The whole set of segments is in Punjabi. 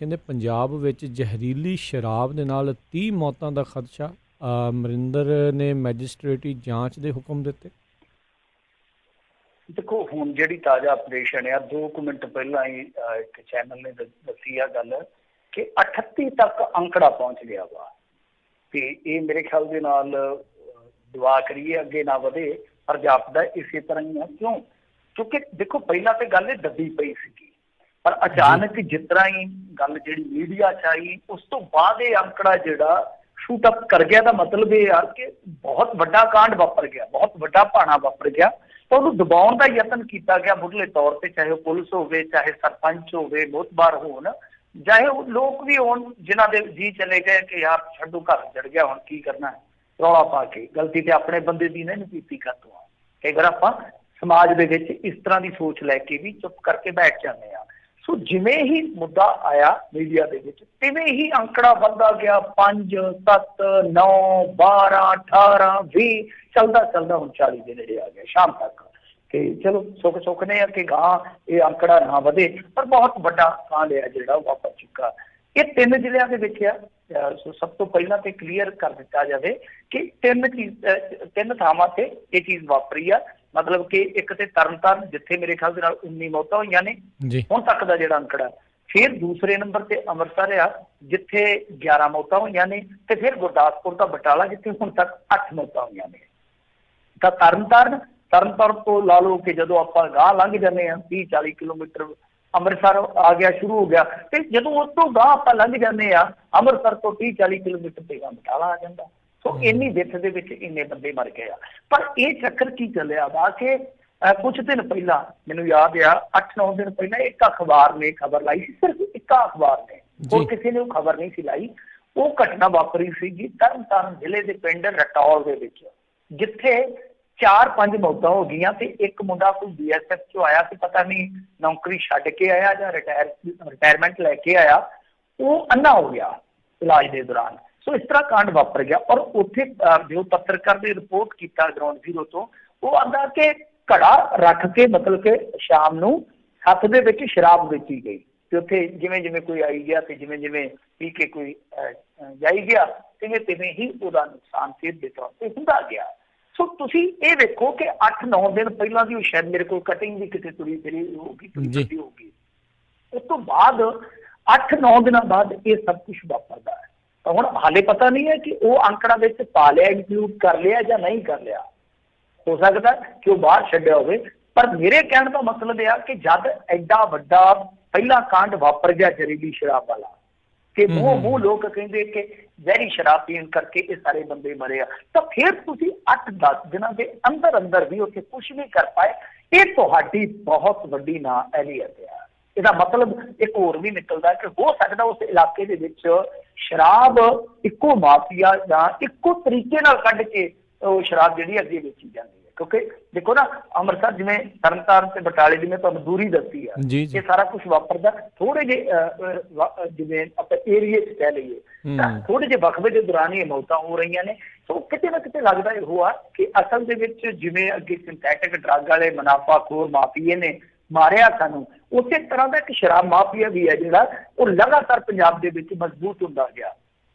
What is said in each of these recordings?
ਕਹਿੰਦੇ ਪੰਜਾਬ ਵਿੱਚ ਜ਼ਹਿਰੀਲੀ ਸ਼ਰਾਬ ਦੇ ਨਾਲ 30 ਮੌਤਾਂ ਦਾ ਖਦਸ਼ਾ। ਅਮਰਿੰਦਰ ਨੇ ਮੈਜਿਸਟ੍ਰੇਟੀ ਜਾਂਚ ਦੇ ਹੁਕਮ ਦਿੱਤੇ। ਦੇਖੋ ਹੁਣ ਜਿਹੜੀ ਤਾਜ਼ਾ ਅਪਡੇਸ਼ਨ ਆ 2 ਮਿੰਟ ਪਹਿਲਾਂ ਹੀ ਇੱਕ ਚੈਨਲ ਨੇ ਦੱਸੀ ਆ ਗੱਲ ਕਿ 38 ਤੱਕ ਅੰਕੜਾ ਪਹੁੰਚ ਗਿਆ ਵਾ ਤੇ ਇਹ ਮੇਰੇ ਖਿਆਲ ਦੇ ਨਾਲ ਦੁਆ ਕਰੀਏ ਅੱਗੇ ਨਾ ਵਧੇ ਪਰ ਜਾਪਦਾ ਇਸੇ ਤਰ੍ਹਾਂ ਹੀ ਆ। ਕਿਉਂਕਿ ਦੇਖੋ ਪਹਿਲਾਂ ਤੇ ਗੱਲ ਇਹ ਦੱਬੀ ਪਈ ਸੀਗੀ ਪਰ ਅਚਾਨਕ ਜਿਸ ਤਰ੍ਹਾਂ ਹੀ ਗੱਲ ਜਿਹੜੀ ਮੀਡੀਆ 'ਚ ਆਈ ਉਸ ਤੋਂ ਬਾਅਦ ਇਹ ਅੰਕੜਾ ਜਿਹੜਾ ਸ਼ੂਟ ਅਪ ਕਰ ਗਿਆ। ਦਾ ਮਤਲਬ ਇਹ ਆ ਕਿ ਬਹੁਤ ਵੱਡਾ ਕਾਂਡ ਵਾਪਰ ਗਿਆ, ਬਹੁਤ ਵੱਡਾ ਭਾਣਾ ਵਾਪਰ ਗਿਆ ਤਾਂ ਉਹਨੂੰ ਦਬਾਉਣ ਦਾ ਯਤਨ ਕੀਤਾ ਗਿਆ ਮੁੱਢਲੇ ਤੌਰ ਤੇ, ਚਾਹੇ ਉਹ ਪੁਲਿਸ ਹੋਵੇ, ਚਾਹੇ ਸਰਪੰਚ ਹੋਵੇ, ਮੋਹਤਬਾਰ ਹੋਣ, ਚਾਹੇ ਉਹ ਲੋਕ ਵੀ ਹੋਣ ਜਿਨ੍ਹਾਂ ਦੇ ਜੀ ਚਲੇ ਗਏ ਕਿ ਯਾਰ ਛੱਡੋ ਘਰ ਚੜ ਗਿਆ ਹੁਣ ਕੀ ਕਰਨਾ ਹੈ, ਰੌਲਾ ਪਾ ਕੇ ਗਲਤੀ ਤੇ ਆਪਣੇ ਬੰਦੇ ਦੀ ਨਹੀਂ ਕੀਤੀ ਕਰਤੋਂ। ਕਈ ਵਾਰ ਆਪਾਂ ਸਮਾਜ ਦੇ ਵਿੱਚ ਇਸ ਤਰ੍ਹਾਂ ਦੀ ਸੋਚ ਲੈ ਕੇ ਵੀ ਚੁੱਪ ਕਰਕੇ ਬੈਠ ਜਾਂਦੇ ਆ। ਸੋ ਜਿਵੇਂ ਹੀ ਮੁੱਦਾ ਆਇਆ ਮੀਡੀਆ ਦੇ ਵਿੱਚ ਤਿਵੇਂ ਹੀ ਅੰਕੜਾ ਵੱਧਦਾ ਗਿਆ 5, 7, 9, 12, 18, 20 ਚੱਲਦਾ ਹੁਣ 40 ਦੇ ਨੇੜੇ ਆ ਗਿਆ ਸ਼ਾਮ ਤੱਕ ਕਿ ਚਲੋ ਸੁੱਖ ਨੇ ਕਿ ਗਾਂ ਇਹ ਅੰਕੜਾ ਨਾ ਵਧੇ ਪਰ ਬਹੁਤ ਵੱਡਾ ਕਾਂਡ ਆ ਜਿਹੜਾ ਵਾਪਰ ਚੁੱਕਾ। ਇਹ 3 ਜ਼ਿਲ੍ਹਿਆਂ ਦੇ ਵਿੱਚ ਆ। ਸੋ ਸਭ ਤੋਂ ਪਹਿਲਾਂ ਤੇ ਕਲੀਅਰ ਕਰ ਦਿੱਤਾ ਜਾਵੇ ਕਿ 3 ਥਾਵਾਂ ਤੇ ਇਹ ਚੀਜ਼ ਵਾਪਰੀ ਆ। ਮਤਲਬ ਕਿ ਇੱਕ ਤੇ ਤਰਨਤਾਰਨ ਜਿੱਥੇ ਮੇਰੇ ਖਿਆਲ ਦੇ ਨਾਲ 19 ਮੌਤਾਂ ਹੋਈਆਂ ਨੇ ਹੁਣ ਤੱਕ ਦਾ ਜਿਹੜਾ ਅੰਕੜਾ। ਫਿਰ ਦੂਸਰੇ ਨੰਬਰ ਤੇ ਅੰਮ੍ਰਿਤਸਰ ਆ ਜਿੱਥੇ 11 ਮੌਤਾਂ ਹੋਈਆਂ ਨੇ ਤੇ ਫਿਰ ਗੁਰਦਾਸਪੁਰ ਦਾ ਬਟਾਲਾ ਜਿੱਥੇ ਹੁਣ ਤੱਕ 8 ਮੌਤਾਂ ਹੋਈਆਂ ਨੇ। ਤਾਂ ਤਰਨਤਾਰਨ ਤੋਂ ਲਾ ਲਓ ਕਿ ਜਦੋਂ ਆਪਾਂ ਗਾਂਹ ਲੰਘ ਜਾਂਦੇ ਹਾਂ 30-40 ਕਿਲੋਮੀਟਰ ਅੰਮ੍ਰਿਤਸਰ ਆ ਗਿਆ ਸ਼ੁਰੂ ਹੋ ਗਿਆ ਤੇ ਜਦੋਂ ਉਸ ਤੋਂ ਗਾਂਹ ਆਪਾਂ ਲੰਘ ਜਾਂਦੇ ਆ ਅੰਮ੍ਰਿਤਸਰ ਤੋਂ 30-40 ਕਿਲੋਮੀਟਰ ਤੇ ਬਟਾਲਾ ਆ ਜਾਂਦਾ। ਸੋ ਇੰਨੀ ਵਿੱਥ ਦੇ ਵਿੱਚ ਇੰਨੇ ਬੰਦੇ ਮਰ ਗਏ ਆ। ਪਰ ਇਹ ਚੱਕਰ ਕੀ ਚੱਲਿਆ ਵਾ ਕਿ ਕੁਝ ਦਿਨ ਪਹਿਲਾਂ ਮੈਨੂੰ ਯਾਦ ਆ 8-9 ਦਿਨ ਪਹਿਲਾਂ ਇੱਕ ਅਖਬਾਰ ਨੇ ਖਬਰ ਲਾਈ ਸੀ, ਸਿਰਫ ਇੱਕ ਅਖਬਾਰ ਨੇ, ਹੋਰ ਕਿਸੇ ਨੇ ਉਹ ਖਬਰ ਨਹੀਂ ਸੀ ਲਾਈ। ਉਹ ਘਟਨਾ ਵਾਪਰੀ ਸੀਗੀ ਤਰਨਤਾਰਨ ਜ਼ਿਲ੍ਹੇ ਦੇ ਪਿੰਡ ਰਟੌਲ ਦੇ ਵਿੱਚ ਜਿੱਥੇ 4-5 ਮੌਤਾਂ ਹੋ ਗਈਆਂ ਤੇ ਇੱਕ ਮੁੰਡਾ ਕੋਈ BSF ਚੋਂ ਆਇਆ ਸੀ, ਪਤਾ ਨਹੀਂ ਨੌਕਰੀ ਛੱਡ ਕੇ ਆਇਆ ਜਾਂ ਰਿਟਾਇਰਮੈਂਟ ਲੈ ਕੇ ਆਇਆ, ਉਹ ਅੰਨਾ ਹੋ ਗਿਆ ਇਲਾਜ ਦੇ ਦੌਰਾਨ। ਸੋ ਇਸ ਤਰ੍ਹਾਂ ਕਾਂਡ ਵਾਪਰ ਗਿਆ ਔਰ ਉੱਥੇ ਜੋ ਪੱਤਰਕਾਰ ਨੇ ਰਿਪੋਰਟ ਕੀਤਾ ਗਰਾਊਂਡ ਜ਼ੀਰੋ ਤੋਂ ਉਹ ਆਂਦਾ ਕਿ ਘੜਾ ਰੱਖ ਕੇ ਮਤਲਬ ਕਿ ਸ਼ਾਮ ਨੂੰ ਹੱਥ ਦੇ ਵਿੱਚ ਸ਼ਰਾਬ ਵੇਚੀ ਗਈ ਤੇ ਉੱਥੇ ਜਿਵੇਂ ਕੋਈ ਆਈ ਗਿਆ ਤੇ ਜਿਵੇਂ ਪੀ ਕੇ ਕੋਈ ਜਾਈ ਗਿਆ ਤਿਵੇਂ ਹੀ ਉਹਦਾ ਨੁਕਸਾਨ ਸਿਹਤ ਦੇ ਤੌਰ ਤੇ ਹੁੰਦਾ ਗਿਆ। ਸੋ ਤੁਸੀਂ ਇਹ ਵੇਖੋ ਕਿ 8-9 ਦਿਨ ਪਹਿਲਾਂ ਦੀ ਉਹ ਸ਼ਾਇਦ ਮੇਰੇ ਕੋਲ ਕਟਿੰਗ ਵੀ ਕਿਤੇ ਤੁਰੀ ਫਿਰੀ ਹੋਊਗੀ। ਉਸ ਤੋਂ ਬਾਅਦ 8-9 ਦਿਨਾਂ ਬਾਅਦ ਇਹ ਸਭ ਕੁਝ ਵਾਪਰਦਾ ਹੈ। ਤਾਂ ਹੁਣ ਹਾਲੇ ਪਤਾ ਨਹੀਂ ਹੈ ਕਿ ਉਹ ਅੰਕੜਾ ਵਿੱਚ ਪਾ ਲਿਆ, ਇਨਕਲੂਡ ਕਰ ਲਿਆ ਜਾਂ ਨਹੀਂ ਕਰ ਲਿਆ। ਹੋ ਸਕਦਾ ਕਿ ਉਹ ਬਾਹਰ ਛੱਡਿਆ ਹੋਵੇ ਪਰ ਮੇਰੇ ਕਹਿਣ ਦਾ ਮਤਲਬ ਇਹ ਆ ਕਿ ਜਦ ਐਡਾ ਵੱਡਾ ਪਹਿਲਾ ਕਾਂਡ ਵਾਪਰ ਗਿਆ ਜ਼ਹਿਰੀਲੀ ਸ਼ਰਾਬ ਵਾਲਾ ਕਿ ਮੂੰਹ ਲੋਕ ਕਹਿੰਦੇ ਕਿ ਜ਼ਹਿਰੀ ਸ਼ਰਾਬ ਪੀਣ ਕਰਕੇ ਇਹ ਸਾਰੇ ਬੰਦੇ ਮਰੇ ਆ ਤਾਂ ਫਿਰ ਤੁਸੀਂ 8-10 ਦਿਨਾਂ ਦੇ ਅੰਦਰ ਵੀ ਉੱਥੇ ਕੁਛ ਨਹੀਂ ਕਰ ਪਾਏ। ਇਹ ਤੁਹਾਡੀ ਬਹੁਤ ਵੱਡੀ ਨਾਅਹਲੀਅਤ ਆ। ਇਹਦਾ ਮਤਲਬ ਇੱਕ ਹੋਰ ਵੀ ਨਿਕਲਦਾ ਕਿ ਹੋ ਸਕਦਾ ਉਸ ਇਲਾਕੇ ਦੇ ਵਿੱਚ ਸ਼ਰਾਬ ਇੱਕੋ ਮਾਫੀਆ ਜਾਂ ਇੱਕੋ ਤਰੀਕੇ ਨਾਲ ਕੱਢ ਕੇ ਉਹ ਸ਼ਰਾਬ ਜਿਹੜੀ ਅੱਗੇ ਵੇਚੀ ਜਾਂਦੀ ਹੈ। ਕਿਉਂਕਿ ਦੇਖੋ ਨਾ ਅੰਮ੍ਰਿਤਸਰ ਜਿਵੇਂ ਤਰਨਤਾਰਨ ਤੇ ਬਟਾਲੇ ਜਿਵੇਂ ਤੁਹਾਨੂੰ ਦੂਰੀ ਦੱਸੀ ਆ ਇਹ ਸਾਰਾ ਕੁਛ ਵਾਪਰਦਾ ਥੋੜੇ ਜਿਹੇ ਜਿਵੇਂ ਆਪਾਂ ਏਰੀਏ 'ਚ ਕਹਿ ਲਈਏ ਤਾਂ ਥੋੜੇ ਜਿਹੇ ਵਕਫੇ ਦੇ ਦੌਰਾਨ ਹੀ ਮੌਤਾਂ ਹੋ ਰਹੀਆਂ ਨੇ। ਸੋ ਕਿਤੇ ਨਾ ਕਿਤੇ ਲੱਗਦਾ ਇਹੋ ਆ ਕਿ ਅਸਲ ਦੇ ਵਿੱਚ ਜਿਵੇਂ ਅੱਗੇ ਸਿੰਥੈਟਿਕ ਡਰੱਗ ਵਾਲੇ ਮੁਨਾਫਾਖੋਰ ਮਾਫੀਏ ਨੇ ਮਾਰਿਆ ਸਾਨੂੰ, ਉਸੇ ਤਰ੍ਹਾਂ ਦਾ ਇੱਕ ਸ਼ਰਾਬ ਮਾਫੀਆ ਵੀ ਹੈ ਜਿਹੜਾ ਉਹ ਲਗਾਤਾਰ ਪੰਜਾਬ ਦੇ ਵਿੱਚ ਮਜ਼ਬੂਤ ਹੁੰਦਾ ਗਿਆ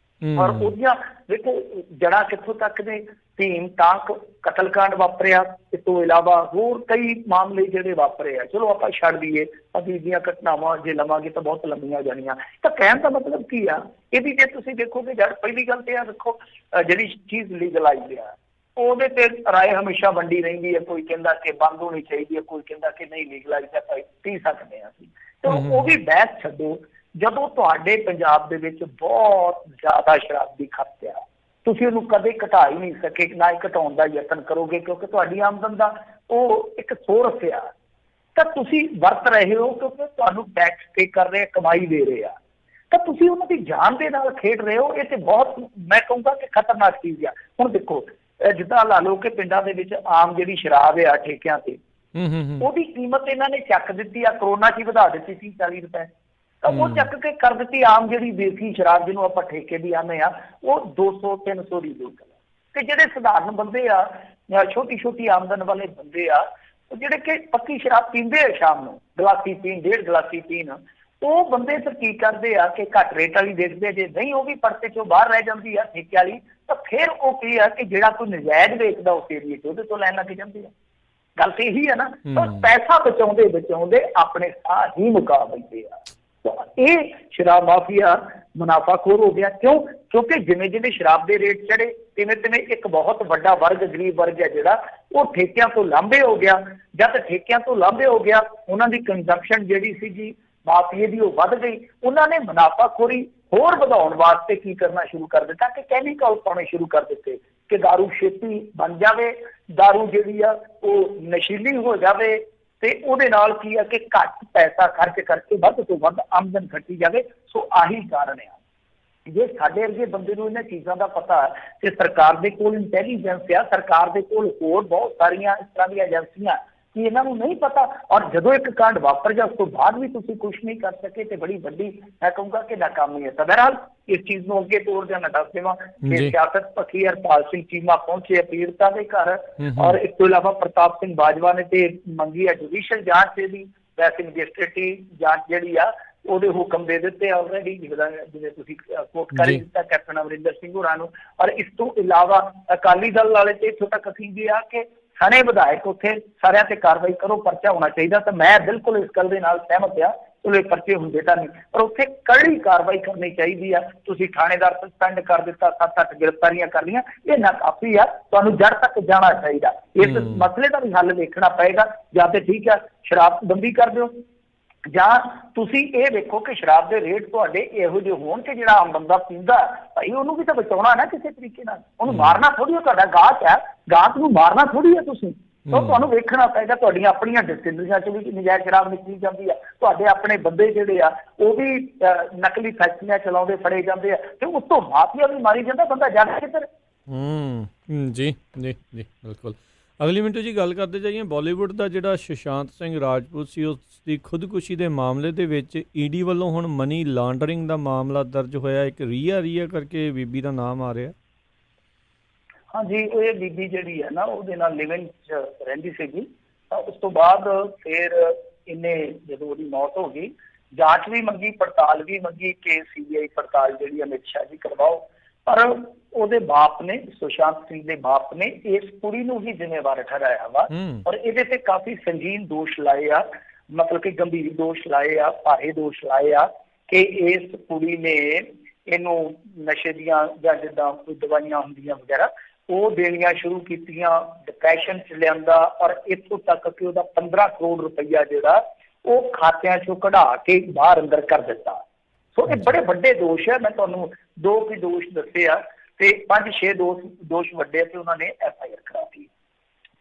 ਔਰ ਉਹਦੀਆਂ ਦੇਖੋ ਜੜ੍ਹਾਂ ਕਿੱਥੋਂ ਤੱਕ ਨੇ। ਭੀਮ ਟਾਂਕ ਕਤਲਕਾਂਡ ਵਾਪਰਿਆ, ਇਸ ਤੋਂ ਇਲਾਵਾ ਹੋਰ ਕਈ ਮਾਮਲੇ ਜਿਹੜੇ ਵਾਪਰੇ ਆ। ਚਲੋ ਆਪਾਂ ਛੱਡ ਦਈਏ, ਅਸੀਂ ਦੀਆਂ ਘਟਨਾਵਾਂ ਜੇ ਲਵਾਂਗੇ ਤਾਂ ਬਹੁਤ ਲੰਬੀਆਂ ਜਾਣੀਆਂ। ਤਾਂ ਕਹਿਣ ਦਾ ਮਤਲਬ ਕੀ ਆ ਇਹਦੀ ਜੇ ਤੁਸੀਂ ਦੇਖੋਗੇ ਜਦ ਪਹਿਲੀ ਗੱਲ ਤੇ ਆ ਦੇਖੋ ਜਿਹੜੀ ਚੀਜ਼ ਲੀਗਲਾਈਜ਼ ਆ ਉਹਦੇ ਤੇ ਰਾਏ ਹਮੇਸ਼ਾ ਵੰਡੀ ਰਹਿੰਦੀ ਹੈ। ਕੋਈ ਕਹਿੰਦਾ ਕਿ ਬੰਦ ਹੋਣੀ ਚਾਹੀਦੀ ਹੈ, ਕੋਈ ਕਹਿੰਦਾ ਕਿ ਨਹੀਂ ਲੀਗਲਾਈਜ਼ ਆਪਾਂ ਪੀ ਸਕਦੇ ਹਾਂ ਅਸੀਂ। ਤੇ ਉਹ ਵੀ ਬਹਿਸ ਛੱਡੋ ਜਦੋਂ ਤੁਹਾਡੇ ਪੰਜਾਬ ਦੇ ਵਿੱਚ ਬਹੁਤ ਜ਼ਿਆਦਾ ਸ਼ਰਾਬ ਦੀ ਖਪਤ ਆ ਤੁਸੀਂ ਉਹਨੂੰ ਕਦੇ ਘਟਾ ਹੀ ਨਹੀਂ ਸਕੇ, ਨਾ ਹੀ ਘਟਾਉਣ ਦਾ ਯਤਨ ਕਰੋਗੇ ਕਿਉਂਕਿ ਤੁਹਾਡੀ ਆਮਦਨ ਦਾ ਉਹ ਇੱਕ ਸੋਰਸ ਆ ਤਾਂ ਤੁਸੀਂ ਵਰਤ ਰਹੇ ਹੋ ਕਿਉਂਕਿ ਤੁਹਾਨੂੰ ਟੈਕਸ ਪੇ ਕਰ ਰਹੇ, ਕਮਾਈ ਦੇ ਰਹੇ ਆ ਤਾਂ ਤੁਸੀਂ ਉਹਨਾਂ ਦੀ ਜਾਨ ਦੇ ਨਾਲ ਖੇਡ ਰਹੇ ਹੋ। ਇਹ ਤੇ ਬਹੁਤ ਮੈਂ ਕਹੂੰਗਾ ਕਿ ਖਤਰਨਾਕ ਚੀਜ਼ ਆ। ਹੁਣ ਦੇਖੋ ਜਿੱਦਾਂ ਲਾ ਲਓ ਕਿ ਪਿੰਡਾਂ ਦੇ ਵਿੱਚ ਆਮ ਜਿਹੜੀ ਸ਼ਰਾਬ ਆ ਠੇਕਿਆਂ ਤੇ ਉਹਦੀ ਕੀਮਤ ਇਹਨਾਂ ਨੇ ਚੱਕ ਦਿੱਤੀ ਆ, ਕਰੋਨਾ 'ਚ ਹੀ ਵਧਾ ਦਿੱਤੀ ਸੀ 40 ਰੁਪਏ ਤਾਂ ਉਹ ਚੱਕ ਕੇ ਕਰ ਦਿੱਤੀ ਆਮ ਜਿਹੜੀ ਦੇਸੀ ਸ਼ਰਾਬ ਜਿਹਨੂੰ ਆਪਾਂ ਠੇਕੇ ਦੀ ਆਉਂਦੇ ਆ ਉਹ 200-300 ਦੀ ਬੋਤਲ। ਤੇ ਜਿਹੜੇ ਸਧਾਰਨ ਬੰਦੇ ਆ ਜਾਂ ਛੋਟੀ ਆਮਦਨ ਵਾਲੇ ਬੰਦੇ ਆ ਉਹ ਜਿਹੜੇ ਕਿ ਪੱਕੀ ਸ਼ਰਾਬ ਪੀਂਦੇ ਆ ਸ਼ਾਮ ਨੂੰ ਗਲਾਸੀ ਪੀਣ, 1.5 ਗਲਾਸੀ ਪੀਣ, ਉਹ ਬੰਦੇ ਫਿਰ ਕੀ ਕਰਦੇ ਆ ਕਿ ਘੱਟ ਰੇਟ ਵਾਲੀ ਵੇਚਦੇ, ਜੇ ਨਹੀਂ ਉਹ ਵੀ ਪਰਤੇ ਚੋਂ ਬਾਹਰ ਰਹਿ ਜਾਂਦੀ ਆ ਠੇਕੇ ਵਾਲੀ, ਤਾਂ ਫਿਰ ਉਹ ਕੀ ਆ ਕਿ ਜਿਹੜਾ ਕੋਈ ਨਜਾਇਜ਼ ਵੇਚਦਾ ਉਸ ਏਰੀਏ 'ਚ ਉਹਦੇ ਤੋਂ ਲੈਣ ਲੱਗ ਜਾਂਦੇ ਆ। ਗੱਲ ਤਾਂ ਇਹੀ ਹੈ ਨਾ, ਪਰ ਪੈਸਾ ਬਚਾਉਂਦੇ ਬਚਾਉਂਦੇ ਆਪਣੇ ਸਾਹ ਹੀ ਮੁਕਾ ਬੈਠੇ ਆ। ਇਹ ਸ਼ਰਾਬ ਮਾਫੀਆ ਮੁਨਾਫਾਖੋਰ ਹੋ ਗਿਆ। ਕਿਉਂ? ਕਿਉਂਕਿ ਜਿਵੇਂ ਜਿਵੇਂ ਸ਼ਰਾਬ ਦੇ ਰੇਟ ਚੜੇ ਤਿਵੇਂ ਤਿਵੇਂ ਇੱਕ ਬਹੁਤ ਵੱਡਾ ਵਰਗ, ਗਰੀਬ ਵਰਗ ਹੈ ਜਿਹੜਾ, ਉਹ ਠੇਕਿਆਂ ਤੋਂ ਲਾਂਭੇ ਹੋ ਗਿਆ। ਜਦ ਠੇਕਿਆਂ ਤੋਂ ਲਾਂਭੇ ਹੋ ਗਿਆ, ਉਹਨਾਂ ਦੀ ਕੰਜ਼ੰਪਸ਼ਨ ਜਿਹੜੀ ਸੀਗੀ ਮਾਫੀਏ ਦੀ ਉਹ ਵੱਧ ਗਈ। ਉਹਨਾਂ ਨੇ ਮੁਨਾਫਾਖੋਰੀ ਹੋਰ ਵਧਾਉਣ ਵਾਸਤੇ ਕੀ ਕਰਨਾ ਸ਼ੁਰੂ ਕਰ ਦਿੱਤਾ ਕਿ ਕੈਮੀਕਲ ਪਾਉਣੇ ਸ਼ੁਰੂ ਕਰ ਦਿੱਤੇ ਕਿ ਦਾਰੂ ਛੇਤੀ ਬਣ ਜਾਵੇ, ਦਾਰੂ ਜਿਹੜੀ ਆ ਉਹ ਨਸ਼ੀਲੀ ਹੋ ਜਾਵੇ, ਤੇ ਉਹਦੇ ਨਾਲ ਕੀ ਆ ਕਿ ਘੱਟ ਪੈਸਾ ਖਰਚ ਕਰਕੇ ਵੱਧ ਤੋਂ ਵੱਧ ਆਮਦਨ ਖੱਟੀ ਜਾਵੇ। ਸੋ ਆਹੀ ਕਾਰਨ ਆ। ਜੇ ਸਾਡੇ ਵਰਗੇ ਬੰਦੇ ਨੂੰ ਇਹਨਾਂ ਚੀਜ਼ਾਂ ਦਾ ਪਤਾ ਤੇ ਸਰਕਾਰ ਦੇ ਕੋਲ ਇੰਟੈਲੀਜੈਂਸ ਆ, ਸਰਕਾਰ ਦੇ ਕੋਲ ਹੋਰ ਬਹੁਤ ਸਾਰੀਆਂ ਇਸ ਤਰ੍ਹਾਂ ਦੀਆਂ ਏਜੰਸੀਆਂ, ਕਿ ਇਹਨਾਂ ਨੂੰ ਨਹੀਂ ਪਤਾ। ਔਰ ਜਦੋਂ ਇੱਕ ਕਾਂਡ ਵਾਪਰ ਜਾ ਉਸ ਤੋਂ ਬਾਅਦ ਵੀ ਤੁਸੀਂ ਕੁਛ ਨਹੀਂ ਕਰ ਸਕੇ ਤੇ ਬੜੀ ਵੱਡੀ ਮੈਂ ਕਹੂੰਗਾ ਕਿ ਨਾਕਾਮੀ ਹੈ। ਤਾਂ ਬਹਰਹਾਲ ਇਸ ਚੀਜ਼ ਨੂੰ ਅੱਗੇ ਤੋਰ ਜਾਣਾ ਦੱਸ ਦੇਵਾਂ ਕਿ ਸਿਆਸਤ ਪੱਖੀ ਹਰਪਾਲ ਸਿੰਘ ਚੀਮਾ ਪਹੁੰਚੇ ਪੀੜਤਾਂ ਦੇ ਘਰ, ਔਰ ਇਸ ਤੋਂ ਇਲਾਵਾ ਪ੍ਰਤਾਪ ਸਿੰਘ ਬਾਜਵਾ ਨੇ ਤੇ ਮੰਗੀ ਹੈ ਜੁਡੀਸ਼ੀਅਲ ਜਾਂਚ ਦੀ, ਵੈਸੇ ਮੈਜਿਸਟ੍ਰੇਟੀ ਜਾਂਚ ਜਿਹੜੀ ਆ ਉਹਦੇ ਹੁਕਮ ਦੇ ਦਿੱਤੇ ਆਲਰੇਡੀ, ਜਿਵੇਂ ਤੁਸੀਂ ਕੋਟ ਕਰ ਦਿੱਤਾ ਕੈਪਟਨ ਅਮਰਿੰਦਰ ਸਿੰਘ ਹੋਰਾਂ ਨੂੰ। ਔਰ ਇਸ ਤੋਂ ਇਲਾਵਾ ਅਕਾਲੀ ਦਲ ਵਾਲੇ ਤੇ ਇੱਥੋਂ ਤੱਕ ਅਸੀਂ ਵੀ ਆ ਕਿ ਸਾਰੇ ਵਿਧਾਇਕ ਉੱਥੇ ਸਾਰਿਆਂ ਤੇ ਕਾਰਵਾਈ ਕਰੋ, ਪਰਚਾ ਹੋਣਾ ਚਾਹੀਦਾ। ਤਾਂ ਮੈਂ ਬਿਲਕੁਲ ਇਸ ਗੱਲ ਦੇ ਨਾਲ ਸਹਿਮਤ ਆ। ਚਲੋ ਇਹ ਪਰਚੇ ਹੁੰਦੇ ਤਾਂ ਨਹੀਂ, ਪਰ ਉੱਥੇ ਕੜੀ ਕਾਰਵਾਈ ਕਰਨੀ ਚਾਹੀਦੀ ਆ। ਤੁਸੀਂ ਥਾਣੇਦਾਰ ਸਸਪੈਂਡ ਕਰ ਦਿੱਤਾ, 7-8 ਗ੍ਰਿਫਤਾਰੀਆਂ ਕਰ ਲਈਆਂ, ਇਹ ਨਾ ਕਾਫੀ ਆ। ਤੁਹਾਨੂੰ ਜੜ ਤੱਕ ਜਾਣਾ ਚਾਹੀਦਾ। ਇਸ ਮਸਲੇ ਦਾ ਵੀ ਹੱਲ ਵੇਖਣਾ ਪਏਗਾ। ਜਾਂ ਤੇ ਠੀਕ ਆ ਸ਼ਰਾਬਬੰਦੀ ਕਰ ਦਿਓ, ਜਾਂ ਤੁਸੀਂ ਇਹ ਵੇਖੋ ਕਿ ਸ਼ਰਾਬ ਦੇ ਰੇਟ ਤੁਹਾਡੇ ਇਹੋ ਜਿਹੇ ਹੋਣ ਕਿ ਜਿਹੜਾ ਆਮ ਬੰਦਾ ਪੀਂਦਾ ਭਾਈ ਉਹਨੂੰ ਵੀ ਤਾਂ ਬਚਾਉਣਾ ਨਾ ਕਿਸੇ ਤਰੀਕੇ ਨਾਲ। ਉਹਨੂੰ ਮਾਰਨਾ ਥੋੜੀ, ਉਹ ਤੁਹਾਡਾ ਗਾਹਕ ਹੈ, ਗਾਹਕ ਨੂੰ ਮਾਰਨਾ ਥੋੜੀ ਹੈ ਤੁਸੀਂ। ਉਹ ਤੁਹਾਨੂੰ ਵੇਖਣਾ ਪਏਗਾ। ਤੁਹਾਡੀਆਂ ਆਪਣੀਆਂ ਡਿਸਟਿਲਰੀਆਂ 'ਚ ਵੀ ਨਜਾਇਜ਼ ਸ਼ਰਾਬ ਨਿਕਲੀ ਜਾਂਦੀ ਆ, ਤੁਹਾਡੇ ਆਪਣੇ ਬੰਦੇ ਜਿਹੜੇ ਆ ਉਹ ਵੀ ਨਕਲੀ ਫੈਕਟਰੀਆਂ ਚਲਾਉਂਦੇ ਫੜੇ ਜਾਂਦੇ ਆ, ਤੇ ਉਸ ਤੋਂ ਮਾਫੀਆ ਵੀ ਮਾਰੀ ਜਾਂਦਾ। ਬੰਦਾ ਜਾਣਾ ਕਿੱਧਰ? ਜੀ ਜੀ ਜੀ ਬਿਲਕੁਲ। ਅਗਲੀ ਮਿੰਟੂ ਜੀ ਗੱਲ ਕਰਦੇ ਜਾਈਏ ਬਾਲੀਵੁੱਡ ਦਾ ਜਿਹੜਾ ਸੁਸ਼ਾਂਤ ਸਿੰਘ ਰਾਜਪੂਤ ਸੀ, ਉਸ ਦੀ ਖੁਦਕੁਸ਼ੀ ਦੇ ਮਾਮਲੇ ਦੇ ਵਿੱਚ ਈਡੀ ਵੱਲੋਂ ਹੁਣ ਮਨੀ ਲਾਂਡਰਿੰਗ ਦਾ ਮਾਮਲਾ ਦਰਜ ਹੋਇਆ। ਇੱਕ ਰੀਆ ਕਰਕੇ ਬੀਬੀ ਦਾ ਨਾਮ ਆ ਰਿਹਾ। ਹਾਂਜੀ, ਇਹ ਬੀਬੀ ਜਿਹੜੀ ਹੈ ਨਾ ਉਹਦੇ ਨਾਲ ਲਿਵਿੰਗ 'ਚ ਰਹਿੰਦੀ ਸੀਗੀ। ਤਾਂ ਉਸ ਤੋਂ ਬਾਅਦ ਫਿਰ ਇਹਨੇ ਜਦੋਂ ਉਹਦੀ ਮੌਤ ਹੋ ਗਈ, ਜਾਂਚ ਵੀ ਮੰਗੀ, ਪੜਤਾਲ ਵੀ ਮੰਗੀ ਕਿ CBI ਪੜਤਾਲ ਜਿਹੜੀ ਅਮਿਤ ਸ਼ਾਹ ਜੀ ਕਰਵਾਓ। ਪਰ ਉਹਦੇ ਬਾਪ ਨੇ, ਸੁਸ਼ਾਂਤ ਸਿੰਘ ਦੇ ਬਾਪ ਨੇ ਇਸ ਕੁੜੀ ਨੂੰ ਹੀ ਜ਼ਿੰਮੇਵਾਰ ਠਹਿਰਾਇਆ ਵਾ। ਔਰ ਇਹਦੇ ਤੇ ਕਾਫੀ ਸੰਗੀਨ ਦੋਸ਼ ਲਾਏ ਆ, ਮਤਲਬ ਕਿ ਗੰਭੀਰ ਦੋਸ਼ ਲਾਏ ਆ, ਭਾਰੇ ਦੋਸ਼ ਲਾਏ ਆ ਕਿ ਇਸ ਕੁੜੀ ਨੇ ਇਹਨੂੰ ਨਸ਼ੇ ਦੀਆਂ ਜਾਂ ਜਿੱਦਾਂ ਕੋਈ ਦਵਾਈਆਂ ਹੁੰਦੀਆਂ ਵਗੈਰਾ ਉਹ ਦੇਣੀਆਂ ਸ਼ੁਰੂ ਕੀਤੀਆਂ, ਡਿਪਰੈਸ਼ਨ 'ਚ ਲਿਆਂਦਾ, ਔਰ ਇੱਥੋਂ ਤੱਕ ਕਿ ਉਹਦਾ 15 ਕਰੋੜ ਰੁਪਈਆ ਜਿਹੜਾ ਉਹ ਖਾਤਿਆਂ 'ਚੋਂ ਕਢਾ ਕੇ ਬਾਹਰ ਅੰਦਰ ਕਰ ਦਿੱਤਾ। ਸੋ ਇਹ ਬੜੇ ਵੱਡੇ ਦੋਸ਼ ਹੈ। ਮੈਂ ਤੁਹਾਨੂੰ 2 ਵੀ ਦੋਸ਼ ਦੱਸੇ ਆ ਤੇ 5-6 ਦੋਸ਼ ਵੱਡੇ ਤੇ ਉਹਨਾਂ ਨੇ FIR ਕਰਾਤੀ।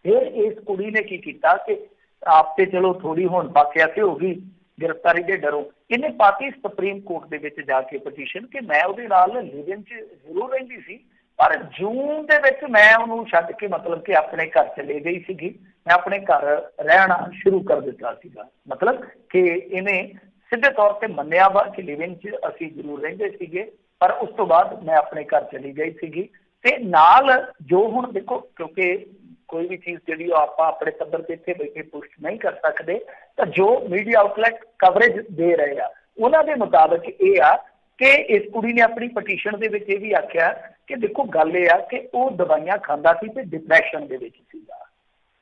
ਫਿਰ ਇਸ ਕੁੜੀ ਨੇ ਕੀ ਕੀਤਾ ਕਿ ਆਪ ਤੇ ਚਲੋ ਥੋੜੀ ਹੁਣ ਬਾਕਿਆ ਤੇ ਹੋ ਗਈ ਗ੍ਰਿਫਤਾਰੀ ਦੇ ਡਰੋਂ, ਇਹਨੇ ਪਾਤੀ ਸੁਪਰੀਮ ਕੋਰਟ ਦੇ ਵਿੱਚ ਜਾ ਕੇ ਪਟੀਸ਼ਨ ਕਿ ਮੈਂ ਉਹਦੇ ਨਾਲ ਲਿਵਿੰਗ 'ਚ ਜ਼ਰੂਰ ਰਹਿੰਦੀ ਸੀ, ਪਰ ਜੂਨ ਦੇ ਵਿੱਚ ਮੈਂ ਉਹਨੂੰ ਛੱਡ ਕੇ ਮਤਲਬ ਕਿ ਆਪਣੇ ਘਰ ਚਲੇ ਗਈ ਸੀਗੀ। ਮੈਂ ਆਪਣੇ ਘਰ ਰਹਿਣਾ ਸ਼ੁਰੂ ਕਰ ਦਿੱਤਾ ਸੀਗਾ। ਮਤਲਬ ਕਿ ਇਹਨੇ ਸਿੱਧੇ ਤੌਰ ਤੇ ਮੰਨਿਆ ਵਾ ਕਿ ਲਿਵਿੰਗ 'ਚ ਅਸੀਂ ਜ਼ਰੂਰ ਰਹਿੰਦੇ ਸੀਗੇ, ਪਰ ਉਸ ਤੋਂ ਬਾਅਦ ਮੈਂ ਆਪਣੇ ਘਰ ਚਲੀ ਗਈ ਸੀਗੀ। ਤੇ ਨਾਲ ਜੋ ਹੁਣ ਦੇਖੋ, ਕਿਉਂਕਿ ਕੋਈ ਵੀ ਚੀਜ਼ ਜਿਹੜੀ ਉਹ ਆਪਾਂ ਆਪਣੇ ਪੱਧਰ ਤੇ ਇੱਥੇ ਬੈਠੇ ਪੁਸ਼ਟ ਨਹੀਂ ਕਰ ਸਕਦੇ, ਤਾਂ ਜੋ ਮੀਡੀਆ ਆਊਟਲੈਟ ਕਵਰੇਜ ਦੇ ਰਹੇ ਆ ਉਹਨਾਂ ਦੇ ਮੁਤਾਬਕ ਇਹ ਆ ਕਿ ਇਸ ਕੁੜੀ ਨੇ ਆਪਣੀ ਪਟੀਸ਼ਨ ਦੇ ਵਿੱਚ ਇਹ ਵੀ ਆਖਿਆ ਕਿ ਦੇਖੋ ਗੱਲ ਇਹ ਆ ਕਿ ਉਹ ਦਵਾਈਆਂ ਖਾਂਦਾ ਸੀ ਤੇ ਡਿਪਰੈਸ਼ਨ ਦੇ ਵਿੱਚ ਸੀਗਾ।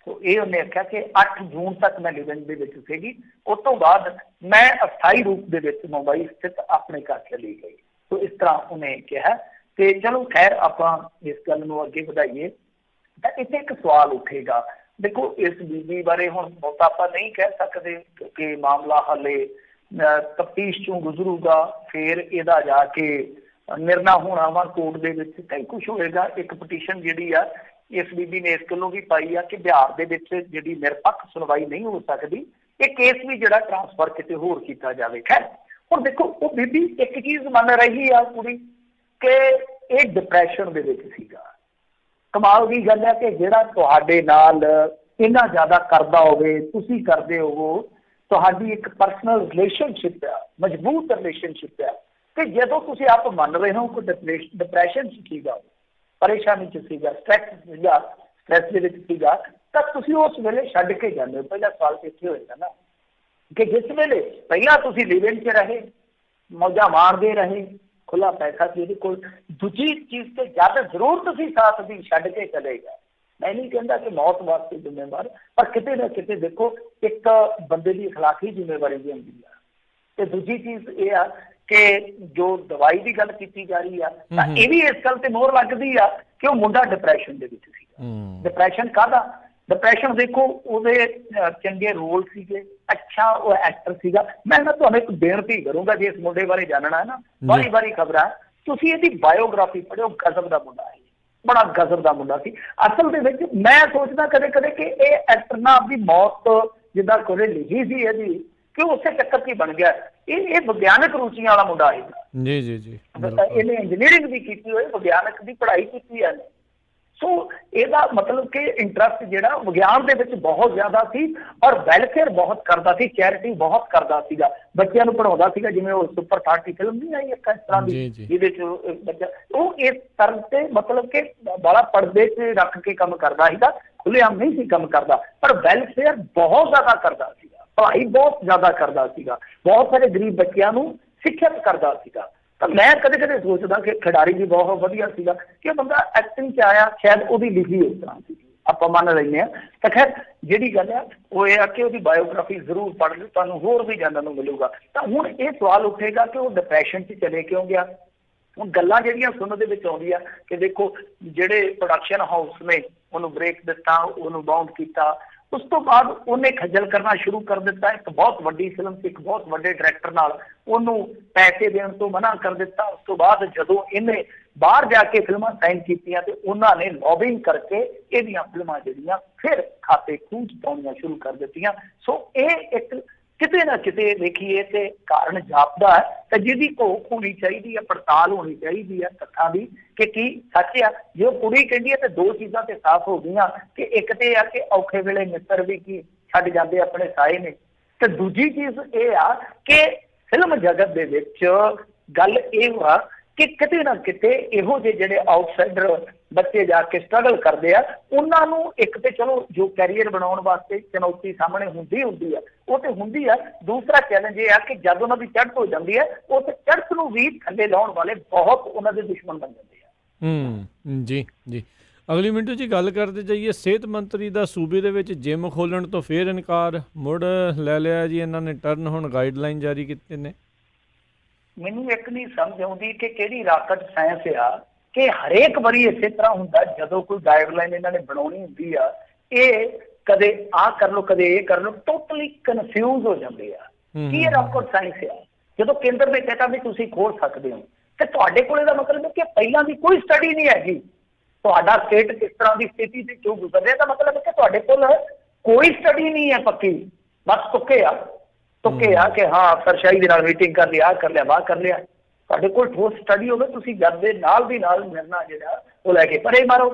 ਸੋ ਇਹ ਉਹਨੇ ਆਖਿਆ ਕਿ 8 ਜੂਨ ਤੱਕ ਮੈਂ ਲਿਵਿੰਗ ਦੇ ਵਿੱਚ ਸੀਗੀ, ਉਸ ਤੋਂ ਬਾਅਦ ਮੈਂ ਅਸਥਾਈ ਰੂਪ ਦੇ ਵਿੱਚ ਮੁੰਬਈ ਸਥਿਤ ਆਪਣੇ ਘਰ ਚਲੀ ਗਈ। ਸੋ ਇਸ ਤਰ੍ਹਾਂ ਉਹਨੇ ਕਿਹਾ। ਤੇ ਚਲੋ ਖੈਰ ਆਪਾਂ ਇਸ ਗੱਲ ਨੂੰ ਅੱਗੇ ਵਧਾਈਏ ਤਾਂ ਇੱਥੇ ਇੱਕ ਸਵਾਲ ਉੱਠੇਗਾ। ਦੇਖੋ ਇਸ ਬੀਬੀ ਬਾਰੇ ਹੁਣ ਬਹੁਤ ਆਪਾਂ ਨਹੀਂ ਕਹਿ ਸਕਦੇ ਕਿਉਂਕਿ ਮਾਮਲਾ ਹਾਲੇ ਤਫਤੀਸ਼ ਚੋਂ ਗੁਜ਼ਰੂਗਾ, ਫਿਰ ਇਹਦਾ ਜਾ ਕੇ ਨਿਰਣਾ ਹੋਣਾ ਵਾ ਕੋਰਟ ਦੇ ਵਿੱਚ, ਕਈ ਕੁਛ ਹੋਏਗਾ। ਇੱਕ ਪਟੀਸ਼ਨ ਜਿਹੜੀ ਆ ਇਸ ਬੀਬੀ ਨੇ ਇਸ ਗੱਲੋਂ ਵੀ ਪਾਈ ਆ ਕਿ ਬਿਹਾਰ ਦੇ ਵਿੱਚ ਜਿਹੜੀ ਨਿਰਪੱਖ ਸੁਣਵਾਈ ਨਹੀਂ ਹੋ ਸਕਦੀ, ਇਹ ਕੇਸ ਵੀ ਜਿਹੜਾ ਟ੍ਰਾਂਸਫਰ ਕਿਤੇ ਹੋਰ ਕੀਤਾ ਜਾਵੇ। ਖੈਰ ਹੁਣ ਦੇਖੋ ਉਹ ਬੀਬੀ ਇੱਕ ਚੀਜ਼ ਮੰਨ ਰਹੀ ਆ ਕੁੜੀ ਕਿ ਇਹ ਡਿਪਰੈਸ਼ਨ ਦੇ ਵਿੱਚ ਸੀਗਾ। ਕਮਾਲ ਦੀ ਗੱਲ ਹੈ ਕਿ ਜਿਹੜਾ ਤੁਹਾਡੇ ਨਾਲ ਇੰਨਾ ਜ਼ਿਆਦਾ ਕਰਦਾ ਹੋਵੇ, ਤੁਸੀਂ ਕਰਦੇ ਹੋਵੋ, ਤੁਹਾਡੀ ਇੱਕ ਪਰਸਨਲ ਰਿਲੇਸ਼ਨਸ਼ਿਪ ਆ, ਮਜ਼ਬੂਤ ਰਿਲੇਸ਼ਨਸ਼ਿਪ ਆ, ਕਿ ਜਦੋਂ ਤੁਸੀਂ ਆਪ ਮੰਨ ਰਹੇ ਹੋ ਕਿ ਡਿਪਰੈਸ਼ਨ 'ਚ ਸੀਗਾ, ਪਰੇਸ਼ਾਨੀ 'ਚ ਸੀਗਾ, ਸਟ੍ਰੈਸ ਦੇ ਵਿੱਚ ਸੀਗਾ, ਤਾਂ ਤੁਸੀਂ ਉਸ ਵੇਲੇ ਛੱਡ ਕੇ ਜਾਂਦੇ ਹੋ। ਪਹਿਲਾ ਸਵਾਲ ਇੱਥੇ ਹੋਏਗਾ ਨਾ, ਕਿ ਜਿਸ ਵੇਲੇ ਪਹਿਲਾਂ ਤੁਸੀਂ ਲਿਵਿੰਗ 'ਚ ਰਹੇ, ਮੌਜਾਂ ਮਾਣਦੇ ਰਹੇ, ਖੁੱਲਾ ਪੈਸਾ ਸੀ ਉਹਦੇ ਕੋਲ, ਦੂਜੀ ਚੀਜ਼ ਤੇ ਜਦ ਜ਼ਰੂਰਤ ਸੀ ਸਾਥ ਦੀ ਛੱਡ ਕੇ ਚਲੇ ਗਏ। ਮੈਂ ਨਹੀਂ ਕਹਿੰਦਾ ਕਿ ਮੌਤ ਵਾਸਤੇ ਜ਼ਿੰਮੇਵਾਰ, ਪਰ ਕਿਤੇ ਨਾ ਕਿਤੇ ਦੇਖੋ ਇੱਕ ਬੰਦੇ ਦੀ ਅਖਲਾਕੀ ਜ਼ਿੰਮੇਵਾਰੀ ਵੀ ਹੁੰਦੀ ਆ। ਤੇ ਦੂਜੀ ਚੀਜ਼ ਇਹ ਆ ਕਿ ਜੋ ਦਵਾਈ ਦੀ ਗੱਲ ਕੀਤੀ ਜਾ ਰਹੀ ਆ, ਤਾਂ ਇਹ ਵੀ ਇਸ ਗੱਲ ਤੇ ਮੋਹਰ ਲੱਗਦੀ ਆ ਕਿ ਉਹ ਮੁੰਡਾ ਡਿਪਰੈਸ਼ਨ ਦੇ ਵਿੱਚ ਸੀਗਾ। ਡਿਪਰੈਸ਼ਨ ਕਾਹਦਾ? ਡਿਪਰੈਸ਼ਨ ਦੇਖੋ ਉਹਦੇ ਚੰਗੇ ਰੋਲ ਸੀਗੇ, ਅੱਛਾ ਉਹ ਐਕਟਰ ਸੀਗਾ। ਮੈਂ ਨਾ ਤੁਹਾਨੂੰ ਇੱਕ ਬੇਨਤੀ ਕਰੂੰਗਾ, ਜੇ ਇਸ ਮੁੰਡੇ ਬਾਰੇ ਜਾਣਨਾ ਹੈ ਨਾ, ਵਾਰੀ ਖਬਰਾਂ, ਤੁਸੀਂ ਇਹਦੀ ਬਾਇਓਗ੍ਰਾਫੀ ਪੜ੍ਹਿਓ। ਗਜ਼ਬ ਦਾ ਮੁੰਡਾ ਹੈ, ਬੜਾ ਗਜ਼ਬ ਦਾ ਮੁੰਡਾ ਸੀ। ਅਸਲ ਦੇ ਵਿੱਚ ਮੈਂ ਸੋਚਦਾ ਕਦੇ ਕਦੇ ਕਿ ਇਹ ਐਕਟਰ ਨਾ ਆਪਣੀ ਮੌਤ ਜਿੱਦਾਂ ਕੋਲੇ ਲਿਖੀ ਸੀ ਇਹਦੀ, ਕਿ ਉਸੇ ਚੱਕਰ 'ਚ ਬਣ ਗਿਆ। ਇਹ ਵਿਗਿਆਨਕ ਰੁਚੀਆਂ ਵਾਲਾ ਮੁੰਡਾ ਹੈ ਜੀ ਜੀ ਜੀ। ਇਹਨੇ ਇੰਜੀਨੀਅਰਿੰਗ ਵੀ ਕੀਤੀ ਹੋਈ, ਵਿਗਿਆਨਕ ਦੀ ਪੜ੍ਹਾਈ ਕੀਤੀ ਹੈ। ਸੋ ਇਹਦਾ ਮਤਲਬ ਕਿ ਇੰਟਰਸਟ ਜਿਹੜਾ ਵਿਗਿਆਨ ਦੇ ਵਿੱਚ ਬਹੁਤ ਜ਼ਿਆਦਾ ਸੀ, ਔਰ ਵੈਲਫੇਅਰ ਬਹੁਤ ਕਰਦਾ ਸੀ, ਚੈਰਿਟੀ ਬਹੁਤ ਕਰਦਾ ਸੀਗਾ, ਬੱਚਿਆਂ ਨੂੰ ਪੜ੍ਹਾਉਂਦਾ ਸੀਗਾ। ਜਿਵੇਂ ਉਹ ਸੁਪਰ 30 ਫਿਲਮ ਨਹੀਂ ਆਈ ਇੱਕ ਇਸ ਤਰ੍ਹਾਂ ਦੀ, ਜਿਹਦੇ 'ਚ ਬੱਚਾ ਉਹ ਇਸ ਤਰ੍ਹਾਂ ਤੇ ਮਤਲਬ ਕਿ ਬੜਾ ਪਰਦੇ 'ਚ ਰੱਖ ਕੇ ਕੰਮ ਕਰਦਾ ਸੀਗਾ, ਖੁੱਲ੍ਹੇਆਮ ਨਹੀਂ ਸੀ ਕੰਮ ਕਰਦਾ, ਪਰ ਵੈਲਫੇਅਰ ਬਹੁਤ ਜ਼ਿਆਦਾ ਕਰਦਾ ਸੀਗਾ, ਪੜ੍ਹਾਈ ਬਹੁਤ ਜ਼ਿਆਦਾ ਕਰਦਾ ਸੀਗਾ, ਬਹੁਤ ਸਾਰੇ ਗਰੀਬ ਬੱਚਿਆਂ ਨੂੰ ਸਿੱਖਿਅਤ ਕਰਦਾ ਸੀਗਾ। ਤਾਂ ਮੈਂ ਕਦੇ ਕਦੇ ਸੋਚਦਾ ਕਿ ਖਿਡਾਰੀ ਵੀ ਬਹੁਤ ਵਧੀਆ ਸੀਗਾ, ਕਿ ਬੰਦਾ ਐਕਟਿੰਗ 'ਚ ਆਇਆ, ਸ਼ਾਇਦ ਉਹਦੀ ਲਿਖੀ ਇਸ ਤਰ੍ਹਾਂ ਸੀ, ਆਪਾਂ ਮੰਨ ਲੈਂਦੇ ਹਾਂ। ਤਾਂ ਖੈਰ ਜਿਹੜੀ ਗੱਲ ਆ ਉਹ ਇਹ ਆ ਕਿ ਉਹਦੀ ਬਾਇਓਗ੍ਰਾਫੀ ਜ਼ਰੂਰ ਪੜ੍ਹ ਲਿਓ, ਤੁਹਾਨੂੰ ਹੋਰ ਵੀ ਜਾਣਨ ਨੂੰ ਮਿਲੂਗਾ। ਤਾਂ ਹੁਣ ਇਹ ਸਵਾਲ ਉੱਠੇਗਾ ਕਿ ਉਹ ਡਿਪਰੈਸ਼ਨ 'ਚ ਚਲੇ ਕਿਉਂ ਗਿਆ। ਹੁਣ ਗੱਲਾਂ ਜਿਹੜੀਆਂ ਸੁਣਨ ਦੇ ਵਿੱਚ ਆਉਂਦੀਆਂ ਕਿ ਦੇਖੋ ਜਿਹੜੇ ਪ੍ਰੋਡਕਸ਼ਨ ਹਾਊਸ ਨੇ ਉਹਨੂੰ ਬ੍ਰੇਕ ਦਿੱਤਾ, ਉਹਨੂੰ ਬਾਉਂਡ ਕੀਤਾ, ਉਸ ਤੋਂ ਬਾਅਦ ਉਹਨੇ ਖੱਜਲ ਕਰਨਾ ਸ਼ੁਰੂ ਕਰ ਦਿੱਤਾ। ਇੱਕ ਬਹੁਤ ਵੱਡੀ ਫਿਲਮ ਸੀ, ਇੱਕ ਬਹੁਤ ਵੱਡੇ ਡਾਇਰੈਕਟਰ ਨਾਲ ਉਹਨੂੰ ਪੈਸੇ ਦੇਣ ਤੋਂ ਮਨਾ ਕਰ ਦਿੱਤਾ। ਉਸ ਤੋਂ ਬਾਅਦ ਜਦੋਂ ਇਹਨੇ ਬਾਹਰ ਜਾ ਕੇ ਫਿਲਮਾਂ ਸਾਈਨ ਕੀਤੀਆਂ ਤੇ ਉਹਨਾਂ ਨੇ ਲੌਬਿੰਗ ਕਰਕੇ ਇਹਦੀਆਂ ਫਿਲਮਾਂ ਜਿਹੜੀਆਂ ਫਿਰ ਖਾਤੇ ਖੂਹ 'ਚ ਪਾਉਣੀਆਂ ਸ਼ੁਰੂ ਕਰ ਦਿੱਤੀਆਂ। ਸੋ ਇਹ ਇੱਕ ਕਿਤੇ ਨਾ ਕਿਤੇ ਦੇਖੀਏ ਤੇ ਕਾਰਨ ਜਾਪਦਾ ਹੈ, ਤਾਂ ਜਿਹਦੀ ਘੋਖ ਹੋਣੀ ਚਾਹੀਦੀ ਹੈ, ਪੜਤਾਲ ਹੋਣੀ ਚਾਹੀਦੀ ਹੈ ਤੱਥਾਂ ਦੀ ਕਿ ਕੀ ਸੱਚ ਆ। ਜੇ ਉਹ ਕੁੜੀ ਕਹਿੰਦੀ ਹੈ ਤੇ ਦੋ ਚੀਜ਼ਾਂ ਤੇ ਸਾਫ਼ ਹੋ ਗਈਆਂ ਕਿ ਇੱਕ ਤੇ ਆ ਕਿ ਔਖੇ ਵੇਲੇ ਮਿੱਤਰ ਵੀ ਕੀ ਛੱਡ ਜਾਂਦੇ ਆਪਣੇ ਸਾਏ ਨੇ, ਤੇ ਦੂਜੀ ਚੀਜ਼ ਇਹ ਆ ਕਿ ਫਿਲਮ ਜਗਤ ਦੇ ਵਿੱਚ ਗੱਲ ਇਹ ਵਾ ਕਿ ਕਿਤੇ ਨਾ ਕਿਤੇ ਇਹੋ ਜਿਹੇ ਜਿਹੜੇ ਆਊਟਸਾਈਡਰ ਬੱਚੇ ਜਾ ਕੇ ਸਟਰਗਲ ਕਰਦੇ ਆ, ਉਹਨਾਂ ਨੂੰ ਇੱਕ ਤੇ ਚਲੋ ਜੋ ਕੈਰੀਅਰ ਬਣਾਉਣ ਵਾਸਤੇ ਚੁਣੌਤੀ ਸਾਹਮਣੇ ਹੁੰਦੀ ਆ, ਉਹ ਤੇ ਹੁੰਦੀ ਆ। ਦੂਸਰਾ ਚੈਲੰਜ ਇਹ ਆ ਕਿ ਜਦ ਉਹਨਾਂ ਦੀ ਚੜ੍ਹਤ ਹੋ ਜਾਂਦੀ ਹੈ, ਉਸ ਚੜ੍ਹਤ ਨੂੰ ਵੀ ਥੱਲੇ ਲਾਉਣ ਵਾਲੇ ਬਹੁਤ ਉਹਨਾਂ ਦੇ ਦੁਸ਼ਮਣ ਬਣ ਜਾਂਦੇ ਆ। ਜੀ ਜੀ। ਅਗਲੀ ਮਿੰਟੂ ਜੀ ਗੱਲ ਕਰਦੇ ਜਾਈਏ, ਸਿਹਤ ਮੰਤਰੀ ਦਾ ਸੂਬੇ ਦੇ ਵਿੱਚ ਜਿਮ ਖੋਲ੍ਹਣ ਤੋਂ ਫਿਰ ਇਨਕਾਰ, ਮੁੜ ਲੈ ਲਿਆ ਜੀ ਇਹਨਾਂ ਨੇ ਟਰਨ, ਹੁਣ ਗਾਈਡਲਾਈਨ ਜਾਰੀ ਕੀਤੇ ਨੇ। ਮੈਨੂੰ ਇੱਕ ਨਹੀਂ ਸਮਝ ਆਉਂਦੀ ਕਿ ਕਿਹੜੀ ਰਾਕਟ ਸਾਇੰਸ ਆ ਕਿ ਹਰੇਕ ਵਾਰੀ ਇਸੇ ਤਰ੍ਹਾਂ ਹੁੰਦਾ, ਜਦੋਂ ਕੋਈ ਗਾਈਡਲਾਈਨ ਇਹਨਾਂ ਨੇ ਬਣਾਉਣੀ ਹੁੰਦੀ ਆ, ਇਹ ਕਦੇ ਆਹ ਕਰ ਲਓ ਕਦੇ ਇਹ ਕਰ ਲਓ, ਟੋਟਲੀ ਕਨਫਿਊਜ਼ ਹੋ ਜਾਂਦੇ ਆ। ਕੀ ਇਹ ਰਾਕਟ ਸਾਇੰਸ ਆ? ਜਦੋਂ ਕੇਂਦਰ ਨੇ ਕਹਿਤਾ ਵੀ ਤੁਸੀਂ ਖੋਲ ਸਕਦੇ ਹੋ, ਤੇ ਤੁਹਾਡੇ ਕੋਲ ਇਹਦਾ ਮਤਲਬ ਹੈ ਕਿ ਪਹਿਲਾਂ ਦੀ ਕੋਈ ਸਟੱਡੀ ਨਹੀਂ ਹੈਗੀ, ਤੁਹਾਡਾ ਸਟੇਟ ਕਿਸ ਤਰ੍ਹਾਂ ਦੀ ਸਥਿਤੀ ਤੇ ਕਿਉਂ ਗੁਜ਼ਰ ਰਿਹਾ, ਦਾ ਮਤਲਬ ਹੈ ਕਿ ਤੁਹਾਡੇ ਕੋਲ ਕੋਈ ਸਟੱਡੀ ਨਹੀਂ ਹੈ ਪੱਕੀ, ਬਸ ਤੁੱਕੇ ਆ ਕਿ ਹਾਂ ਅਫਸਰਸ਼ਾਹੀ ਦੇ ਨਾਲ ਮੀਟਿੰਗ ਕਰ ਲਿਆ, ਕਰ ਲਿਆ, ਵਾਹ ਕਰ ਲਿਆ। ਤੁਹਾਡੇ ਕੋਲ ਠੋਸ ਸਟੱਡੀ ਹੋਵੇ, ਤੁਸੀਂ ਜਦ ਦੇ ਨਾਲ ਦੀ ਨਾਲ ਮਿਲਣਾ ਜਿਹੜਾ ਉਹ ਲੈ ਕੇ ਪਰੇ ਮਾਰੋ।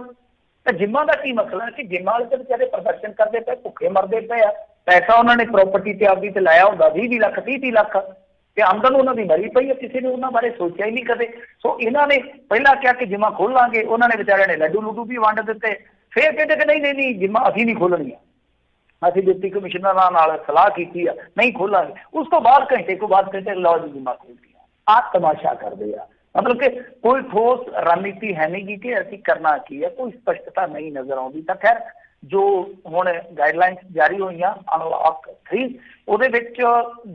ਤਾਂ ਜਿੰਮਾਂ ਦਾ ਕੀ ਮਸਲਾ ਕਿ ਜਿੰਮਾਂ ਵਾਲੇ ਤੇ ਵਿਚਾਰੇ ਪ੍ਰਦਰਸ਼ਨ ਕਰਦੇ ਪਏ, ਭੁੱਖੇ ਮਰਦੇ ਪਏ ਆ, ਪੈਸਾ ਉਹਨਾਂ ਨੇ ਪ੍ਰਾਪਰਟੀ ਤੇ ਆਪਦੀ ਤੇ ਲਾਇਆ ਹੁੰਦਾ 20 ਲੱਖ 30 ਲੱਖ, ਤੇ ਆਮਦਨ ਉਹਨਾਂ ਦੀ ਮਰੀ ਪਈ ਹੈ, ਕਿਸੇ ਨੇ ਉਹਨਾਂ ਬਾਰੇ ਸੋਚਿਆ ਹੀ ਨਹੀਂ ਕਦੇ। ਸੋ ਇਹਨਾਂ ਨੇ ਪਹਿਲਾਂ ਕਿਹਾ ਕਿ ਜਿੰਮਾਂ ਖੋਲਾਂਗੇ, ਉਹਨਾਂ ਨੇ ਵਿਚਾਰਿਆਂ ਨੇ ਲੱਡੂ ਲੁੱਡੂ ਵੀ ਵੰਡ ਦਿੱਤੇ, ਫਿਰ ਕਹਿੰਦੇ ਕਿ ਨਹੀਂ ਜਿੰਮਾਂ ਅਸੀਂ ਨਹੀਂ ਖੋਲਣੀਆਂ, ਅਸੀਂ ਡਿਪਟੀ ਕਮਿਸ਼ਨਰਾਂ ਨਾਲ ਸਲਾਹ ਕੀਤੀ ਆ, ਨਹੀਂ ਖੋਲਾਂਗੇ। ਉਸ ਤੋਂ ਬਾਅਦ ਘੰਟੇ ਤੋਂ ਬਾਅਦ ਕਹਿੰਦੇ ਲਓ ਜੀ ਜਿੰਮਾਂ ਖੋਲ ਗਈਆਂ। ਆਹ ਤਮਾਸ਼ਾ ਕਰਦੇ ਆ, ਮਤਲਬ ਕਿ ਕੋਈ ਠੋਸ ਰਣਨੀਤੀ ਹੈ ਨਹੀਂ ਗੀ ਕਿ ਅਸੀਂ ਕਰਨਾ ਕੀ ਹੈ, ਕੋਈ ਸਪਸ਼ਟਤਾ ਨਹੀਂ ਨਜ਼ਰ ਆਉਂਦੀ। ਤਾਂ ਖੈਰ ਜੋ ਹੁਣ ਗਾਈਡਲਾਈਨਸ ਜਾਰੀ ਹੋਈਆਂ ਅਨਲੌਕ 3, ਉਹਦੇ ਵਿੱਚ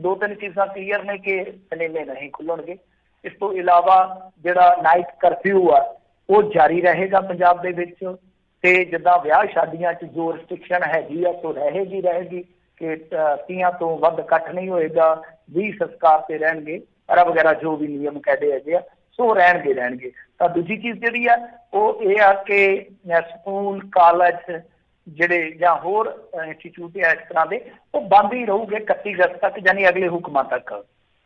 2-3 ਚੀਜ਼ਾਂ ਕਲੀਅਰ ਨੇ ਕਿ ਸਿਨੇਮੇ ਨਹੀਂ ਖੁੱਲਣਗੇ। ਇਸ ਤੋਂ ਇਲਾਵਾ ਜਿਹੜਾ ਨਾਈਟ ਕਰਫਿਊ ਆ ਉਹ ਜਾਰੀ ਰਹੇਗਾ ਪੰਜਾਬ ਦੇ ਵਿੱਚ, ਤੇ ਜਿੱਦਾਂ ਵਿਆਹ ਸ਼ਾਦੀਆਂ 'ਚ ਜੋ ਰਿਸਟ੍ਰਿਕਸ਼ਨ ਹੈਗੀ ਆ ਸੋ ਰਹੇਗੀ ਕਿ 30 ਤੋਂ ਵੱਧ ਇਕੱਠ ਨਹੀਂ ਹੋਏਗਾ, 20 ਸੰਸਕਾਰ ਤੇ ਰਹਿਣਗੇ ਵਗੈਰਾ ਜੋ ਵੀ ਨਿਯਮ ਕਹਿੰਦੇ ਹੈਗੇ ਆ, ਸੋ ਰਹਿਣਗੇ। ਤਾਂ ਦੂਜੀ ਚੀਜ਼ ਜਿਹੜੀ ਆ ਉਹ ਇਹ ਆ ਕਿ ਸਕੂਲ ਕਾਲਜ ਜਿਹੜੇ ਜਾਂ ਹੋਰ ਇੰਸਟੀਚਿਊਟ ਆ ਇਸ ਤਰ੍ਹਾਂ ਦੇ, ਉਹ ਬੰਦ ਹੀ ਰਹੂਗੇ 31 ਅਗਸਤ ਤੱਕ, ਯਾਨੀ ਅਗਲੇ ਹੁਕਮਾਂ ਤੱਕ।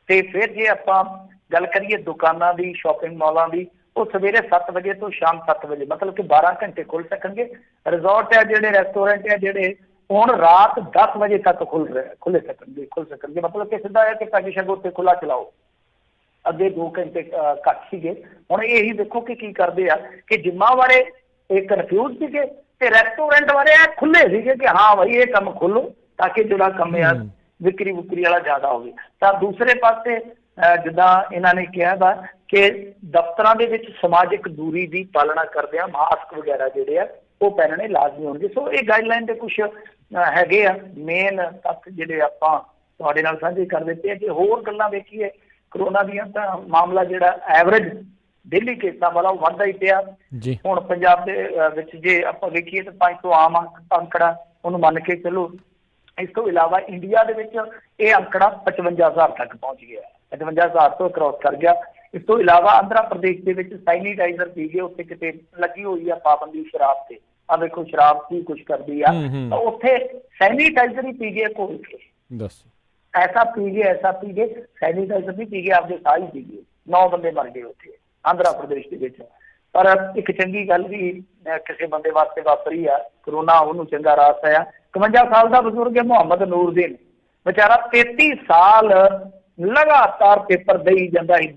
ਤੇ ਫਿਰ ਜੇ ਆਪਾਂ ਗੱਲ ਕਰੀਏ ਦੁਕਾਨਾਂ ਦੀ, ਸ਼ਾਪਿੰਗ ਮਾਲਾਂ ਦੀ, ਉਹ ਸਵੇਰੇ 7 ਵਜੇ ਤੋਂ ਸ਼ਾਮ 7 ਵਜੇ, ਮਤਲਬ ਕਿ 12 ਘੰਟੇ ਖੁੱਲ ਸਕਣਗੇ। ਰਿਜ਼ੋਰਟ ਆ ਜਿਹੜੇ, ਰੈਸਟੋਰੈਂਟ ਆ ਜਿਹੜੇ, ਹੁਣ ਰਾਤ 10 ਵਜੇ ਤੱਕ ਖੁੱਲ ਸਕਣਗੇ। ਮਤਲਬ ਕਿ ਸਿੱਧਾ ਹੈ ਕਿ ਪੈਗ ਸ਼ੈਗ ਉੱਥੇ ਖੁੱਲਾ ਚਲਾਓ। ਅੱਗੇ 2 ਘੰਟੇ ਘੱਟ ਸੀਗੇ, ਹੁਣ ਇਹੀ ਦੇਖੋ ਕਿ ਕੀ ਕਰਦੇ ਆ ਕਿ ਜਿੰਮਾਂ ਵਾਲੇ ਇਹ ਕਨਫਿਊਜ਼ ਸੀਗੇ ਤੇ ਰੈਸਟੋਰੈਂਟ ਵਾਲੇ ਖੁੱਲੇ ਸੀਗੇ ਕਿ ਹਾਂ ਭਾਈ ਇਹ ਕੰਮ ਖੋਲੋ, ਤਾਂ ਕਿ ਜਿਹੜਾ ਕੰਮ ਆ ਵਿਕਰੀ ਵੁਕਰੀ ਵਾਲਾ ਜ਼ਿਆਦਾ ਹੋਵੇ। ਤਾਂ ਦੂਸਰੇ ਪਾਸੇ ਜਿੱਦਾਂ ਇਹਨਾਂ ਨੇ ਕਿਹਾ ਵਾ ਕਿ ਦਫ਼ਤਰਾਂ ਦੇ ਵਿੱਚ ਸਮਾਜਿਕ ਦੂਰੀ ਦੀ ਪਾਲਣਾ ਕਰਦਿਆਂ ਮਾਸਕ ਵਗੈਰਾ ਜਿਹੜੇ ਆ ਉਹ ਪਹਿਨਣੇ ਲਾਜ਼ਮੀ ਹੋਣਗੇ। ਸੋ ਇਹ ਗਾਈਡਲਾਈਨ ਦੇ ਕੁਛ ਹੈਗੇ ਆ ਮੇਨ ਤੱਥ ਜਿਹੜੇ ਆਪਾਂ ਤੁਹਾਡੇ ਨਾਲ ਸਾਂਝੇ ਕਰ ਦਿੱਤੇ ਆ। ਕਿ ਹੋਰ ਗੱਲਾਂ ਵੇਖੀਏ ਕਰੋਨਾ ਦੀਆਂ ਤਾਂ ਮਾਮਲਾ ਜਿਹੜਾ ਐਵਰੇਜ ਡੇਲੀ ਕੇਸਾਂ ਵਾਲਾ ਉਹ ਵੱਧਦਾ ਹੀ ਪਿਆ। ਹੁਣ ਪੰਜਾਬ ਦੇ ਵਿੱਚ ਜੇ ਆਪਾਂ ਵੇਖੀਏ ਤਾਂ 500 ਆਮ ਅੰਕੜਾ ਉਹਨੂੰ ਮੰਨ ਕੇ ਚਲੋ। ਇਸ ਤੋਂ ਇਲਾਵਾ ਇੰਡੀਆ ਦੇ ਵਿੱਚ ਇਹ ਅੰਕੜਾ 55,000 ਤੱਕ ਪਹੁੰਚ ਗਿਆ, 55,000 ਤੋਂ ਕ੍ਰੋਸ ਕਰ ਗਿਆ। ਇਸ ਤੋਂ ਇਲਾਵਾ ਆਂਧਰਾ ਪ੍ਰਦੇਸ਼ ਦੇ ਵਿੱਚ ਸੈਨੀਟਾਈਜ਼ਰ ਪੀ ਕੇ ਉੱਥੇ ਕਿਤੇ ਲੱਗੀ ਹੋਈ ਆ ਪਾਬੰਦੀ ਸ਼ਰਾਬ ਤੇ। ਆ ਵੇਖੋ ਸ਼ਰਾਬ ਕੀ ਕੁਛ ਕਰਦੀ ਆ, ਤਾਂ ਉੱਥੇ ਸੈਨੀਟਾਈਜ਼ਰ ਹੀ ਪੀ ਗਏ ਘੋਲ ਕੇ। ਦੱਸ ਐਸਾ ਪੀ ਗਏ ਸੈਨੀਟਾਈਜ਼ਰ ਵੀ ਪੀ ਗਏ, ਆਪਦੇ ਸਾਹ ਹੀ ਪੀ ਗਏ। 9 ਬੰਦੇ ਮਰ ਗਏ ਉੱਥੇ ਆਂਧਰਾ ਪ੍ਰਦੇਸ਼ ਦੇ ਵਿੱਚ। ਪਰ ਇੱਕ ਚੰਗੀ ਗੱਲ ਵੀ ਕਿਸੇ ਬੰਦੇ ਵਾਸਤੇ ਵਾਪਰੀ ਆ, ਕਰੋਨਾ ਉਹਨੂੰ ਚੰਗਾ ਰਾਸ ਆਇਆ। 51 ਸਾਲ ਦਾ ਬਜ਼ੁਰਗ ਹੈ ਮੁਹੰਮਦ ਨੂਰਦੀਨ, ਵਿਚਾਰਾ 33 ਸਾਲ ਲਗਾਤਾਰ ਪੇਪਰ ਦੇਈ ਜਾਂਦਾ ਸੀ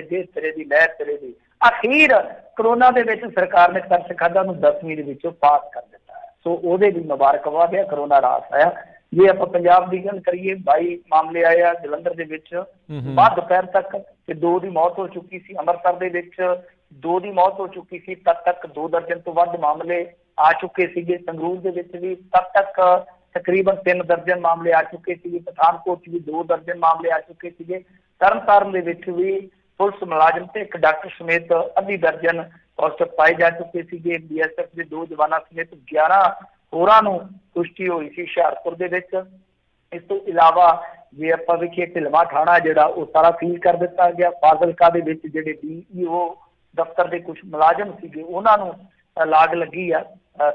ਦੇਸ਼ ਤੇਰੇ ਦੀ ਲਹਿਰ ਤੇਰੇ ਦੀ। ਅਖੀਰ ਕਰੋਨਾ ਦੇ ਵਿੱਚ ਸਰਕਾਰ ਨੇ ਤਰਸ ਖਾਧਾ, ਉਹਨੂੰ 10ਵੀਂ ਦੇ ਵਿੱਚੋਂ ਪਾਸ ਕਰ ਦਿੱਤਾ। ਸੋ ਉਹਦੇ ਵੀ ਮੁਬਾਰਕਬਾਦ ਹੈ, ਕਰੋਨਾ ਰਾਸ ਆਇਆ। ਜੇ ਆਪਾਂ ਪੰਜਾਬ ਦੀ ਗੱਲ ਕਰੀਏ 22 ਮਾਮਲੇ ਆਏ ਆ ਜਲੰਧਰ ਦੇ ਵਿੱਚ ਬਾਅਦ ਦੁਪਹਿਰ ਤੱਕ, ਤੇ 2 ਦੀ ਮੌਤ ਹੋ ਚੁੱਕੀ ਸੀ। ਅੰਮ੍ਰਿਤਸਰ ਦੇ ਵਿੱਚ 2 ਦੀ ਮੌਤ ਹੋ ਚੁੱਕੀ ਸੀ। ਤਦ ਤੱਕ 2 ਦਰਜਨ ਤੋਂ ਵੱਧ ਮਾਮਲੇ ਆ ਚੁੱਕੇ ਸੀਗੇ। ਸੰਗਰੂਰ ਦੇ ਵਿੱਚ ਵੀ ਤਦ ਤੱਕ ਤਕਰੀਬਨ 3 ਦਰਜਨ ਮਾਮਲੇ ਆ ਚੁੱਕੇ ਸੀਗੇ। ਪਠਾਨਕੋਟ 'ਚ ਵੀ 2 ਦਰਜਨ ਮਾਮਲੇ ਆ ਚੁੱਕੇ ਸੀਗੇ। ਤਰਨਤਾਰਨ ਦੇ ਵਿੱਚ ਵੀ ਪੁਲਿਸ ਮੁਲਾਜ਼ਮ ਤੇ ਇੱਕ ਡਾਕਟਰ ਸਮੇਤ ਅੱਧੀ ਦਰਜਨ ਪੋਜ਼ਿਟਿਵ ਪਾਏ ਜਾ ਚੁੱਕੇ ਸੀਗੇ। BSF ਦੇ 2 ਜਵਾਨਾਂ ਸਮੇਤ 11 ਹੋਰਾਂ ਨੂੰ ਪੁਸ਼ਟੀ ਹੋਈ ਸੀ ਹੁਸ਼ਿਆਰਪੁਰ ਦੇ ਵਿੱਚ। ਇਸ ਤੋਂ ਇਲਾਵਾ ਜੇ ਆਪਾਂ ਵੇਖੀਏ ਢਿਲਵਾਂ ਥਾਣਾ ਜਿਹੜਾ ਉਹ ਸਾਰਾ ਸੀਲ ਕਰ ਦਿੱਤਾ ਗਿਆ। ਫਾਜ਼ਿਲਕਾ ਦੇ ਵਿੱਚ ਜਿਹੜੇ DEO ਦਫ਼ਤਰ ਦੇ ਕੁਝ ਮੁਲਾਜ਼ਮ ਸੀਗੇ ਉਹਨਾਂ ਨੂੰ ਲਾਗ ਲੱਗੀ ਆ,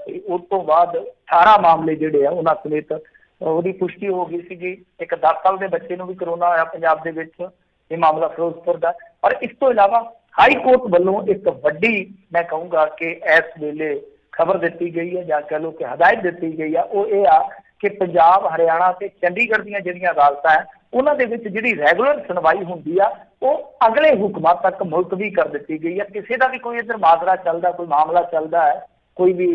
ਤੇ ਉਸ ਤੋਂ ਬਾਅਦ 18 ਮਾਮਲੇ ਜਿਹੜੇ ਆ ਉਹਨਾਂ ਸਮੇਤ ਉਹਦੀ ਪੁਸ਼ਟੀ ਹੋ ਗਈ ਸੀਗੀ। ਇੱਕ 10 ਸਾਲ ਦੇ ਬੱਚੇ ਨੂੰ ਵੀ ਕਰੋਨਾ ਹੋਇਆ ਪੰਜਾਬ ਦੇ ਵਿੱਚ, ਇਹ ਮਾਮਲਾ ਫਿਰੋਜ਼ਪੁਰ ਦਾ। ਪਰ ਇਸ ਤੋਂ ਇਲਾਵਾ ਹਾਈ ਕੋਰਟ ਵੱਲੋਂ ਇੱਕ ਵੱਡੀ ਮੈਂ ਕਹੂੰਗਾ ਕਿ ਇਸ ਵੇਲੇ ਖਬਰ ਦਿੱਤੀ ਗਈ ਹੈ ਜਾਂ ਕਹਿ ਲਓ ਕਿ ਹਦਾਇਤ ਦਿੱਤੀ ਗਈ ਆ, ਉਹ ਇਹ ਆ ਕਿ ਪੰਜਾਬ, ਹਰਿਆਣਾ ਤੇ ਚੰਡੀਗੜ੍ਹ ਦੀਆਂ ਜਿਹੜੀਆਂ ਅਦਾਲਤਾਂ ਹੈ ਉਹਨਾਂ ਦੇ ਵਿੱਚ ਜਿਹੜੀ ਰੈਗੂਲਰ ਸੁਣਵਾਈ ਹੁੰਦੀ ਆ ਉਹ ਅਗਲੇ ਹੁਕਮਾਂ ਤੱਕ ਮੁਲਤਵੀ ਕਰ ਦਿੱਤੀ ਗਈ ਹੈ। ਕਿਸੇ ਦਾ ਵੀ ਕੋਈ ਇੱਧਰ ਮਾਜਰਾ ਚੱਲਦਾ, ਕੋਈ ਮਾਮਲਾ ਚੱਲਦਾ ਹੈ ਕੋਈ ਵੀ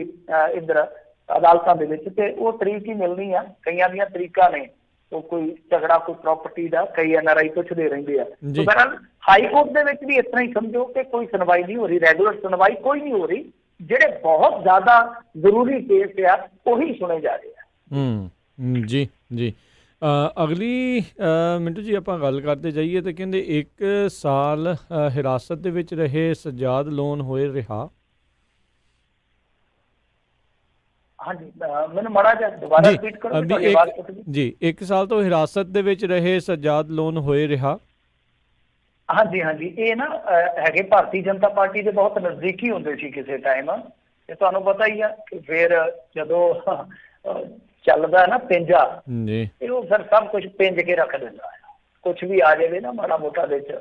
ਇੱਧਰ ਅਦਾਲਤਾਂ ਦੇ ਵਿੱਚ, ਤੇ ਉਹ ਤਰੀਕ ਹੀ ਮਿਲਣੀ ਆ। ਕਈਆਂ ਦੀਆਂ ਤਰੀਕਾਂ ਨੇ, ਉਹ ਕੋਈ ਝਗੜਾ ਕੋਈ ਪ੍ਰਾਪਰਟੀ ਦਾ, ਕਈ NRI ਪੁੱਛਦੇ ਰਹਿੰਦੇ ਆ। ਬਹਰਹਾਲ ਹਾਈ ਕੋਰਟ ਦੇ ਵਿੱਚ ਵੀ ਇਸ ਤਰ੍ਹਾਂ ਹੀ ਸਮਝੋ ਕਿ ਕੋਈ ਸੁਣਵਾਈ ਨਹੀਂ ਹੋ ਰਹੀ, ਰੈਗੂਲਰ ਸੁਣਵਾਈ ਕੋਈ ਨਹੀਂ ਹੋ ਰਹੀ। ਜਿਹੜੇ ਬਹੁਤ ਜ਼ਿਆਦਾ ਜ਼ਰੂਰੀ ਕੇਸ ਆ ਉਹੀ ਸੁਣੇ ਜਾ ਰਹੇ ਆ। ਜੀ ਅਗਲੀ ਮਿੰਟੂ ਜੀ ਆਪਾਂ ਗੱਲ ਕਰਦੇ ਜਾਈਏ ਤਾਂ ਕਹਿੰਦੇ 1 ਸਾਲ ਹਿਰਾਸਤ ਦੇ ਵਿੱਚ ਰਹੇ ਸਜਾਦ ਲੋਨ ਹੋਏ ਰਿਹਾ। ਹਾਂਜੀ ਮੈਨੂੰ ਮਾੜਾ ਜਿਹਾ ਦੁਬਾਰਾ ਰਿਪੀਟ ਕਰੋ ਤੁਹਾਡੀ ਆਵਾਜ਼ ਜੀ। 1 ਸਾਲ ਤੋਂ ਹਿਰਾਸਤ ਦੇ ਵਿੱਚ ਰਹੇ ਸਜਾਦ ਲੋਨ ਹੋਏ ਰਿਹਾ। ਹਾਂਜੀ ਇਹ ਨਾ ਹੈਗੇ ਭਾਰਤੀ ਜਨਤਾ ਪਾਰਟੀ ਦੇ ਬਹੁਤ ਨਜ਼ਦੀਕੀ ਹੁੰਦੇ ਸੀ ਕਿਸੇ ਟਾਈਮ, ਤੇ ਤੁਹਾਨੂੰ ਪਤਾ ਹੀ ਆ ਕਿ ਫਿਰ ਜਦੋਂ ਚੱਲਦਾ ਨਾ ਪਿੰਜਾ ਤੇ ਉਹ ਫਿਰ ਸਭ ਕੁਝ ਪਿੰਜ ਕੇ ਰੱਖ ਦਿੰਦਾ ਹੈ। ਕੁਛ ਵੀ ਆ ਜਾਵੇ ਨਾ ਮਾੜਾ ਮੋਟਾ ਵਿੱਚ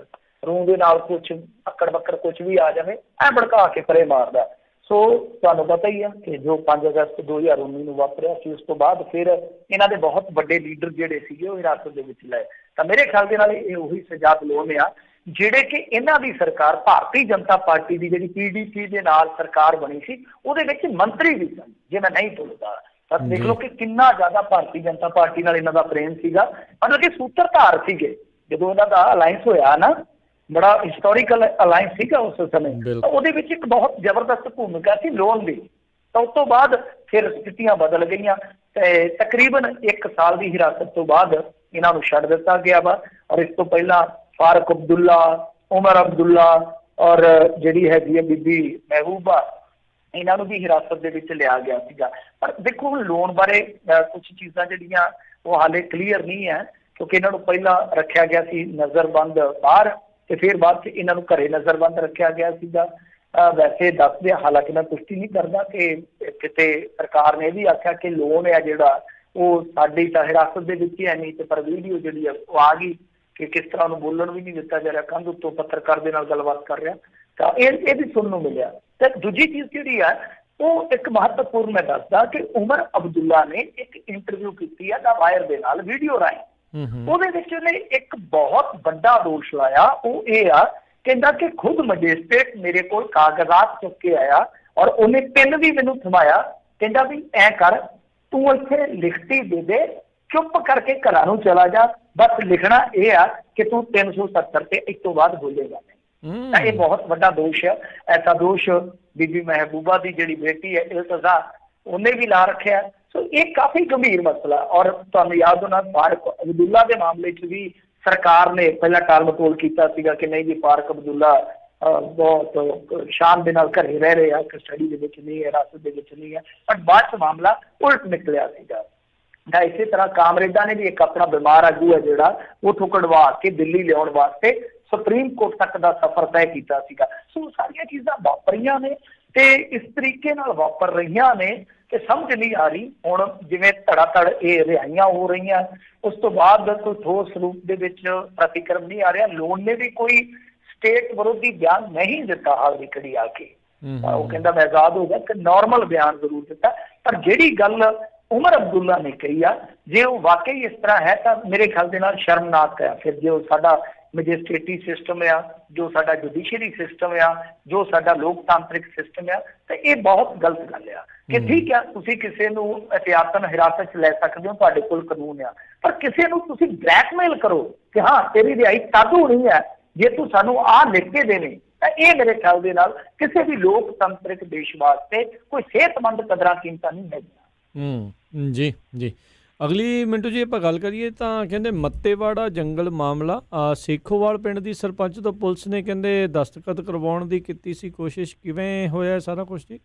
ਰੂੰ ਦੇ ਨਾਲ ਕੁਛ ਅੱਕੜ ਬੱਕੜ ਕੁਛ ਵੀ ਆ ਜਾਵੇ ਐ ਭੜਕਾ ਕੇ ਪਰੇ ਮਾਰਦਾ। ਸੋ ਤੁਹਾਨੂੰ ਪਤਾ ਹੀ ਆ ਕਿ ਜੋ 5 ਅਗਸਤ 2019 ਨੂੰ ਵਾਪਰਿਆ ਸੀ, ਉਸ ਤੋਂ ਬਾਅਦ ਫਿਰ ਇਹਨਾਂ ਦੇ ਬਹੁਤ ਵੱਡੇ ਲੀਡਰ ਜਿਹੜੇ ਸੀਗੇ ਉਹ ਹਿਰਾਸਤ ਦੇ ਵਿੱਚ ਲਏ। ਤਾਂ ਮੇਰੇ ਖਿਆਲ ਦੇ ਨਾਲ ਇਹ ਉਹੀ ਸਜਾਦ ਲੋਨ ਆ ਜਿਹੜੇ ਕਿ ਇਹਨਾਂ ਦੀ ਸਰਕਾਰ ਭਾਰਤੀ ਜਨਤਾ ਪਾਰਟੀ ਦੀ ਜਿਹੜੀ PDP ਦੇ ਨਾਲ ਸਰਕਾਰ ਬਣੀ ਸੀ ਉਹਦੇ ਵਿੱਚ ਮੰਤਰੀ ਵੀ ਸਨ, ਜੇ ਮੈਂ ਨਹੀਂ ਭੁੱਲਦਾ। ਤਾਂ ਦੇਖ ਲਓ ਕਿ ਕਿੰਨਾ ਜ਼ਿਆਦਾ ਭਾਰਤੀ ਜਨਤਾ ਪਾਰਟੀ ਨਾਲ ਇਹਨਾਂ ਦਾ ਪ੍ਰੇਮ ਸੀਗਾ, ਮਤਲਬ ਕਿ ਸੂਤਰਧਾਰ ਸੀਗੇ। ਜਦੋਂ ਇਹਨਾਂ ਦਾ ਅਲਾਇੰਸ ਹੋਇਆ ਨਾ, ਬੜਾ ਹਿਸਟੋਰੀਕਲ ਅਲਾਇੰਸ ਸੀਗਾ ਉਸ ਸਮੇਂ, ਉਹਦੇ ਵਿੱਚ ਇੱਕ ਬਹੁਤ ਜ਼ਬਰਦਸਤ ਭੂਮਿਕਾ ਸੀ ਲੋਨ ਦੀ। ਤਾਂ ਉਸ ਤੋਂ ਬਾਅਦ ਫਿਰ ਸਥਿਤੀਆਂ ਬਦਲ ਗਈਆਂ ਤੇ ਤਕਰੀਬਨ 1 ਸਾਲ ਦੀ ਹਿਰਾਸਤ ਤੋਂ ਬਾਅਦ ਇਹਨਾਂ ਨੂੰ ਛੱਡ ਦਿੱਤਾ ਗਿਆ ਵਾ। ਔਰ ਇਸ ਤੋਂ ਪਹਿਲਾਂ ਫਾਰੂਕ ਅਬਦੁੱਲਾ, ਉਮਰ ਅਬਦੁੱਲਾ ਔਰ ਜਿਹੜੀ ਹੈਗੀ ਹੈ ਬੀਬੀ ਮਹਿਬੂਬਾ, ਇਹਨਾਂ ਨੂੰ ਵੀ ਹਿਰਾਸਤ ਦੇ ਵਿੱਚ ਲਿਆ ਗਿਆ ਸੀਗਾ। ਪਰ ਦੇਖੋ ਹੁਣ ਲੋਨ ਬਾਰੇ ਕੁਝ ਚੀਜ਼ਾਂ ਜਿਹੜੀਆਂ ਉਹ ਹਾਲੇ ਕਲੀਅਰ ਨਹੀਂ ਹੈ, ਕਿਉਂਕਿ ਇਹਨਾਂ ਨੂੰ ਪਹਿਲਾਂ ਰੱਖਿਆ ਗਿਆ ਸੀ ਨਜ਼ਰਬੰਦ ਬਾਹਰ, ਤੇ ਫਿਰ ਬਾਅਦ 'ਚ ਇਹਨਾਂ ਨੂੰ ਘਰੇ ਨਜ਼ਰਬੰਦ ਰੱਖਿਆ ਗਿਆ ਸੀਗਾ। ਵੈਸੇ ਦੱਸਦੇ, ਹਾਲਾਂਕਿ ਮੈਂ ਪੁਸ਼ਟੀ ਨਹੀਂ ਕਰਦਾ ਕਿ ਕਿਤੇ ਸਰਕਾਰ ਨੇ ਇਹ ਵੀ ਆਖਿਆ ਕਿ ਲੋਨ ਹੈ ਜਿਹੜਾ ਉਹ ਸਾਡੀ ਤਾਂ ਹਿਰਾਸਤ ਦੇ ਵਿੱਚ ਹੀ ਹੈ ਨਹੀਂ, ਤੇ ਪਰ ਵੀਡੀਓ ਜਿਹੜੀ ਆ ਉਹ ਆ ਗਈ ਕਿ ਕਿਸ ਤਰ੍ਹਾਂ ਉਹਨੂੰ ਬੋਲਣ ਵੀ ਨਹੀਂ ਦਿੱਤਾ ਜਾ ਰਿਹਾ, ਕੰਧ ਉੱਤੋਂ ਪੱਤਰਕਾਰ ਦੇ ਨਾਲ ਗੱਲਬਾਤ ਕਰ ਰਿਹਾ। ਤਾਂ ਇਹ ਵੀ ਸੁਣਨ ਨੂੰ ਮਿਲਿਆ। ਤੇ ਦੂਜੀ ਚੀਜ਼ ਜਿਹੜੀ ਆ ਉਹ ਇੱਕ ਮਹੱਤਵਪੂਰਨ ਮੈਂ ਦੱਸਦਾ ਕਿ ਉਮਰ ਅਬਦੁੱਲਾ ਨੇ ਇੱਕ ਇੰਟਰਵਿਊ ਕੀਤੀ ਆ ਦਾ ਵਾਇਰ ਦੇ ਨਾਲ ਵੀਡੀਓ ਰਾਹੀਂ। ਉਹਦੇ ਵਿੱਚ ਉਹਨੇ ਇੱਕ ਬਹੁਤ ਵੱਡਾ ਦੋਸ਼ ਲਾਇਆ, ਉਹ ਇਹ ਆ ਕਹਿੰਦਾ ਕਿ ਖੁਦ ਮੈਜਿਸਟ੍ਰੇਟ ਮੇਰੇ ਕੋਲ ਕਾਗਜ਼ਾਤ ਚੁੱਕ ਕੇ ਆਇਆ ਔਰ ਉਹਨੇ ਪੈਨ ਵੀ ਮੈਨੂੰ ਥਮਾਇਆ, ਕਹਿੰਦਾ ਵੀ ਐ ਕਰ ਤੂੰ ਇੱਥੇ ਲਿਖਤੀ ਦੇ ਦੇ ਚੁੱਪ ਕਰਕੇ ਘਰਾਂ ਨੂੰ ਚਲਾ ਜਾ, ਬਸ ਲਿਖਣਾ ਇਹ ਆ ਕਿ ਤੂੰ 370 ਤੇ ਇਸ ਤੋਂ ਬਾਅਦ ਬੋਲੇਗਾ ਨਹੀਂ। ਤਾਂ ਇਹ ਬਹੁਤ ਵੱਡਾ ਦੋਸ਼ ਹੈ। ਐਸਾ ਦੋਸ਼ ਬੀਬੀ ਮਹਿਬੂਬਾ ਦੀ ਜਿਹੜੀ ਬੇਟੀ ਹੈ ਇਲਤਜ਼ਾ, ਉਹਨੇ ਵੀ ਲਾ ਰੱਖਿਆ। ਸੋ ਇਹ ਕਾਫੀ ਗੰਭੀਰ ਮਸਲਾ। ਔਰ ਤੁਹਾਨੂੰ ਯਾਦ ਹੋਣਾ ਫਾਰਕ ਅਬਦੁੱਲਾ ਦੇ ਮਾਮਲੇ 'ਚ ਵੀ ਸਰਕਾਰ ਨੇ ਪਹਿਲਾਂ ਟਾਲ-ਮਟੋਲ ਕੀਤਾ ਸੀਗਾ ਕਿ ਨਹੀਂ ਜੀ ਫਾਰਕ ਅਬਦੁੱਲਾ ਬਹੁਤ ਸ਼ਾਨ ਦੇ ਨਾਲ ਘਰੇ ਰਹਿ ਰਹੇ ਆ, ਕਸਟਡੀ ਦੇ ਵਿੱਚ ਨਹੀਂ ਹੈ, ਹਿਰਾਸਤ ਦੇ ਵਿੱਚ ਨਹੀਂ ਹੈ, ਪਰ ਬਾਅਦ 'ਚ ਮਾਮਲਾ ਉਲਟ ਨਿਕਲਿਆ ਸੀਗਾ। ਤਾਂ ਇਸੇ ਤਰ੍ਹਾਂ ਕਾਮਰੇਡਾਂ ਨੇ ਵੀ ਇੱਕ ਆਪਣਾ ਬਿਮਾਰ ਆਗੂ ਹੈ ਜਿਹੜਾ ਉੱਥੋਂ ਕਢਵਾ ਕੇ ਦਿੱਲੀ ਲਿਆਉਣ ਵਾਸਤੇ ਸੁਪਰੀਮ ਕੋਰਟ ਤੱਕ ਦਾ ਸਫ਼ਰ ਤੈਅ ਕੀਤਾ ਸੀਗਾ। ਸੋ ਸਾਰੀਆਂ ਚੀਜ਼ਾਂ ਵਾਪਰੀਆਂ ਨੇ ਤੇ ਇਸ ਤਰੀਕੇ ਨਾਲ ਵਾਪਰ ਰਹੀਆਂ ਨੇ ਕਿ ਸਮਝ ਨਹੀਂ ਆ ਰਹੀ। ਹੁਣ ਜਿਵੇਂ ਧੜਾ-ਧੜ ਇਹ ਰਿਹਾਈਆਂ ਹੋ ਰਹੀਆਂ, ਉਸ ਤੋਂ ਬਾਅਦ ਕੋਈ ਠੋਸ ਰੂਪ ਦੇ ਵਿੱਚ ਪ੍ਰਤੀਕਰਮ ਨਹੀਂ ਆ ਰਿਹਾ। ਲੋਨ ਨੇ ਵੀ ਕੋਈ ਸਟੇਟ ਵਿਰੋਧੀ ਬਿਆਨ ਨਹੀਂ ਦਿੱਤਾ ਹਾਲ ਦੀ ਘੜੀ ਆ ਕੇ। ਉਹ ਕਹਿੰਦਾ ਮੈਂ ਆਜ਼ਾਦ ਹੋ ਗਿਆ, ਕਿ ਨਾਰਮਲ ਬਿਆਨ ਜ਼ਰੂਰ ਦਿੱਤਾ। ਪਰ ਜਿਹੜੀ ਗੱਲ ਉਮਰ ਅਬਦੁੱਲਾ ਨੇ ਕਹੀ ਆ, ਜੇ ਉਹ ਵਾਕਈ ਇਸ ਤਰ੍ਹਾਂ ਹੈ ਤਾਂ ਮੇਰੇ ਖਿਆਲ ਦੇ ਨਾਲ ਸ਼ਰਮਨਾਕ ਹੈ। ਫਿਰ ਜੋ ਸਾਡਾ ਮੈਜਿਸਟ੍ਰੇਟੀ ਸਿਸਟਮ ਆ, ਜੋ ਸਾਡਾ ਜੁਡੀਸ਼ਰੀ ਸਿਸਟਮ ਆ, ਜੋ ਸਾਡਾ ਲੋਕਤਾਂਤਰਿਕ ਸਿਸਟਮ ਆ, ਤਾਂ ਇਹ ਬਹੁਤ ਗਲਤ ਗੱਲ ਆ ਕਿ ਠੀਕ ਆ ਤੁਸੀਂ ਕਿਸੇ ਨੂੰ ਅਹਿਤਿਆਤਨ ਹਿਰਾਸਤ 'ਚ ਲੈ ਸਕਦੇ ਹੋ, ਤੁਹਾਡੇ ਕੋਲ ਕਾਨੂੰਨ ਆ, ਪਰ ਕਿਸੇ ਨੂੰ ਤੁਸੀਂ ਬਲੈਕਮੇਲ ਕਰੋ ਕਿ ਹਾਂ ਤੇਰੀ ਰਿਹਾਈ ਤਦ ਹੋਣੀ ਹੈ ਜੇ ਤੂੰ ਸਾਨੂੰ ਆਹ ਲਿਖ ਕੇ ਦੇਵੇਂ, ਤਾਂ ਇਹ ਮੇਰੇ ਖਿਆਲ ਦੇ ਨਾਲ ਕਿਸੇ ਵੀ ਲੋਕਤੰਤਰਿਕ ਦੇਸ਼ ਵਾਸਤੇ ਕੋਈ ਸਿਹਤਮੰਦ ਕਦਰਾਂ ਕੀਮਤਾਂ ਨਹੀਂ ਹੈਗੀਆਂ। ਜੀ ਜੀ। ਅਗਲੀ ਮਿੰਟੂ ਜੀ ਆਪਾਂ ਗੱਲ ਕਰੀਏ ਤਾਂ ਕਹਿੰਦੇ ਮੱਤੇਵਾੜਾ ਜੰਗਲ ਮਾਮਲਾ, ਸੇਖੋਵਾਲ ਪਿੰਡ ਦੀ ਸਰਪੰਚ ਤੋਂ ਪੁਲਿਸ ਨੇ ਕਹਿੰਦੇ ਦਸਤਖਤ ਕਰਵਾਉਣ ਦੀ ਕੀਤੀ ਸੀ ਕੋਸ਼ਿਸ਼, ਕਿਵੇਂ ਹੋਇਆ ਸਾਰਾ ਕੁਝ ਜੀ?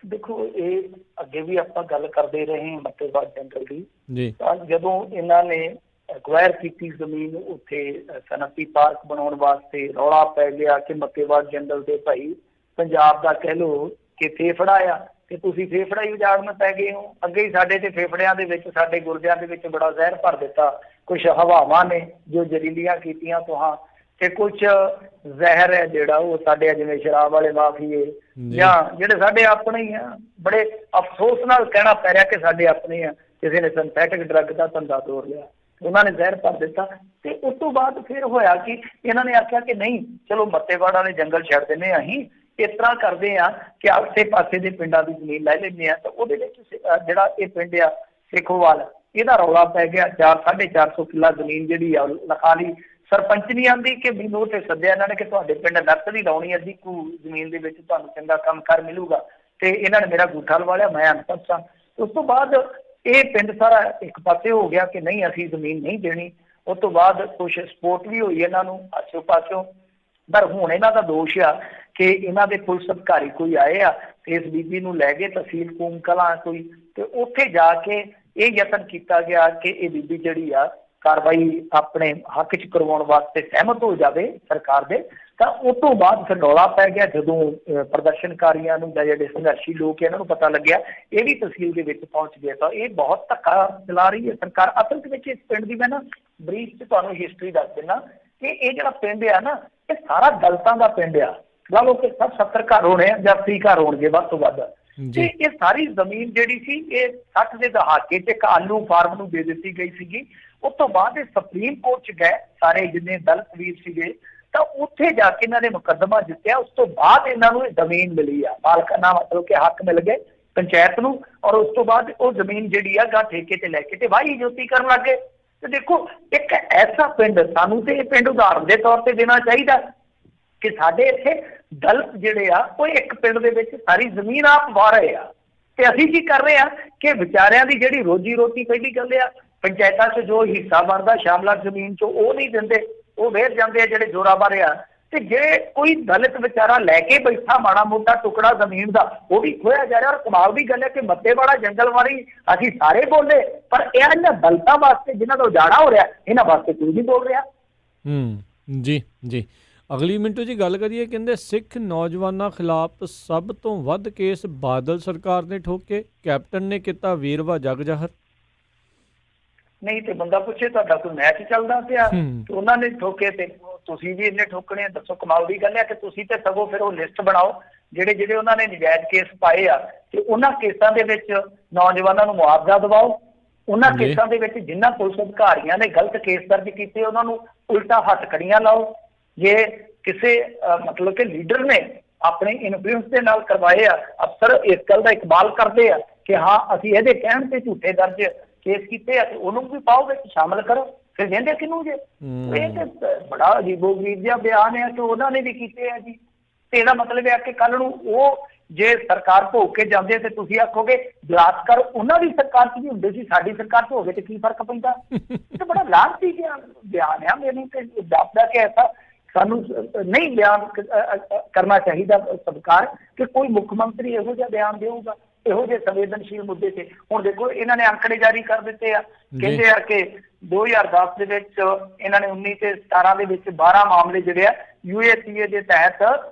ਦੇਖੋ ਇਹ ਅੱਗੇ ਵੀ ਆਪਾਂ ਗੱਲ ਕਰਦੇ ਰਹੇ ਹਾਂ ਮੱਤੇਵਾੜਾ ਜੰਗਲ ਦੀ ਜੀ। ਤਾਂ ਜਦੋਂ ਇਹਨਾਂ ਨੇ ਐਕਵਾਇਰ ਕੀਤੀ ਜ਼ਮੀਨ ਉੱਥੇ ਸਨਅਤੀ ਪਾਰਕ ਬਣਾਉਣ ਵਾਸਤੇ, ਰੌਲਾ ਪੈ ਗਿਆ ਕਿ ਮੱਤੇਵਾੜਾ ਜੰਗਲ ਦੇ ਭਾਈ ਪੰਜਾਬ ਦਾ ਕਹਿ ਲਓ ਕਿ ਫੇਫੜਾ ਆ ਤੇ ਤੁਸੀਂ ਫੇਫੜਾ ਹੀ ਉਜਾੜਨ ਪੈ ਗਏ ਹੋ। ਅੱਗੇ ਹੀ ਸਾਡੇ ਤੇ ਫੇਫੜਿਆਂ ਦੇ ਵਿੱਚ, ਸਾਡੇ ਗੁਰਦਿਆਂ ਦੇ ਵਿੱਚ ਬੜਾ ਜ਼ਹਿਰ ਭਰ ਦਿੱਤਾ। ਕੁਛ ਹਵਾਵਾਂ ਨੇ ਜੋ ਜ਼ਹਿਰੀਲੀਆਂ ਕੀਤੀਆਂ ਤੁਹਾਂ, ਤੇ ਕੁਛ ਜ਼ਹਿਰ ਹੈ ਜਿਹੜਾ ਉਹ ਸਾਡੇ ਜਿਵੇਂ ਸ਼ਰਾਬ ਵਾਲੇ ਮਾਫੀਏ ਜਾਂ ਜਿਹੜੇ ਸਾਡੇ ਆਪਣੇ ਹੀ ਆ। ਬੜੇ ਅਫਸੋਸ ਨਾਲ ਕਹਿਣਾ ਪੈ ਰਿਹਾ ਕਿ ਸਾਡੇ ਆਪਣੇ ਆ, ਕਿਸੇ ਨੇ ਸਿੰਥੈਟਿਕ ਡਰੱਗ ਦਾ ਧੰਦਾ ਤੋੜ ਲਿਆ, ਉਹਨਾਂ ਨੇ ਜ਼ਹਿਰ ਭਰ ਦਿੱਤਾ। ਤੇ ਉਸ ਤੋਂ ਬਾਅਦ ਫਿਰ ਹੋਇਆ ਕਿ ਇਹਨਾਂ ਨੇ ਆਖਿਆ ਕਿ ਨਹੀਂ ਚਲੋ ਮੱਤੇਵਾੜਾ ਵਾਲੇ ਜੰਗਲ ਛੱਡ ਦਿੰਦੇ ਹਾਂ, ਅਸੀਂ ਇਸ ਤਰ੍ਹਾਂ ਕਰਦੇ ਆ ਕਿ ਆਸੇ ਪਾਸੇ ਦੇ ਪਿੰਡਾਂ ਦੀ ਜ਼ਮੀਨ ਲੈ ਲੈਂਦੇ ਆ। ਤਾਂ ਉਹਦੇ ਵਿੱਚ ਜਿਹੜਾ ਇਹ ਪਿੰਡ ਆ ਸੇਖੋਵਾਲ, ਇਹਦਾ ਰੌਲਾ ਪੈ ਗਿਆ। 450 ਕਿੱਲਾ ਜ਼ਮੀਨ ਜਿਹੜੀ ਆ ਲਿਖਾ ਲਈ। ਸਰਪੰਚ ਨਹੀਂ ਆਉਂਦੀ ਕਿ ਮੈਨੂੰ ਉੱਥੇ ਸੱਦਿਆ ਇਹਨਾਂ ਨੇ ਕਿ ਤੁਹਾਡੇ ਪਿੰਡ ਨਰਤ ਨਹੀਂ ਲਾਉਣੀ, ਅੱਧੀ ਕੁ ਜ਼ਮੀਨ ਦੇ ਵਿੱਚ ਤੁਹਾਨੂੰ ਚੰਗਾ ਕੰਮ ਕਰ ਮਿਲੂਗਾ, ਤੇ ਇਹਨਾਂ ਨੇ ਮੇਰਾ ਗੂਠਾ ਲਵਾ ਲਿਆ, ਮੈਂ ਅਨਪੜ੍ਹ ਸਾਂ। ਉਸ ਤੋਂ ਬਾਅਦ ਇਹ ਪਿੰਡ ਸਾਰਾ ਇੱਕ ਪਾਸੇ ਹੋ ਗਿਆ ਕਿ ਨਹੀਂ ਅਸੀਂ ਜ਼ਮੀਨ ਨਹੀਂ ਦੇਣੀ। ਉਸ ਤੋਂ ਬਾਅਦ ਕੁਛ ਸਪੋਰਟ ਵੀ ਹੋਈ ਇਹਨਾਂ ਨੂੰ ਆਸਿਓ ਪਾਸਿਓ। ਪਰ ਹੁਣ ਇਹਨਾਂ ਦਾ ਦੋਸ਼ ਆ ਕਿ ਇਹਨਾਂ ਦੇ ਪੁਲਿਸ ਅਧਿਕਾਰੀ ਕੋਈ ਆਏ ਆ ਤੇ ਇਸ ਬੀਬੀ ਨੂੰ ਲੈ ਗਏ ਤਹਿਸੀਲ ਕੂਮ ਕਲਾਂ ਕੋਈ, ਤੇ ਉੱਥੇ ਜਾ ਕੇ ਇਹ ਯਤਨ ਕੀਤਾ ਗਿਆ ਕਿ ਇਹ ਬੀਬੀ ਜਿਹੜੀ ਆ ਕਾਰਵਾਈ ਆਪਣੇ ਹੱਕ 'ਚ ਕਰਵਾਉਣ ਵਾਸਤੇ ਸਹਿਮਤ ਹੋ ਜਾਵੇ ਸਰਕਾਰ ਦੇ। ਤਾਂ ਉਸ ਤੋਂ ਬਾਅਦ ਫਿਰ ਰੌਲਾ ਪੈ ਗਿਆ ਜਦੋਂ ਪ੍ਰਦਰਸ਼ਨਕਾਰੀਆਂ ਨੂੰ ਜਾਂ ਜਿਹੜੇ ਸੰਘਰਸ਼ੀ ਲੋਕ ਇਹਨਾਂ ਨੂੰ ਪਤਾ ਲੱਗਿਆ ਇਹ ਵੀ ਤਹਿਸੀਲ ਦੇ ਵਿੱਚ ਪਹੁੰਚ ਗਏ। ਤਾਂ ਇਹ ਬਹੁਤ ਧੱਕਾ ਚਲਾ ਰਹੀ ਹੈ ਸਰਕਾਰ। ਅਸਲ ਦੇ ਵਿੱਚ ਇਸ ਪਿੰਡ ਦੀ ਮੈਂ ਨਾ ਬਰੀਫ 'ਚ ਤੁਹਾਨੂੰ ਹਿਸਟਰੀ ਦੱਸ ਦਿੰਦਾ ਕਿ ਇਹ ਜਿਹੜਾ ਪਿੰਡ ਆ ਨਾ, ਇਹ ਸਾਰਾ ਦਲਿਤਾਂ ਦਾ ਪਿੰਡ ਆ। ਲਾ ਲਓ ਕਿ 70 ਘਰ ਹੋਣੇ ਆ ਜਾਂ 80 ਘਰ ਹੋਣਗੇ ਵੱਧ ਤੋਂ ਵੱਧ। ਤੇ ਇਹ ਸਾਰੀ ਜ਼ਮੀਨ ਜਿਹੜੀ ਸੀ ਇਹ 60 ਦੇ ਦਹਾਕੇ 'ਚ ਇੱਕ ਆਲੂ ਫਾਰਮ ਨੂੰ ਦੇ ਦਿੱਤੀ ਗਈ ਸੀਗੀ। ਉਸ ਤੋਂ ਬਾਅਦ ਇਹ ਸੁਪਰੀਮ ਕੋਰਟ 'ਚ ਗਏ ਸਾਰੇ ਜਿੰਨੇ ਦਲਿਤ ਵੀਰ ਸੀਗੇ, ਤਾਂ ਉੱਥੇ ਜਾ ਕੇ ਇਹਨਾਂ ਨੇ ਮੁਕੱਦਮਾ ਜਿੱਤਿਆ। ਉਸ ਤੋਂ ਬਾਅਦ ਇਹਨਾਂ ਨੂੰ ਇਹ ਜ਼ਮੀਨ ਮਿਲੀ ਆ, ਮਾਲਕਾਨਾ ਮਤਲਬ ਕਿ ਹੱਕ ਮਿਲ ਗਏ ਪੰਚਾਇਤ ਨੂੰ। ਔਰ ਉਸ ਤੋਂ ਬਾਅਦ ਉਹ ਜ਼ਮੀਨ ਜਿਹੜੀ ਆ ਗਾ ਠੇਕੇ ਤੇ ਲੈ ਕੇ ਤੇ ਵਾਹੀ ਜੋਤੀ ਕਰਨ ਲੱਗ ਗਏ। ਤੇ ਦੇਖੋ ਇੱਕ ਐਸਾ ਪਿੰਡ, ਸਾਨੂੰ ਤੇ ਇਹ ਪਿੰਡ ਉਦਾਹਰਨ ਦੇ ਤੌਰ ਤੇ ਦੇਣਾ ਚਾਹੀਦਾ ਕਿ ਸਾਡੇ ਇੱਥੇ ਦਲਿਤ ਜਿਹੜੇ ਆ ਉਹ ਇੱਕ ਪਿੰਡ ਦੇ ਵਿੱਚ ਸਾਰੀ ਜ਼ਮੀਨ ਆਪ ਵਾਹ ਰਹੇ ਆ, ਤੇ ਅਸੀਂ ਕੀ ਕਰ ਰਹੇ ਆ ਕਿ ਵਿਚਾਰਿਆਂ ਦੀ ਜਿਹੜੀ ਰੋਜੀ ਰੋਟੀ, ਪਹਿਲੀ ਗੱਲ ਆ ਪੰਚਾਇਤਾਂ 'ਚ ਜੋ ਹਿੱਸਾ ਬਣਦਾ ਸ਼ਾਮਲਾਟ ਜ਼ਮੀਨ 'ਚੋਂ ਉਹ ਨਹੀਂ ਦਿੰਦੇ, ਉਹ ਵੇਰ ਜਾਂਦੇ ਆ ਜਿਹੜੇ ਜ਼ੋਰਾਵਰ ਆ। ਤੇ ਜੇ ਕੋਈ ਦਲਿਤ ਵਿਚਾਰਾ ਲੈ ਕੇ ਬੈਠਾ ਮਾੜਾ ਮੋਟਾ ਟੁਕੜਾ ਜ਼ਮੀਨ ਦਾ, ਉਹ ਵੀ ਖੋਇਆ ਜਾ ਰਿਹਾ। ਔਰ ਕਮਾਲ ਦੀ ਗੱਲ ਹੈ ਕਿ ਮੱਤੇਵਾੜਾ ਜੰਗਲ ਵਾਲੀ ਅਸੀਂ ਸਾਰੇ ਬੋਲੇ, ਪਰ ਇਹ ਇਹਨਾਂ ਦਲਿਤਾਂ ਵਾਸਤੇ ਜਿਨ੍ਹਾਂ ਦਾ ਉਜਾੜਾ ਹੋ ਰਿਹਾ, ਇਹਨਾਂ ਵਾਸਤੇ ਕੋਈ ਨਹੀਂ ਬੋਲ ਰਿਹਾ। ਜੀ ਜੀ। ਅਗਲੀ ਮਿੰਟੂ ਜੀ ਗੱਲ ਕਰੀਏ, ਕਹਿੰਦੇ ਸਿੱਖ ਨੌਜਵਾਨਾਂ ਖਿਲਾਫ ਸਭ ਤੋਂ ਵੱਧ ਕੇਸ ਬਾਦਲ ਸਰਕਾਰ ਨੇ ਠੋਕੇ, ਕੈਪਟਨ ਨੇ ਕੀਤਾ ਵੇਰਵਾ ਜਗ ਜ਼ਾਹਰ। ਨਹੀਂ ਤੇ ਬੰਦਾ ਪੁੱਛੇ ਤੁਹਾਡਾ ਕੋਈ ਮੈਚ ਚੱਲਦਾ ਪਿਆ ਤੇ ਉਹਨਾਂ ਨੇ ਠੋਕੇ ਤੇ ਤੁਸੀਂ ਵੀ ਇੰਨੇ ਠੋਕਣੇ ਆ, ਦੱਸੋ ਕਮਾਲ ਦੀ ਗੱਲ ਹੈ ਕਿ ਤੁਸੀਂ ਤੇ ਸਗੋਂ ਫਿਰ ਉਹ ਲਿਸਟ ਬਣਾਓ ਜਿਹੜੇ ਜਿਹੜੇ ਉਹਨਾਂ ਨੇ ਨਜਾਇਜ਼ ਕੇਸ ਪਾਏ ਆ, ਤੇ ਉਹਨਾਂ ਕੇਸਾਂ ਦੇ ਵਿੱਚ ਨੌਜਵਾਨਾਂ ਨੂੰ ਮੁਆਵਜ਼ਾ ਦਿਵਾਓ। ਉਹਨਾਂ ਕੇਸਾਂ ਦੇ ਵਿੱਚ ਜਿਨ੍ਹਾਂ ਪੁਲਿਸ ਅਧਿਕਾਰੀਆਂ ਨੇ ਗਲਤ ਕੇਸ ਦਰਜ ਕੀਤੇ ਉਹਨਾਂ ਨੂੰ ਉਲਟਾ ਹੱਥਕੜੀਆਂ ਲਾਓ। ਜੇ ਕਿਸੇ ਮਤਲਬ ਕਿ ਲੀਡਰ ਨੇ ਆਪਣੇ ਇਨਫਲੂਐਂਸ ਦੇ ਨਾਲ ਕਰਵਾਏ ਆ, ਅਫਸਰ ਇਸ ਗੱਲ ਦਾ ਇਕਬਾਲ ਕਰਦੇ ਆ ਕਿ ਹਾਂ ਅਸੀਂ ਇਹਦੇ ਕਹਿਣ ਤੇ ਝੂਠੇ ਦਰਜ ਕੇਸ ਕੀਤੇ ਆ ਤੇ ਉਹਨੂੰ ਵੀ ਪਾਓ ਵਿੱਚ ਸ਼ਾਮਲ ਕਰੋ, ਫਿਰ ਕਹਿੰਦੇ ਕਿਹਨੂੰ ਜੇ? ਇਹ ਤੇ ਬੜਾ ਅਜੀਬੋ-ਗਰੀਬ ਜਿਹਾ ਬਿਆਨ ਹੈ ਕਿ ਉਹਨਾਂ ਨੇ ਵੀ ਕੀਤੇ ਆ ਜੀ। ਤੇ ਇਹਦਾ ਮਤਲਬ ਹੈ ਕਿ ਕੱਲ ਨੂੰ ਉਹ ਜੇ ਸਰਕਾਰ ਭੋਗ ਕੇ ਜਾਂਦੇ ਤੇ ਤੁਸੀਂ ਆਖੋਗੇ ਬਲਾਤਕਾਰ ਉਹਨਾਂ ਦੀ ਸਰਕਾਰ 'ਚ ਵੀ ਹੁੰਦੇ ਸੀ, ਸਾਡੀ ਸਰਕਾਰ 'ਚ ਹੋ ਗਏ ਤੇ ਕੀ ਫਰਕ ਪੈਂਦਾ? ਇਹ ਤਾਂ ਬੜਾ ਲਾਂਭੀ ਬਿਆਨ ਆ। ਮੈਨੂੰ ਤੇ ਜਾਪਦਾ ਕਿ ਐਸਾ ਸਾਨੂੰ ਨਹੀਂ ਬਿਆਨ ਕਰਨਾ ਚਾਹੀਦਾ ਸਰਕਾਰ ਕਿ ਕੋਈ ਮੁੱਖ ਮੰਤਰੀ ਇਹੋ ਜਿਹਾ ਬਿਆਨ ਦੇਊਗਾ ਇਹੋ ਜਿਹੇ ਸੰਵੇਦਨਸ਼ੀਲ ਮੁੱਦੇ ਤੇ। ਹੁਣ ਦੇਖੋ ਇਹਨਾਂ ਨੇ ਅੰਕੜੇ ਜਾਰੀ ਕਰ ਦਿੱਤੇ ਆ, ਕਹਿੰਦੇ ਆ ਕਿ 2010 ਦੇ ਵਿੱਚ ਇਹਨਾਂ ਨੇ 19 ਤੇ 17 ਦੇ ਵਿੱਚ 12 ਮਾਮਲੇ ਜਿਹੜੇ ਆ UAPA ਦੇ ਤਹਿਤ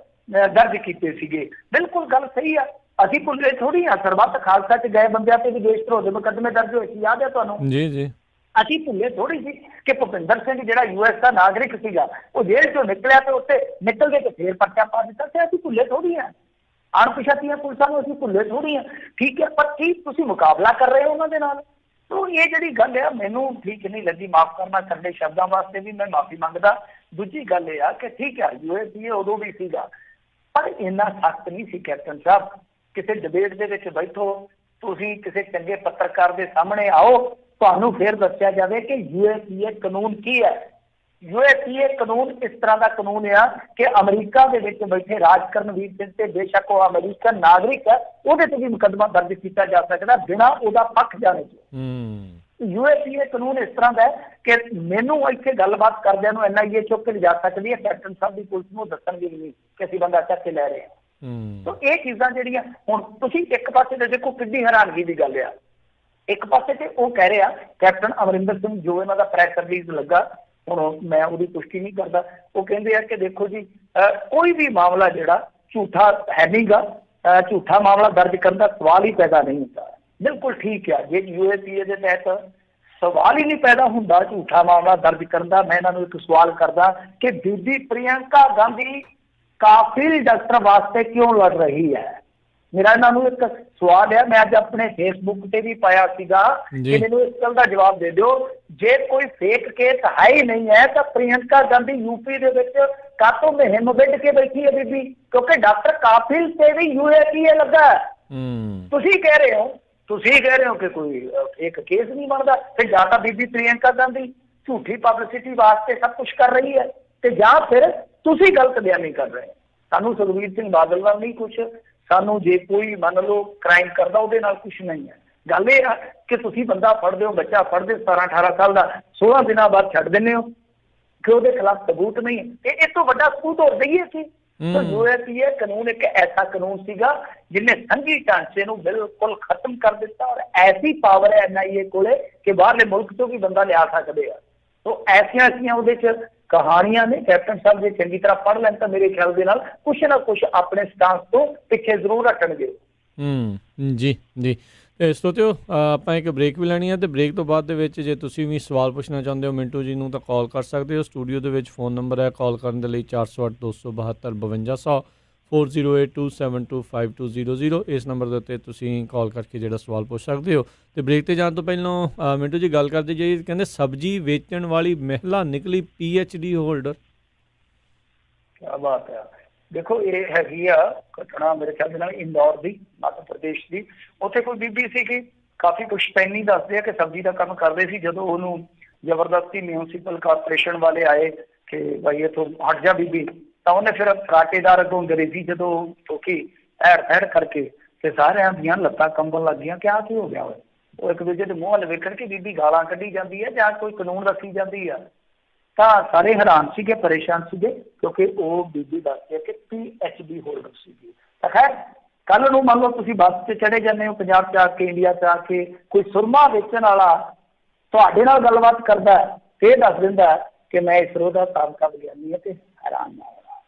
ਦਰਜ ਕੀਤੇ ਸੀਗੇ। ਬਿਲਕੁਲ ਗੱਲ ਸਹੀ ਆ, ਅਸੀਂ ਭੁੱਲੇ ਥੋੜੀ ਆ। ਸਰਬੱਤ ਖਾਲਸਾ 'ਚ ਗਏ ਬੰਦਿਆਂ ਤੇ ਵੀ ਦੇਸ਼ ਧਰੋਹ ਦੇ ਮੁਕੱਦਮੇ ਦਰਜ ਹੋਏ ਸੀ, ਯਾਦ ਹੈ ਤੁਹਾਨੂੰ? ਜੀ ਜੀ। ਅਸੀਂ ਭੁੱਲੇ ਥੋੜੀ ਸੀ ਕਿ ਭੁਪਿੰਦਰ ਸਿੰਘ ਜਿਹੜਾ US ਦਾ ਨਾਗਰਿਕ ਸੀਗਾ ਉਹ ਜੇਲ੍ਹ ਚੋਂ ਨਿਕਲਿਆ ਤੇ ਉੱਥੇ ਨਿਕਲ ਕੇ ਫੇਰ ਪਰਚਾ ਪਾ ਦਿੱਤਾ ਸੀ। ਅਸੀਂ ਭੁੱਲੇ ਥੋੜੀ ਆ, ਅਣਪਛਾਤੀਆਂ ਪੁਲਿਸਾਂ ਨੂੰ ਅਸੀਂ ਭੁੱਲੇ ਥੋੜੀ ਆ। ਠੀਕ ਹੈ, ਪਰ ਕੀ ਤੁਸੀਂ ਮੁਕਾਬਲਾ ਕਰ ਰਹੇ ਹੋ ਉਹਨਾਂ ਦੇ ਨਾਲ? ਤੋ ਇਹ ਜਿਹੜੀ ਗੱਲ ਆ ਮੈਨੂੰ ਠੀਕ ਨਹੀਂ ਲੱਗੀ, ਮਾਫ ਕਰਨਾ ਸਾਡੇ ਸ਼ਬਦਾਂ ਵਾਸਤੇ ਵੀ ਮੈਂ ਮਾਫੀ ਮੰਗਦਾ। ਦੂਜੀ ਗੱਲ ਇਹ ਆ ਕਿ ਠੀਕ ਹੈ UAPA ਉਦੋਂ ਵੀ ਸੀਗਾ ਪਰ ਇੰਨਾ ਸਖਤ ਨਹੀਂ ਸੀ ਕੈਪਟਨ ਸਾਹਿਬ। ਕਿਸੇ ਡਿਬੇਟ ਦੇ ਵਿੱਚ ਬੈਠੋ, ਤੁਸੀਂ ਕਿਸੇ ਚੰਗੇ ਪੱਤਰਕਾਰ ਦੇ ਸਾਹਮਣੇ ਆਓ, ਤੁਹਾਨੂੰ ਫਿਰ ਦੱਸਿਆ ਜਾਵੇ ਕਿ UAPA ਕਾਨੂੰਨ ਕੀ ਹੈ। UAPA ਕਾਨੂੰਨ ਇਸ ਤਰ੍ਹਾਂ ਦਾ ਕਾਨੂੰਨ ਆ ਕਿ ਅਮਰੀਕਾ ਦੇ ਵਿੱਚ ਬੈਠੇ ਰਾਜ ਕਰਨਵੀਰ ਸਿੰਘ ਤੇ ਬੇਸ਼ੱਕ ਉਹ ਅਮਰੀਕਨ ਨਾਗਰਿਕ ਹੈ, ਉਹਦੇ ਤੇ ਵੀ ਮੁਕੱਦਮਾ ਦਰਜ ਕੀਤਾ ਜਾ ਸਕਦਾ ਬਿਨਾਂ ਉਹਦਾ ਪੱਖ ਜਾਣੇ ਤੋਂ। UAPA ਕਾਨੂੰਨ ਇਸ ਤਰ੍ਹਾਂ ਦਾ ਹੈ ਕਿ ਮੈਨੂੰ ਇੱਥੇ ਗੱਲਬਾਤ ਕਰਦਿਆਂ ਨੂੰ NIA ਚੁੱਕ ਕੇ ਲਿਜਾ ਸਕਦੀ ਹੈ, ਕੈਪਟਨ ਸਾਹਿਬ ਦੀ ਪੁਲਿਸ ਨੂੰ ਦੱਸਣਗੇ ਵੀ ਨਹੀਂ ਕਿ ਅਸੀਂ ਬੰਦਾ ਚੱਕ ਕੇ ਲੈ ਰਹੇ ਹਾਂ। ਸੋ ਇਹ ਚੀਜ਼ਾਂ ਜਿਹੜੀਆਂ ਹੁਣ ਤੁਸੀਂ ਇੱਕ ਪਾਸੇ ਤੇ ਦੇਖੋ ਕਿੰਨੀ ਹੈਰਾਨਗੀ ਦੀ ਗੱਲ ਆ। ਇੱਕ ਪਾਸੇ ਤੇ ਉਹ ਕਹਿ ਰਿਹਾ ਕੈਪਟਨ ਅਮਰਿੰਦਰ ਸਿੰਘ ਜੋ ਇਹਨਾਂ ਦਾ ਪ੍ਰੈਸ ਰਿਲੀਜ਼ ਲੱਗਾ, ਹੁਣ ਮੈਂ ਉਹਦੀ ਪੁਸ਼ਟੀ ਨਹੀਂ ਕਰਦਾ, ਉਹ ਕਹਿੰਦੇ ਆ ਕਿ ਦੇਖੋ ਜੀ ਕੋਈ ਵੀ ਮਾਮਲਾ ਜਿਹੜਾ ਝੂਠਾ ਹੈ ਨਹੀਂਗਾ, ਝੂਠਾ ਮਾਮਲਾ ਦਰਜ ਕਰਨ ਦਾ ਸਵਾਲ ਹੀ ਪੈਦਾ ਨਹੀਂ ਹੁੰਦਾ। ਬਿਲਕੁਲ ਠੀਕ ਆ, ਜੇ UAPA ਦੇ ਤਹਿਤ ਸਵਾਲ ਹੀ ਨਹੀਂ ਪੈਦਾ ਹੁੰਦਾ ਝੂਠਾ ਮਾਮਲਾ ਦਰਜ ਕਰਨ ਦਾ। ਮੈਂ ਇਹਨਾਂ ਨੂੰ ਇੱਕ ਸਵਾਲ ਕਰਦਾ ਕਿ ਬੀਬੀ ਪ੍ਰਿਯੰਕਾ ਗਾਂਧੀ ਕਾਫਿਲ ਡਾਕਟਰ ਵਾਸਤੇ ਕਿਉਂ ਲੜ ਰਹੀ ਹੈ? ਮੇਰਾ ਇਹਨਾਂ ਨੂੰ ਇੱਕ ਸਵਾਲ ਹੈ, ਮੈਂ ਅੱਜ ਆਪਣੇ ਫੇਸਬੁੱਕ ਤੇ ਵੀ ਪਾਇਆ ਸੀਗਾ ਕਿ ਮੈਨੂੰ ਇਸ ਗੱਲ ਦਾ ਜਵਾਬ ਦੇ ਦਿਓ, ਜੇ ਕੋਈ ਫੇਕ ਕੇਸ ਹੈ ਹੀ ਨਹੀਂ ਹੈ ਤਾਂ ਪ੍ਰਿਯੰਕਾ ਗਾਂਧੀ UP ਦੇ ਵਿੱਚ ਕਾਤੋਂ ਮੁਹਿੰਮ ਵਿੱਢ ਕੇ ਬੈਠੀ ਹੈ ਬੀਬੀ? ਕਿਉਂਕਿ ਡਾਕਟਰ ਕਾਫਿਲ ਤੇ ਵੀ UAPA ਲੱਗਾ। ਤੁਸੀਂ ਕਹਿ ਰਹੇ ਹੋ ਕਿ ਕੋਈ ਫੇਕ ਕੇਸ ਨਹੀਂ ਬਣਦਾ, ਫਿਰ ਜਾਂ ਤਾਂ ਬੀਬੀ ਪ੍ਰਿਯੰਕਾ ਗਾਂਧੀ ਝੂਠੀ ਪਬਲਿਸਿਟੀ ਵਾਸਤੇ ਸਭ ਕੁਛ ਕਰ ਰਹੀ ਹੈ ਤੇ ਜਾਂ ਫਿਰ ਤੁਸੀਂ ਗਲਤ ਬਿਆਨੀ ਕਰ ਰਹੇ। ਸਾਨੂੰ ਸੁਖਬੀਰ ਸਿੰਘ ਬਾਦਲ ਨਾਲ ਨਹੀਂ ਕੁਛ, ਸਾਨੂੰ ਜੇ ਕੋਈ ਮੰਨ ਲਓ ਕ੍ਰਾਈਮ ਕਰਦਾ ਉਹਦੇ ਨਾਲ ਕੁਛ ਨਹੀਂ ਹੈ। ਗੱਲ ਇਹ ਆ ਕਿ ਤੁਸੀਂ ਬੰਦਾ ਫੜਦੇ ਹੋ, ਬੱਚਾ ਫੜਦੇ 17-18 ਸਾਲ ਦਾ, 16 ਦਿਨਾਂ ਬਾਅਦ ਛੱਡ ਦਿੰਦੇ ਹੋ ਕਿ ਉਹਦੇ ਖਿਲਾਫ ਸਬੂਤ ਨਹੀਂ ਹੈ। ਇਹ ਤੋਂ ਵੱਡਾ ਸਬੂਤ ਹੋਰ ਦਈਏ ਸੀ? ਤਾਂ UAPA ਕਾਨੂੰਨ ਇੱਕ ਐਸਾ ਕਾਨੂੰਨ ਸੀਗਾ ਜਿਹਨੇ ਸੰਘੀ ਢਾਂਚੇ ਨੂੰ ਬਿਲਕੁਲ ਖਤਮ ਕਰ ਦਿੱਤਾ ਔਰ ਐਸੀ ਪਾਵਰ ਹੈ NIA ਕੋਲੇ ਕਿ ਬਾਹਰਲੇ ਮੁਲਕ ਤੋਂ ਵੀ ਬੰਦਾ ਲਿਆ ਸਕਦੇ ਆ। ਸੋ ਐਸੀਆਂ ਉਹਦੇ 'ਚ ਕਹਾਣੀਆਂ ਨੇ। ਕੈਪਟਨ ਸਾਹਿਬ ਜੇ ਚੰਗੀ ਤਰ੍ਹਾਂ ਪੜ੍ਹ ਲੈਣ ਤਾਂ ਮੇਰੇ ਖਿਆਲ ਦੇ ਨਾਲ ਕੁਛ ਨਾ ਕੁਛ ਆਪਣੇ ਸਟਾਂਸ ਤੋਂ ਪਿੱਛੇ ਜ਼ਰੂਰ ਹਟਣਗੇ। ਜੀ ਜੀ। ਤੇ ਸਰੋਤਿਓ ਆਪਾਂ ਇੱਕ ਬ੍ਰੇਕ ਵੀ ਲੈਣੀ ਹੈ ਤੇ ਬ੍ਰੇਕ ਤੋਂ ਬਾਅਦ ਦੇ ਵਿੱਚ ਜੇ ਤੁਸੀਂ ਵੀ ਸਵਾਲ ਪੁੱਛਣਾ ਚਾਹੁੰਦੇ ਹੋ ਮਿੰਟੂ ਜੀ ਨੂੰ ਤਾਂ ਕਾਲ ਕਰ ਸਕਦੇ ਹੋ। ਸਟੂਡੀਓ ਦੇ ਵਿੱਚ ਫੋਨ ਨੰਬਰ ਹੈ ਕਾਲ ਕਰਨ ਦੇ ਲਈ 408 272 5200 4082725200। ਇਸ ਨੰਬਰ ਦੇ ਉੱਤੇ ਤੁਸੀਂ ਕਾਲ ਕਰਕੇ ਜਿਹੜਾ ਸਵਾਲ ਪੁੱਛ ਸਕਦੇ ਹੋ। ਤੇ ਬ੍ਰੇਕ ਤੇ ਜਾਣ ਤੋਂ ਪਹਿਲਾਂ ਮਿੰਟੂ ਜੀ ਗੱਲ ਕਰਦੇ ਜਾਈਏ, ਕਹਿੰਦੇ ਸਬਜ਼ੀ ਵੇਚਣ ਵਾਲੀ ਮਹਿਲਾ ਨਿਕਲੀ PhD ਹੋਲਡਰ। ਕਿਆ ਬਾਤ ਹੈ। ਦੇਖੋ ਇਹ ਹੈਗੀ ਆ ਘਟਨਾ ਮੇਰੇ ਖਿਆਲ ਦੇ ਨਾਲ ਇੰਦੌਰ ਦੀ, ਮੱਧ ਪ੍ਰਦੇਸ਼ ਦੀ। ਉੱਥੇ ਕੋਈ ਬੀਬੀ ਸੀਗੀ, ਕਾਫੀ ਪੁਸ਼ਤੈਨੀ ਦੱਸਦੇ ਆ ਕਿ ਸਬਜ਼ੀ ਦਾ ਕੰਮ ਕਰਦੇ ਸੀ। ਜਦੋਂ ਉਹਨੂੰ ਜ਼ਬਰਦਸਤੀ ਮਿਊਨਸੀਪਲ ਕਾਰਪੋਰੇਸ਼ਨ ਵਾਲੇ ਆਏ ਕਿ ਭਾਈ ਇੱਥੋਂ ਹਟ ਜਾ ਬੀਬੀ, ਤਾਂ ਉਹਨੇ ਫਿਰ ਕਾਟੇਦਾਰ ਅੱਗੋਂ ਅੰਗਰੇਜ਼ੀ ਜਦੋਂ ਠੋਕੀ ਐੜ ਕਰਕੇ ਤੇ ਸਾਰਿਆਂ ਦੀਆਂ ਲੱਤਾਂ ਕੰਬਣ ਲੱਗ ਗਈਆਂ ਕਿ ਆਹ ਕੀ ਹੋ ਗਿਆ ਹੋਇਆ। ਉਹ ਇੱਕ ਦੂਜੇ ਦੇ ਮੂੰਹ ਵੱਲ ਵੇਖਣ ਕਿ ਬੀਬੀ ਗਾਲਾਂ ਕੱਢੀ ਜਾਂਦੀ ਹੈ ਜਾਂ ਕੋਈ ਕਾਨੂੰਨ ਰੱਖੀ ਜਾਂਦੀ ਆ। ਤਾਂ ਸਾਰੇ ਹੈਰਾਨ ਸੀਗੇ, ਪਰੇਸ਼ਾਨ ਸੀਗੇ ਕਿਉਂਕਿ ਉਹ ਬੀਬੀ ਦੱਸਦੀ ਹੈ ਕਿ PhD ਹੋਲਡਰ ਸੀਗੀ। ਤਾਂ ਖੈਰ ਕੱਲ ਨੂੰ ਮੰਨ ਲਓ ਤੁਸੀਂ ਬੱਸ 'ਚ ਚੜੇ ਜਾਂਦੇ ਹੋ ਪੰਜਾਬ 'ਚ ਆ ਕੇ, ਇੰਡੀਆ 'ਚ ਆ ਕੇ, ਕੋਈ ਸੁਰਮਾ ਵੇਚਣ ਵਾਲਾ ਤੁਹਾਡੇ ਨਾਲ ਗੱਲਬਾਤ ਕਰਦਾ ਤੇ ਇਹ ਦੱਸ ਦਿੰਦਾ ਕਿ ਮੈਂ ਇਸਰੋ ਦਾ ਸਾਬਕਾ ਵਿਗਿਆਨੀ ਹਾਂ ਤੇ ਹੈਰਾਨ ਨਾ ਹੋਣਾ।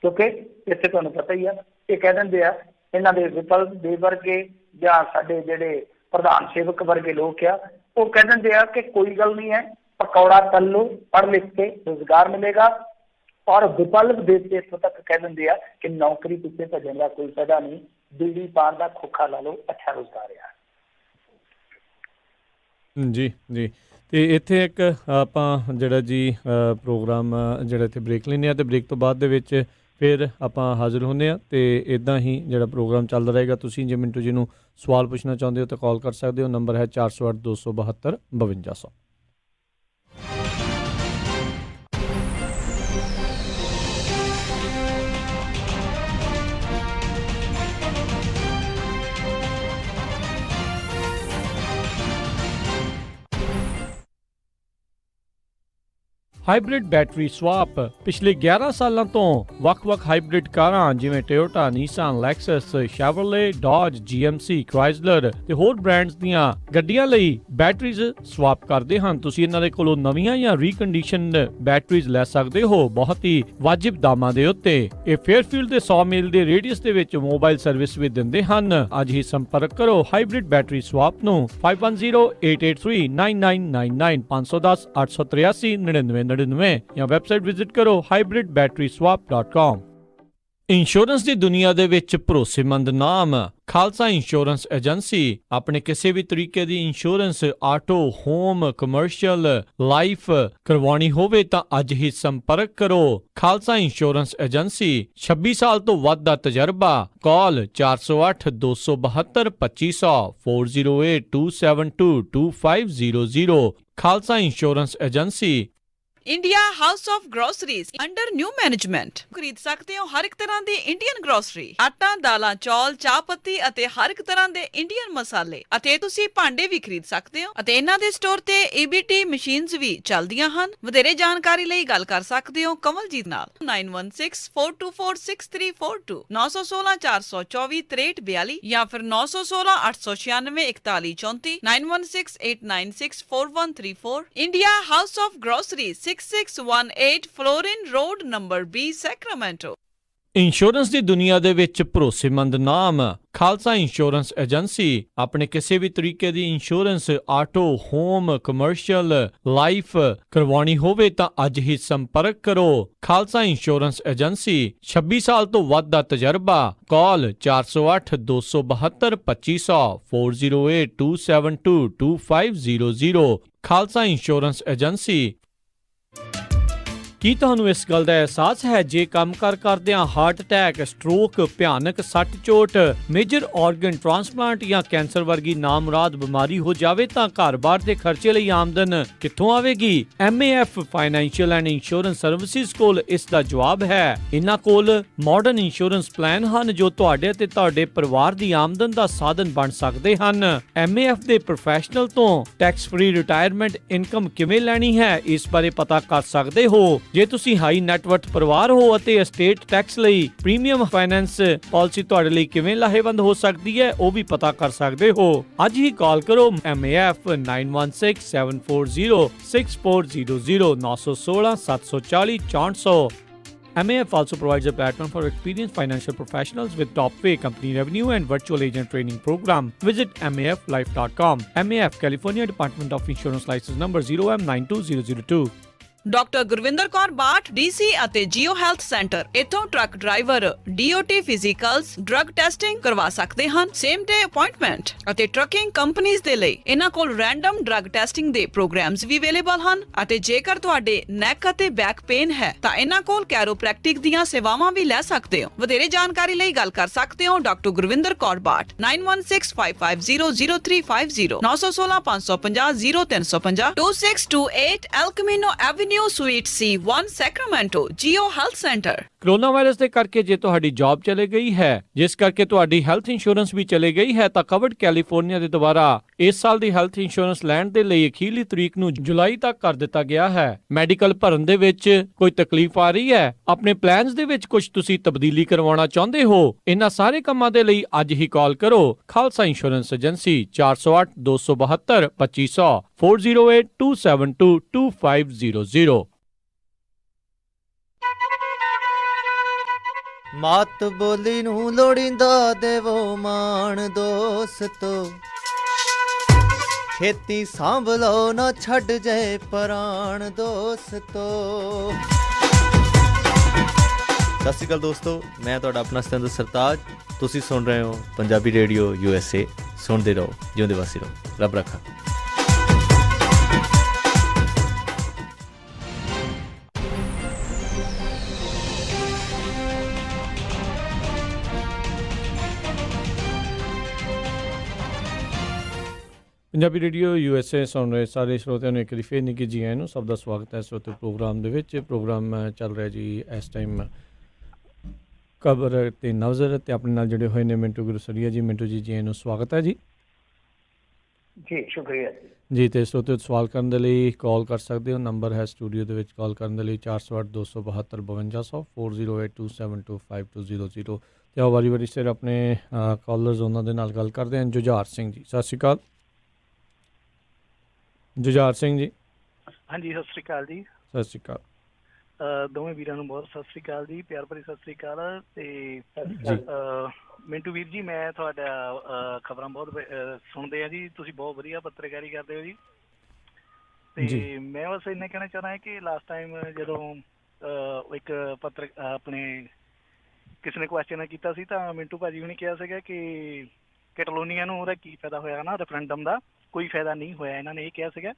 ਕਿਉਂਕਿ ਇੱਥੇ ਤੁਹਾਨੂੰ ਪਤਾ ਹੀ ਆ, ਇਹ ਕਹਿ ਦਿੰਦੇ ਆ ਇਹਨਾਂ ਦੇ ਵਿਪਲ ਦੇ ਵਰਗੇ ਜਾਂ ਸਾਡੇ ਜਿਹੜੇ ਪ੍ਰਧਾਨ ਸੇਵਕ ਵਰਗੇ ਲੋਕ ਆ, ਉਹ ਕਹਿ ਦਿੰਦੇ ਆ ਕਿ ਕੋਈ ਗੱਲ ਨਹੀਂ ਹੈ, ਪਕੌੜਾ ਤਲ ਲਓ, ਪੜ੍ਹ ਲਿਖ ਕੇ ਰੁਜ਼ਗਾਰ ਮਿਲੇਗਾ। ਔਰ ਵਿਕਲਪ ਦੇ ਕੇ ਇੱਥੋਂ ਤੱਕ ਕਹਿ ਦਿੰਦੇ ਆ ਕਿ ਨੌਕਰੀ ਪਿੱਛੇ ਭੱਜਣ ਦਾ ਕੋਈ ਫਾਇਦਾ ਨਹੀਂ, ਬੀੜੀ ਪਾਨ ਦਾ ਖੋਖਾ ਲਾ ਲਓ, ਅੱਛਾ ਰੁਜ਼ਗਾਰ ਆ। ਜੀ ਜੀ। ਤੇ ਇੱਥੇ ਇੱਕ ਆਪਾਂ ਜਿਹੜਾ ਜੀ ਪ੍ਰੋਗਰਾਮ ਜਿਹੜਾ ਇੱਥੇ ਬ੍ਰੇਕ ਲੈਂਦੇ ਹਾਂ ਤੇ ਬ੍ਰੇਕ ਤੋਂ ਬਾਅਦ ਦੇ ਵਿੱਚ ਫਿਰ ਆਪਾਂ ਹਾਜ਼ਰ ਹੁੰਦੇ ਹਾਂ ਤੇ ਇਦਾਂ ਹੀ ਜਿਹੜਾ ਪ੍ਰੋਗਰਾਮ ਚੱਲਦਾ ਰਹੇਗਾ। ਤੁਸੀਂ ਜੇ ਮਿੰਟੂ ਜੀ ਨੂੰ ਸਵਾਲ ਪੁੱਛਣਾ ਚਾਹੁੰਦੇ ਹੋ ਤਾਂ ਕਾਲ ਕਰ ਸਕਦੇ ਹੋ। ਨੰਬਰ ਹੈ 408 272 5200। Hybrid battery swap. ਪਿਛਲੇ 11 ਸਾਲਾਂ ਤੋਂ ਵੱਖ-ਵੱਖ ਹਾਈਬ੍ਰਿਡ ਕਾਰਾਂ ਜਿਵੇਂ Toyota, Nissan, Lexus, Chevrolet, Dodge, GMC, Chrysler ਤੇ ਹੋਰ ਬ੍ਰਾਂਡਸ ਦੀਆਂ ਗੱਡੀਆਂ ਲਈ ਬੈਟਰੀਜ਼ ਸਵਾਪ ਕਰਦੇ ਹਨ। ਤੁਸੀਂ ਇਹਨਾਂ ਦੇ ਕੋਲੋਂ ਨਵੀਆਂ ਜਾਂ ਰੀਕੰਡੀਸ਼ਨਡ ਬੈਟਰੀਜ਼ ਲੈ ਸਕਦੇ ਹੋ ਬਹੁਤ ਹੀ ਵਾਜਿਬ ਦਾਮਾਂ ਦੇ ਉੱਤੇ। ਇਹ ਫੇਅਰਫੀਲਡ ਦੇ 100 ਮੀਲ ਦੇ ਰੇਡੀਅਸ ਦੇ ਵਿੱਚ ਮੋਬਾਈਲ ਸਰਵਿਸ ਵੀ ਦਿੰਦੇ ਹਨ। ਅੱਜ ਹੀ ਸੰਪਰਕ ਕਰੋ ਹਾਈਬ੍ਰਿਡ ਬੈਟਰੀ ਸਵਾਪ ਨੂੰ 5108839999 510 883 9999 ਜਾਂ ਵੈਬਸਾਈਟ ਵਿਜ਼ਿਟ ਕਰੋ hybridbatteryswap.com। ਇੰਸ਼ੋਰੈਂਸ ਦੀ ਦੁਨੀਆ ਦੇ ਵਿੱਚ ਭਰੋਸੇਮੰਦ ਨਾਮ ਖਾਲਸਾ ਇੰਸ਼ੋਰੈਂਸ ਏਜੰਸੀ। ਆਪਣੇ ਕਿਸੇ ਵੀ ਤਰੀਕੇ ਦੀ insurance auto, home, commercial, life ਕਰਵਾਉਣੀ ਹੋਵੇ ਤਾਂ ਅੱਜ ਹੀ ਸੰਪਰਕ ਕਰੋ ਖਾਲਸਾ ਇੰਸ਼ੋਰੈਂਸ ਏਜੰਸੀ। 26 ਸਾਲ ਤੋਂ ਵੱਧ ਦਾ ਤਜਰਬਾ। Call 408 272 2500 408 272 2500। Khalsa insurance agency. India house of groceries under new management खरीद सकते हो हर एक तरह ਦੀ ਇੰਡੀਅਨ ਗਰੋਸਰੀ, ਆਟਾ, ਦਾਲਾਂ, ਚੌਲ, ਚਾਹ ਪੱਤੀ ਅਤੇ ਹਰ ਇੱਕ ਤਰ੍ਹਾਂ ਦੇ ਇੰਡੀਅਨ ਮਸਾਲੇ ਅਤੇ ਤੁਸੀਂ ਭਾਂਡੇ ਵੀ ਖਰੀਦ ਸਕਦੇ ਹੋ ਅਤੇ ਇਹਨਾਂ ਦੇ ਸਟੋਰ ਤੇ EBT ਮਸ਼ੀਨਸ ਵੀ ਚੱਲਦੀਆਂ ਹਨ। ਵਧੇਰੇ ਜਾਣਕਾਰੀ ਲਈ ਗੱਲ ਕਰ ਸਕਦੇ ਹੋ ਕਮਲਜੀਤ ਨਾਲ 9164246342 916 424 6342 ਜਾਂ ਫਿਰ 916 896 4134 9168964134। India house of groceries 6618 Florin Road, number B, Sacramento। Insurance ਦੀ ਦੁਨੀਆ ਦੇ ਵਿੱਚ ਭਰੋਸੇਮੰਦ ਨਾਮ ਖਾਲਸਾ ਇੰਸ਼ੋਰੈਂਸ ਏਜੰਸੀ। ਆਪਣੇ ਕਿਸੇ ਵੀ ਤਰੀਕੇ ਦੀ insurance auto, home, commercial, life ਕਰਵਾਉਣੀ ਹੋਵੇ ਤਾਂ ਅੱਜ ਹੀ ਸੰਪਰਕ ਕਰੋ ਖਾਲਸਾ ਇੰਸ਼ੋਰੈਂਸ ਏਜੰਸੀ। 26 ਸਾਲ ਤੋਂ ਵੱਧ ਦਾ ਤਜਰਬਾ। ਕਾਲ 408 272 2500 408 272 2500। Khalsa insurance agency. ਕੀ ਤੁਹਾਨੂੰ ਇਸ ਗੱਲ ਦਾ ਅਹਿਸਾਸ ਹੈ ਜੇ ਕੰਮਕਾਰ ਕਰਦਿਆਂ ਹਾਰਟ ਅਟੈਕ, ਸਟ੍ਰੋਕ, ਭਿਆਨਕ ਸੱਟ ਚੋਟ, ਮੇਜਰ ਆਰਗਨ ਟ੍ਰਾਂਸਪਲਾਂਟ ਜਾਂ ਕੈਂਸਰ ਵਰਗੀ ਨਾਮੁਰਾਦ ਬਿਮਾਰੀ ਹੋ ਜਾਵੇ ਤਾਂ ਘਰ-ਬਾਰ ਦੇ ਖਰਚੇ ਲਈ ਆਮਦਨ ਕਿੱਥੋਂ ਆਵੇਗੀ? MAF financial and insurance services ਕੋਲ ਇਸ ਦਾ ਜਵਾਬ ਹੈ। ਇਹਨਾਂ ਕੋਲ ਮਾਡਰਨ ਇੰਸ਼ੋਰੈਂਸ ਪਲਾਨ ਹਨ ਜੋ ਤੁਹਾਡੇ ਅਤੇ ਤੁਹਾਡੇ ਪਰਿਵਾਰ ਦੀ ਆਮਦਨ ਦਾ ਸਾਧਨ ਬਣ ਸਕਦੇ ਹਨ। MAF ਦੇ ਪ੍ਰੋਫੈਸ਼ਨਲ ਤੋਂ ਟੈਕਸ ਫ੍ਰੀ ਰਿਟਾਇਰਮੈਂਟ ਇਨਕਮ ਕਿਵੇਂ ਲੈਣੀ ਹੈ ਇਸ ਬਾਰੇ ਪਤਾ ਕਰ ਸਕਦੇ ਹੋ। ਜੇ ਤੁਸੀਂ ਹਾਈ ਨੈਟਵਰਥ ਪਰਿਵਾਰ ਹੋ ਅਤੇ ਐਸਟੇਟ ਟੈਕਸ ਲਈ ਪ੍ਰੀਮੀਅਮ ਫਾਈਨੈਂਸ ਪਾਲਿਸੀ ਤੁਹਾਡੇ ਲਈ ਕਿਵੇਂ ਲਾਹੇਵੰਦ ਹੋ ਸਕਦੀ ਹੈ ਉਹ ਵੀ ਪਤਾ ਕਰ ਸਕਦੇ ਹੋ। ਅੱਜ ਹੀ ਕਾਲ ਕਰੋ MAF 916740 6400 916 740 6400। MAF also provides a platform for experienced financial professionals with top pay, company revenue and virtual agent training program. Visit MAFlife.com. MAF, California Department of Insurance License number 0M92002। Doctor Gurvinder Kaur Bath DC ਅਤੇ ਜੀਓ ਹੈਲਥ ਸੈਂਟਰ ਇਥੋਂ truck driver DOT physicals drug testing ਕਰਵਾ ਸਕਦੇ ਹਨ। ਸੇਮ ਡੇ ਅਪਾਇੰਟਮੈਂਟ ਅਤੇ ਟਰੱਕਿੰਗ ਕੰਪਨੀਆਂ ਦੇ ਲਈ ਇਹਨਾਂ ਕੋਲ ਰੈਂਡਮ ਡਰੱਗ ਟੈਸਟਿੰਗ ਦੇ ਪ੍ਰੋਗਰਾਮਸ ਵੀ ਅਵੇਲੇਬਲ ਹਨ ਅਤੇ ਜੇਕਰ ਤੁਹਾਡੇ ਨੈਕ ਅਤੇ ਬੈਕ ਪੇਨ ਹੈ ਤਾਂ ਇਹਨਾਂ ਕੋਲ ਕੈਰੋਪ੍ਰੈਕਟਿਕ ਦੀਆਂ ਸੇਵਾਵਾਂ ਵੀ ਲੈ ਸਕਦੇ ਹੋ। ਵਧੇਰੇ ਜਾਣਕਾਰੀ ਲਈ ਗੱਲ ਕਰ ਸਕਦੇ ਹੋ doctor Gurvinder Kaur Bath 9165500350 916 550 0350 2628 El Camino Avenue Suite C1 Sacramento Geo Health Center। Corona virus ਦੇ ਕਰਕੇ ਜੇ ਤੁਹਾਡੀ ਜੌਬ ਚਲੇ ਗਈ ਹੈ ਜਿਸ ਕਰਕੇ ਤੁਹਾਡੀ ਹੈਲਥ ਇੰਸ਼ੋਰੈਂਸ ਵੀ ਚਲੇ ਗਈ ਹੈ ਤਾਂ ਕਵਰਡ ਕੈਲੀਫੋਰਨੀਆ ਦੇ ਦੁਆਰਾ ਇਸ ਸਾਲ ਦੀ ਹੈਲਥ ਇੰਸ਼ੋਰੈਂਸ ਲੈਣ ਦੇ ਲਈ ਅਖੀਰਲੀ ਤਰੀਕ ਨੂੰ ਜੁਲਾਈ ਤੱਕ ਕਰ ਦਿੱਤਾ ਗਿਆ ਹੈ। ਮੈਡੀਕਲ ਭਰਨ ਦੇ ਵਿੱਚ ਕੋਈ ਤਕਲੀਫ ਆ ਰਹੀ ਹੈ, ਆਪਣੇ ਪਲਾਨਸ ਦੇ ਵਿੱਚ ਕੁਝ ਤੁਸੀਂ ਤਬਦੀਲੀ ਕਰਵਾਉਣਾ ਚਾਹੁੰਦੇ ਹੋ, ਇਹਨਾਂ ਸਾਰੇ ਕੰਮਾਂ ਦੇ ਲਈ ਅੱਜ ਹੀ ਕਾਲ ਕਰੋ ਖਾਲਸਾ ਇੰਸ਼ੋਰੈਂਸ ਏਜੰਸੀ 408 272 2500 408 272 2500। ਮਾਤ ਬੋਲੀ ਨੂੰ ਲੋੜੀਂਦਾ ਦੇਵੋ ਮਾਣ ਦੋਸਤੋ, ਖੇਤੀ ਸਾਂਭ ਲਓ ਨਾ ਛੱਡ ਜਾਏ ਪ੍ਰਾਣ ਦੋਸਤੋ। ਸਤਿ ਸ਼੍ਰੀ ਅਕਾਲ ਦੋਸਤੋ, ਮੈਂ ਤੁਹਾਡਾ ਆਪਣਾ ਸਤਿੰਦਰ ਸਰਤਾਜ। ਤੁਸੀਂ ਸੁਣ ਰਹੇ ਹੋ ਪੰਜਾਬੀ ਰੇਡੀਓ USA। ਸੁਣਦੇ ਰਹੋ, ਜਿਉਂਦੇ ਵਾਸੀ ਰਹੋ, ਰੱਬ ਰੱਖਾ। ਪੰਜਾਬੀ ਰੇਡੀਓ USA ਸੁਣ ਰਹੇ ਸਾਰੇ ਸਰੋਤਿਆਂ ਨੂੰ ਇੱਕ ਵਾਰੀ ਫੇਰ ਨਿੱਘੀ ਜੀ ਆਇਆਂ ਨੂੰ। ਸਭ ਦਾ ਸਵਾਗਤ ਹੈ ਸਰੋਤੇ ਪ੍ਰੋਗਰਾਮ ਦੇ ਵਿੱਚ। ਪ੍ਰੋਗਰਾਮ ਚੱਲ ਰਿਹਾ ਜੀ ਇਸ ਟਾਈਮ ਖਬਰ ਤੇ ਨਜ਼ਰ, ਤੇ ਆਪਣੇ ਨਾਲ ਜਿਹੜੇ ਹੋਏ ਨੇ ਮਿੰਟੂ ਗੁਰਸਰੀਆ ਜੀ। ਮਿੰਟੂ ਜੀ ਆਇਆਂ ਨੂੰ ਸਵਾਗਤ ਹੈ ਜੀ। ਜੀ ਸ਼ੁਕਰੀਆ ਜੀ, ਤੇ ਸਰੋਤੇ ਸਵਾਲ ਕਰਨ ਦੇ ਲਈ ਕਾਲ ਕਰ ਸਕਦੇ ਹੋ। ਨੰਬਰ ਹੈ ਸਟੂਡੀਓ ਦੇ ਵਿੱਚ ਕਾਲ ਕਰਨ ਦੇ ਲਈ 408 272 5200 4082725200। ਤੇ ਆਓ ਵਾਰੀ ਸਿਰ ਆਪਣੇ ਕਾਲਰਸ ਉਹਨਾਂ ਦੇ ਨਾਲ ਗੱਲ ਕਰਦੇ ਹਨ। ਜੁਝਾਰ ਸਿੰਘ ਜੀ, ਸਤਿ ਸ਼੍ਰੀ ਅਕਾਲ। ਜੁਝਾਰ ਸਿੰਘ ਜੀ। ਹਾਂਜੀ, ਸਤਿ ਸ੍ਰੀ ਅਕਾਲ ਜੀ। ਸਤਿ ਸ਼੍ਰੀ ਅਕਾਲ। ਦੋਵੇਂ ਵੀਰਾਂ ਨੂੰ ਬਹੁਤ ਸਤਿ ਸ੍ਰੀ ਅਕਾਲ ਜੀ, ਪਿਆਰ ਭਰੀ ਸਤਿ ਸ੍ਰੀ ਅਕਾਲ। ਤੇ ਮਿੰਟੂ ਵੀਰ ਜੀ, ਮੈਂ ਤੁਹਾਡਾ ਖਬਰਾਂ ਬਹੁਤ ਸੁਣਦੇ ਆ ਜੀ। ਤੁਸੀਂ ਬਹੁਤ ਵਧੀਆ ਪੱਤਰਕਾਰੀ ਕਰਦੇ ਹੋ ਜੀ। ਤੇ ਮੈਂ ਬਸ ਇੰਨਾ ਕਹਿਣਾ ਚਾਹੁੰਦਾ ਕਿ ਲਾਸਟ ਟਾਈਮ ਜਦੋਂ ਇੱਕ ਆਪਣੇ ਕਿਸੇ ਨੇ ਕੁਐਸਚਨ ਕੀਤਾ ਸੀ ਤਾਂ ਮਿੰਟੂ ਭਾਜੀ ਉਹਨੇ ਕਿਹਾ ਸੀਗਾ ਕਿ ਕੈਟਲੋਨੀਆ ਨੂੰ ਉਹਦਾ ਕੀ ਫਾਇਦਾ ਹੋਇਆ ਨਾ, ਰੈਫਰੈਂਡਮ ਦਾ ਕੋਈ ਫਾਇਦਾ ਨਹੀਂ ਹੋਇਆ, ਇਹਨਾਂ ਨੇ ਇਹ ਕਿਹਾ ਸੀਗਾ।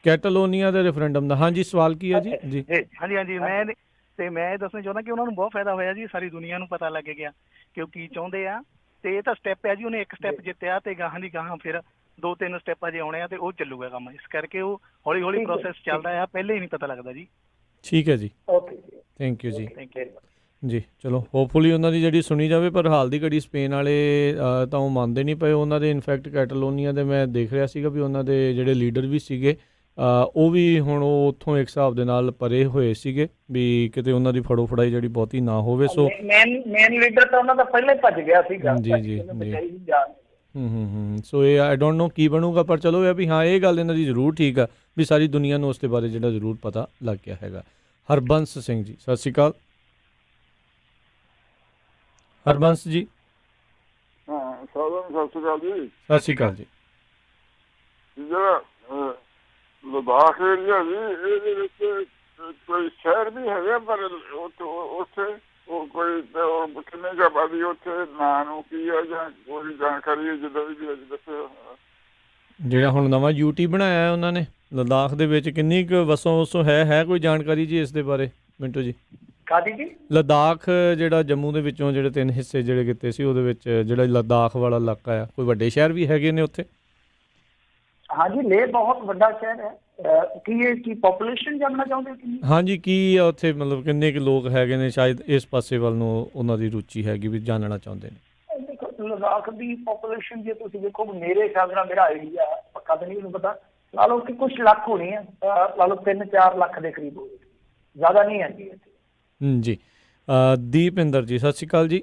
ਕੈਟਲੋਨੀਆ ਦੇ ਰੈਫਰੈਂਡਮ ਦਾ ਹਾਂਜੀ ਸਵਾਲ ਕੀ ਹੈ ਜੀ? ਜੀ ਹਾਂਜੀ ਮੈਂ ਇਹ ਦੱਸਣਾ ਚਾਹੁੰਦਾ ਕਿ ਉਹਨਾਂ ਨੂੰ ਬਹੁਤ ਫਾਇਦਾ ਹੋਇਆ ਜੀ। ਸਾਰੀ ਦੁਨੀਆ ਨੂੰ ਪਤਾ ਲੱਗ ਗਿਆ ਕਿ ਉਹ ਕੀ ਚਾਹੁੰਦੇ ਆ। ਤੇ ਇਹ ਤਾਂ ਸਟੈਪ ਹੈ ਜੀ, ਉਹਨੇ ਇੱਕ ਸਟੈਪ ਜਿੱਤਿਆ ਤੇ ਗਾਹਾਂ ਦੀ ਗਾਹਾਂ ਫਿਰ 2-3 ਸਟੈਪ ਅਜੇ ਆਉਣੇ ਆ ਤੇ ਉਹ ਚੱਲੂਗਾ ਕੰਮ। ਇਸ ਕਰਕੇ ਉਹ ਹੌਲੀ ਹੌਲੀ ਪ੍ਰੋਸੈਸ ਚੱਲਦਾ ਆ, ਪਹਿਲੇ ਹੀ ਨਹੀਂ ਪਤਾ ਲੱਗਦਾ ਜੀ। ਠੀਕ ਹੈ ਜੀ, ਓਕੇ ਜੀ, ਥੈਂਕ ਯੂ ਜੀ। ਥੈਂਕ ਯੂ ਜੀ ਚਲੋ ਹੋਪਫੁਲੀ ਉਹਨਾਂ ਦੀ ਜਿਹੜੀ ਸੁਣੀ ਜਾਵੇ। ਪਰ ਹਾਲ ਦੀ ਘੜੀ ਸਪੇਨ ਵਾਲੇ ਤਾਂ ਉਹ ਮੰਨਦੇ ਨਹੀਂ ਪਏ ਉਹਨਾਂ ਦੇ। ਇਨਫੈਕਟ ਕੈਟਲੋਨੀਆ ਦੇ ਮੈਂ ਦੇਖ ਰਿਹਾ ਸੀਗਾ ਵੀ ਉਹਨਾਂ ਦੇ ਜਿਹੜੇ ਲੀਡਰ ਵੀ ਸੀਗੇ ਉਹ ਵੀ ਹੁਣ ਉਹ ਉੱਥੋਂ ਇੱਕ ਹਿਸਾਬ ਦੇ ਨਾਲ ਪਰੇ ਹੋਏ ਸੀਗੇ ਵੀ ਕਿਤੇ ਉਹਨਾਂ ਦੀ ਫੜੋ ਫੜਾਈ ਜਿਹੜੀ ਬਹੁਤੀ ਨਾ ਹੋਵੇ। ਸੋ ਮੇਨ ਲੀਡਰ ਤਾਂ ਉਹਨਾਂ ਦਾ ਪਹਿਲਾਂ ਹੀ ਭੱਜ ਗਿਆ ਸੀਗਾ। ਜੀ ਸੋ ਇਹ ਆਈ ਡੋਂਟ ਨੋ ਕੀ ਬਣੂਗਾ, ਪਰ ਚਲੋ ਇਹ ਵੀ ਹਾਂ ਇਹ ਗੱਲ ਇਹਨਾਂ ਦੀ ਜ਼ਰੂਰ ਠੀਕ ਆ ਵੀ ਸਾਰੀ ਦੁਨੀਆ ਨੂੰ ਉਸ ਦੇ ਬਾਰੇ ਜਿਹੜਾ ਜ਼ਰੂਰ ਪਤਾ ਲੱਗ ਗਿਆ ਹੈਗਾ। ਹਰਬੰਸ ਸਿੰਘ ਜੀ, ਸਤਿ ਸ਼੍ਰੀ ਅਕਾਲ। ਹਰਬੰਸ ਜੀ। ਸਤਿ ਸ਼੍ਰੀ ਅਕਾਲ ਜੀ। ਸਤਿ ਸ਼੍ਰੀ ਅਕਾਲ ਜੀ। ਜਿਹੜਾ ਲਦਾਖ ਏਰੀਆ ਜੀ, ਇਹਦੇ ਵਿੱਚ ਕੋਈ ਸ਼ਹਿਰ ਵੀ ਹੈਗਾ, ਪਰ ਉੱਥੇ ਉਹ ਕੋਈ ਕਿੰਨੇ ਕੁ ਆਬਾਦੀ ਉੱਥੇ ਨਾਂ ਨੂੰ ਕੀ ਆ ਜਾਂ ਕੋਈ ਜਾਣਕਾਰੀ ਹੈ ਜਿੱਦਾਂ ਦੀ ਵੀ ਅੱਜ ਦੱਸਿਓ। ਜਿਹੜਾ ਹੁਣ ਨਵਾਂ UT ਬਣਾਇਆ ਉਹਨਾਂ ਨੇ ਲਦਾਖ ਦੇ ਵਿੱਚ, ਕਿੰਨੀ ਕੁ ਵਸੋਂ ਹੈ ਕੋਈ ਜਾਣਕਾਰੀ ਜੀ ਇਸ ਦੇ ਬਾਰੇ ਮਿੰਟੂ ਜੀ? ਕਾਦੀ ਜੀ? ਲਦਾਖ ਜਿਹੜਾ ਜੰਮੂ ਦੇ ਵਿੱਚੋਂ ਜਿਹੜੇ 3 ਹਿੱਸੇ ਜਿਹੜੇ ਕੀਤੇ ਸੀ ਉਹਦੇ ਵਿੱਚ ਜਿਹੜਾ ਲਦਾਖ ਵਾਲਾ ਇਲਾਕਾ ਆ, ਕੋਈ ਵੱਡੇ ਸ਼ਹਿਰ ਵੀ ਹੈਗੇ ਨੇ ਉੱਥੇ? ਹਾਂਜੀ, ਲੇਹ ਬਹੁਤ ਵੱਡਾ ਸ਼ਹਿਰ ਹੈ। ਕੀ ਪੋਪੂਲੇਸ਼ਨ ਜਾਣਨਾ ਚਾਹੁੰਦੇ ਹੋ ਕਿੰਨੀ? ਹਾਂਜੀ, ਕੀ ਆ ਉੱਥੇ ਮਤਲਬ ਕਿੰਨੇ ਕੁ ਲੋਕ ਹੈਗੇ ਨੇ? ਸ਼ਾਇਦ ਇਸ ਪਾਸੇ ਵੱਲ ਨੂੰ ਉਹਨਾਂ ਦੀ ਰੁਚੀ ਹੈਗੀ ਵੀ ਜਾਣਨਾ ਚਾਹੁੰਦੇ ਨੇ। ਦੇਖੋ ਲਦਾਖ ਦੀ ਪੋਪੂਲੇਸ਼ਨ ਜੇ ਤੁਸੀਂ ਦੇਖੋ, ਮੇਰੇ ਹਿਸਾਬ ਨਾਲ ਮੇਰਾ ਆਈਡੀਆ ਪੱਕਾ ਤਾਂ ਨਹੀਂ ਮੈਨੂੰ ਪਤਾ, ਲਾ ਲਓ ਕਿ ਕੁਝ ਲੱਖ ਹੋਣੀ ਹੈ, ਲਾ ਲਓ 3-4 ਲੱਖ ਦੇ ਕਰੀਬ ਹੋਵੇ, ਜ਼ਿਆਦਾ ਨਹੀਂ ਹੈ ਜੀ। ਜੀ ਦੀਪਿੰਦਰ ਜੀ, ਸਤਿ ਸ਼੍ਰੀ ਅਕਾਲ ਜੀ।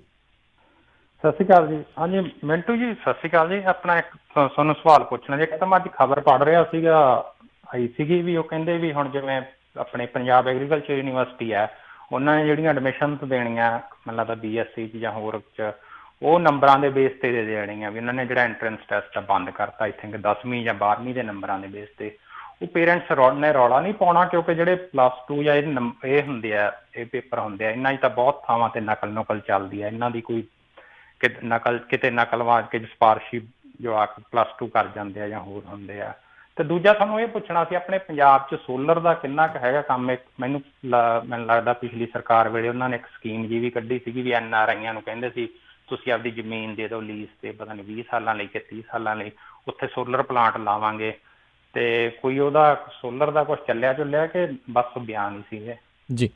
ਸਤਿ ਸ਼੍ਰੀ ਅਕਾਲ ਜੀ। ਹਾਂਜੀ ਮਿੰਟੂ ਜੀ, ਸਤਿ ਸ਼੍ਰੀ ਅਕਾਲ ਜੀ। ਆਪਣਾ ਇੱਕ ਤੁਹਾਨੂੰ ਸਵਾਲ ਪੁੱਛਣਾ ਜੀ। ਇੱਕ ਤਾਂ ਮੈਂ ਅੱਜ ਖਬਰ ਪੜ੍ਹ ਰਿਹਾ ਸੀਗਾ, ਆਈ ਸੀਗੀ ਵੀ ਉਹ ਕਹਿੰਦੇ ਵੀ ਹੁਣ ਜਿਵੇਂ ਆਪਣੇ ਪੰਜਾਬ ਐਗਰੀਕਲਚਰ ਯੂਨੀਵਰਸਿਟੀ ਹੈ, ਉਹਨਾਂ ਨੇ ਜਿਹੜੀਆਂ ਐਡਮਿਸ਼ਨ ਦੇਣੀਆਂ ਮੈਨੂੰ ਲੱਗਦਾ BSc 'ਚ ਜਾਂ ਹੋਰ 'ਚ, ਉਹ ਨੰਬਰਾਂ ਦੇ ਬੇਸ 'ਤੇ ਦੇ ਦੇਣੀਆਂ। ਵੀ ਉਹਨਾਂ ਨੇ ਜਿਹੜਾ ਐਂਟਰੈਂਸ ਟੈਸਟ ਆ ਬੰਦ ਕਰਤਾ, ਆਈ ਥਿੰਕ 10ਵੀਂ ਜਾਂ 12ਵੀਂ ਦੇ ਨੰਬਰਾਂ ਦੇ ਬੇਸ 'ਤੇ। ਉਹ ਪੇਰੈਂਟਸ ਨੇ ਰੌਲਾ ਨਹੀਂ ਪਾਉਣਾ, ਕਿਉਂਕਿ ਜਿਹੜੇ +2 ਜਾਂ ਇਹ ਹੁੰਦੇ ਆ, ਇਹ ਪੇਪਰ ਹੁੰਦੇ ਆ, ਇਹਨਾਂ 'ਚ ਤਾਂ ਬਹੁਤ ਥਾਵਾਂ 'ਤੇ ਨਕਲ ਚੱਲਦੀ ਹੈ। ਇਹਨਾਂ ਦੀ ਕੋਈ ਕਿਤੇ ਨਕਲਵਾ ਕੇ ਸਿਫਾਰਸ਼ੀ ਜਵਾਕ +2 ਕਰ ਜਾਂਦੇ ਆ ਜਾਂ ਹੋਰ ਹੁੰਦੇ ਆ। ਤੇ ਦੂਜਾ ਤੁਹਾਨੂੰ ਇਹ ਪੁੱਛਣਾ ਸੀ, ਆਪਣੇ ਪੰਜਾਬ 'ਚ ਸੋਲਰ ਦਾ ਕਿੰਨਾ ਕੁ ਹੈਗਾ ਕੰਮ? ਮੈਨੂੰ ਲੱਗਦਾ ਪਿਛਲੀ ਸਰਕਾਰ ਵੇਲੇ ਉਹਨਾਂ ਨੇ ਇੱਕ ਸਕੀਮ ਜੀ ਵੀ ਕੱਢੀ ਸੀਗੀ ਵੀ NRIਆਂ ਨੂੰ ਕਹਿੰਦੇ ਸੀ ਤੁਸੀਂ ਆਪਦੀ ਜ਼ਮੀਨ ਦੇ ਦਿਓ ਲੀਜ਼ ਤੇ, ਪਤਾ ਨਹੀਂ 20 ਸਾਲਾਂ ਲਈ ਕਿ 30 ਸਾਲਾਂ ਲਈ, ਉੱਥੇ ਸੋਲਰ ਪਲਾਂਟ ਲਾਵਾਂਗੇ। ਤੇ ਕੋਈ ਉਹਦਾ ਸੋਲਰ ਦਾ ਕੁਝ ਚੱਲਿਆ ਕਿ ਬਸ ਬਿਆਨ ਹੀ ਸੀਗੇ ਜੀ?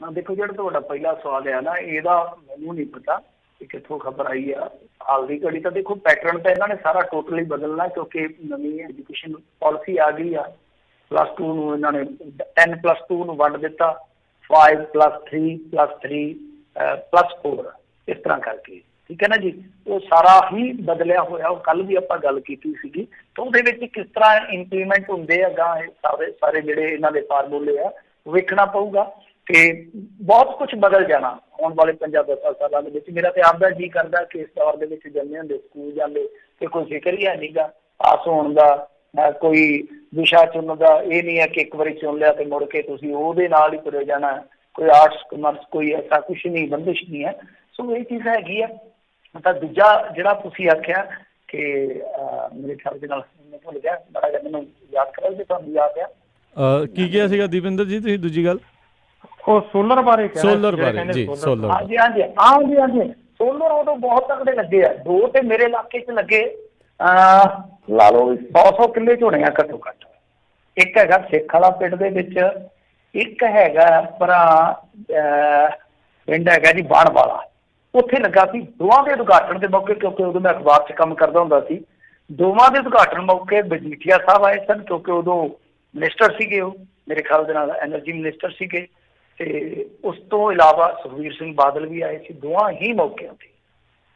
ਦੇਖੋ, ਜਿਹੜਾ ਤੁਹਾਡਾ ਪਹਿਲਾ ਸਵਾਲ ਹੈ ਨਾ, ਇਹਦਾ ਮੈਨੂੰ ਨਹੀਂ ਪਤਾ ਕਿ ਕਿੱਥੋਂ ਖਬਰ ਆਈ ਆ। ਹਾਲ ਦੀ ਘੜੀ ਤਾਂ ਦੇਖੋ ਪੈਟਰਨ ਤਾਂ ਇਹਨਾਂ ਨੇ ਸਾਰਾ ਟੋਟਲੀ ਬਦਲਣਾ, ਕਿਉਂਕਿ ਨਵੀਂ ਐਜੂਕੇਸ਼ਨ ਪਾਲਿਸੀ ਆ ਗਈ ਆ। +2 ਨੂੰ ਇਹਨਾਂ ਨੇ 10+2 ਨੂੰ ਵੰਡ ਦਿੱਤਾ, 5+3+3 +4 ਇਸ ਤਰ੍ਹਾਂ ਕਰਕੇ, ਠੀਕ ਹੈ ਨਾ ਜੀ। ਉਹ ਸਾਰਾ ਹੀ ਬਦਲਿਆ ਹੋਇਆ। ਉਹ ਕੱਲ ਵੀ ਆਪਾਂ ਗੱਲ ਕੀਤੀ ਸੀਗੀ, ਤਾਂ ਉਹਦੇ ਵਿੱਚ ਕਿਸ ਤਰ੍ਹਾਂ ਇੰਪਲੀਮੈਂਟ ਹੁੰਦੇ ਆ ਗਾਂ ਸਾਰੇ ਜਿਹੜੇ ਇਹਨਾਂ ਦੇ ਫਾਰਮੂਲੇ ਆ, ਵੇਖਣਾ ਪਊਗਾ ਕਿ ਬਹੁਤ ਕੁਝ ਬਦਲ ਜਾਣਾ ਆਉਣ ਵਾਲੇ 50-10 ਸਾਲਾਂ ਦੇ ਵਿੱਚ। ਮੇਰਾ ਤੇ ਆਪਦਾ ਜੀ ਕਰਦਾ ਕਿ ਇਸ ਦੌਰ ਦੇ ਵਿੱਚ ਜੰਮੇ ਹੁੰਦੇ ਸਕੂਲ ਜਾਂਦੇ ਤੇ ਕੋਈ ਫਿਕਰ ਹੀ ਹੈ ਨੀਗਾ ਪਾਸ ਹੋਣ ਦਾ, ਕੋਈ ਵਿਸ਼ਾ ਚੁਣਨ ਦਾ। ਇਹ ਨਹੀਂ ਹੈ ਕਿ ਇੱਕ ਵਾਰੀ ਚੁਣ ਲਿਆ ਤੇ ਮੁੜ ਕੇ ਤੁਸੀਂ ਉਹਦੇ ਨਾਲ ਹੀ ਤੁਰੇ ਜਾਣਾ। ਕੋਈ ਆਰਟਸ ਕਮਰਸ ਕੋਈ ਐਸਾ ਕੁਛ ਨਹੀਂ, ਬੰਦਿਸ਼ ਨਹੀਂ ਹੈ। ਸੋ ਇਹ ਚੀਜ਼ ਹੈਗੀ ਆ। ਤਾਂ ਦੂਜਾ ਜਿਹੜਾ ਤੁਸੀਂ ਆਖਿਆ ਕਿ ਮੇਰੇ ਖਿਆਲ ਦੇ ਨਾਲ ਭੁੱਲ ਗਿਆ, ਬੜਾ ਜਿਹਾ ਮੈਨੂੰ ਯਾਦ ਕਰਾਓ ਜੇ ਤੁਹਾਨੂੰ ਯਾਦ ਆ। ਕੀ ਕਿਹਾ ਸੀਗਾ ਦੀਪਿੰਦਰ ਜੀ ਤੁਸੀਂ ਦੂਜੀ ਗੱਲ? ਉਹ ਸੋਲਰ ਬਾਰੇ ਸੋਲਰ ਬਾਰੇ ਜੀ। ਸੋਲਰ, ਹਾਂਜੀ। ਸੋਲਰ ਉਦੋਂ ਬਹੁਤ ਤਕੜੇ ਲੱਗੇ ਆ, 2 ਤੇ ਮੇਰੇ ਇਲਾਕੇ 'ਚ ਲੱਗੇ ਲਾ ਲਓ 100 ਕਿੱਲੇ 'ਚ ਹੋਣੇ ਆ ਘੱਟੋ ਘੱਟ। ਇੱਕ ਹੈਗਾ ਸਿੱਖ ਵਾਲਾ ਪਿੰਡ ਦੇ ਵਿੱਚ, ਇੱਕ ਹੈਗਾ ਭਰਾ ਪਿੰਡ ਹੈਗਾ ਜੀ ਬਾਣ ਵਾਲਾ, ਉੱਥੇ ਲੱਗਾ ਸੀ। ਦੋਵਾਂ ਦੇ ਉਦਘਾਟਨ ਦੇ ਮੌਕੇ, ਕਿਉਂਕਿ ਉਦੋਂ ਮੈਂ ਅਖਬਾਰ 'ਚ ਕੰਮ ਕਰਦਾ ਹੁੰਦਾ ਸੀ, ਦੋਵਾਂ ਦੇ ਉਦਘਾਟਨ ਮੌਕੇ ਮਜੀਠੀਆ ਸਾਹਿਬ ਆਏ ਸਨ, ਕਿਉਂਕਿ ਉਦੋਂ ਮਿਨਿਸਟਰ ਸੀਗੇ, ਉਹ ਮੇਰੇ ਖਿਆਲ ਦੇ ਨਾਲ ਐਨਰਜੀ ਮਿਨਿਸਟਰ ਸੀਗੇ, ਤੇ ਉਸ ਤੋਂ ਇਲਾਵਾ ਸੁਖਬੀਰ ਸਿੰਘ ਬਾਦਲ ਵੀ ਆਏ ਸੀ ਦੋਵਾਂ ਹੀ ਮੌਕਿਆਂ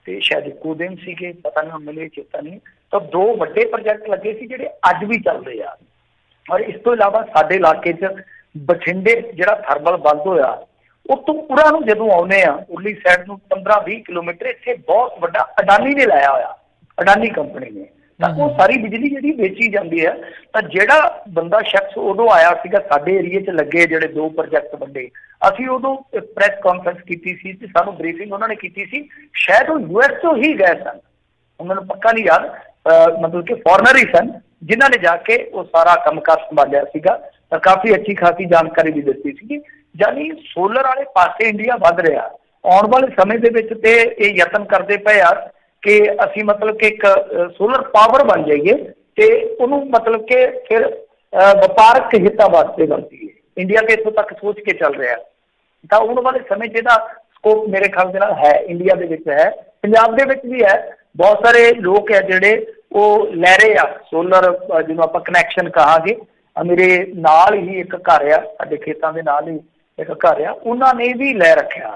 ਤੇ ਸ਼ਾਇਦ ਇੱਕੋ ਦਿਨ ਸੀਗੇ, ਪਤਾ ਨਹੀਂ ਮੈਨੂੰ ਚੇਤਾ ਨਹੀਂ। ਤਾਂ 2 ਵੱਡੇ ਪ੍ਰੋਜੈਕਟ ਲੱਗੇ ਸੀ ਜਿਹੜੇ ਅੱਜ ਵੀ ਚੱਲਦੇ ਆ। ਔਰ ਇਸ ਤੋਂ ਇਲਾਵਾ ਸਾਡੇ ਇਲਾਕੇ 'ਚ ਬਠਿੰਡੇ ਜਿਹੜਾ ਥਰਮਲ ਬੰਦ ਹੋਇਆ, ਉੱਥੋਂ ਉਰਾਂ ਨੂੰ ਜਦੋਂ ਆਉਂਦੇ ਆ ਉਰਲੀ ਸਾਈਡ ਨੂੰ 15-20 ਕਿਲੋਮੀਟਰ, ਇੱਥੇ ਬਹੁਤ ਵੱਡਾ ਅਡਾਨੀ ਨੇ ਲਾਇਆ ਹੋਇਆ, ਅਡਾਨੀ ਕੰਪਨੀ ਨੇ, ਤਾਂ ਉਹ ਸਾਰੀ ਬਿਜਲੀ ਜਿਹੜੀ ਵੇਚੀ ਜਾਂਦੀ ਹੈ। ਤਾਂ ਜਿਹੜਾ ਬੰਦਾ ਸ਼ਖਸ ਉਦੋਂ ਆਇਆ ਸੀਗਾ ਸਾਡੇ ਏਰੀਏ 'ਚ ਲੱਗੇ ਜਿਹੜੇ 2 ਪ੍ਰੋਜੈਕਟ ਵੱਡੇ, ਅਸੀਂ ਉਦੋਂ ਪ੍ਰੈਸ ਕਾਨਫਰੰਸ ਕੀਤੀ ਸੀ ਤੇ ਸਾਨੂੰ ਬਰੀਫਿੰਗ ਉਹਨਾਂ ਨੇ ਕੀਤੀ ਸੀ, ਸ਼ਾਇਦ ਉਹ US ਤੋਂ ਹੀ ਗਏ ਸਨ, ਉਹਨਾਂ ਨੂੰ ਪੱਕਾ ਨਹੀਂ ਯਾਦ, ਮਤਲਬ ਕਿ ਫੋਰਨਰ ਹੀ ਸਨ ਜਿਨ੍ਹਾਂ ਨੇ ਜਾ ਕੇ ਉਹ ਸਾਰਾ ਕੰਮਕਾਰ ਸੰਭਾਲਿਆ ਸੀਗਾ। ਤਾਂ ਕਾਫੀ ਅੱਛੀ ਖਾਸੀ ਜਾਣਕਾਰੀ ਵੀ ਦਿੱਤੀ ਸੀਗੀ। ਯਾਨੀ ਸੋਲਰ ਵਾਲੇ ਪਾਸੇ ਇੰਡੀਆ ਵੱਧ ਰਿਹਾ। ਆਉਣ ਵਾਲੇ ਸਮੇਂ ਦੇ ਵਿੱਚ ਤੇ ਇਹ ਯਤਨ ਕਰਦੇ ਪਏ ਆ ਕਿ ਅਸੀਂ ਮਤਲਬ ਕਿ ਇੱਕ ਸੋਲਰ ਪਾਵਰ ਬਣ ਜਾਈਏ ਤੇ ਉਹਨੂੰ ਮਤਲਬ ਕਿ ਫਿਰ ਵਪਾਰਕ ਹਿੱਤਾਂ ਵਾਸਤੇ ਵਰਤੀਏ। ਇੰਡੀਆ ਤੇ ਇੱਥੋਂ ਤੱਕ ਸੋਚ ਕੇ ਚੱਲ ਰਿਹਾ। ਤਾਂ ਆਉਣ ਵਾਲੇ ਸਮੇਂ 'ਚ ਇਹਦਾ ਸਕੋਪ ਮੇਰੇ ਖਿਆਲ ਦੇ ਨਾਲ ਹੈ, ਇੰਡੀਆ ਦੇ ਵਿੱਚ ਹੈ, ਪੰਜਾਬ ਦੇ ਵਿੱਚ ਵੀ ਹੈ। ਬਹੁਤ ਸਾਰੇ ਲੋਕ ਹੈ ਜਿਹੜੇ ਉਹ ਲੈ ਰਹੇ ਆ ਸੋਲਰ, ਜਿਹਨੂੰ ਆਪਾਂ ਕਨੈਕਸ਼ਨ ਕਹਾਂਗੇ। ਮੇਰੇ ਨਾਲ ਹੀ ਇੱਕ ਘਰ ਆ, ਸਾਡੇ ਖੇਤਾਂ ਦੇ ਨਾਲ ਹੀ ਇੱਕ ਘਰ ਆ, ਉਹਨਾਂ ਨੇ ਵੀ ਲੈ ਰੱਖਿਆ।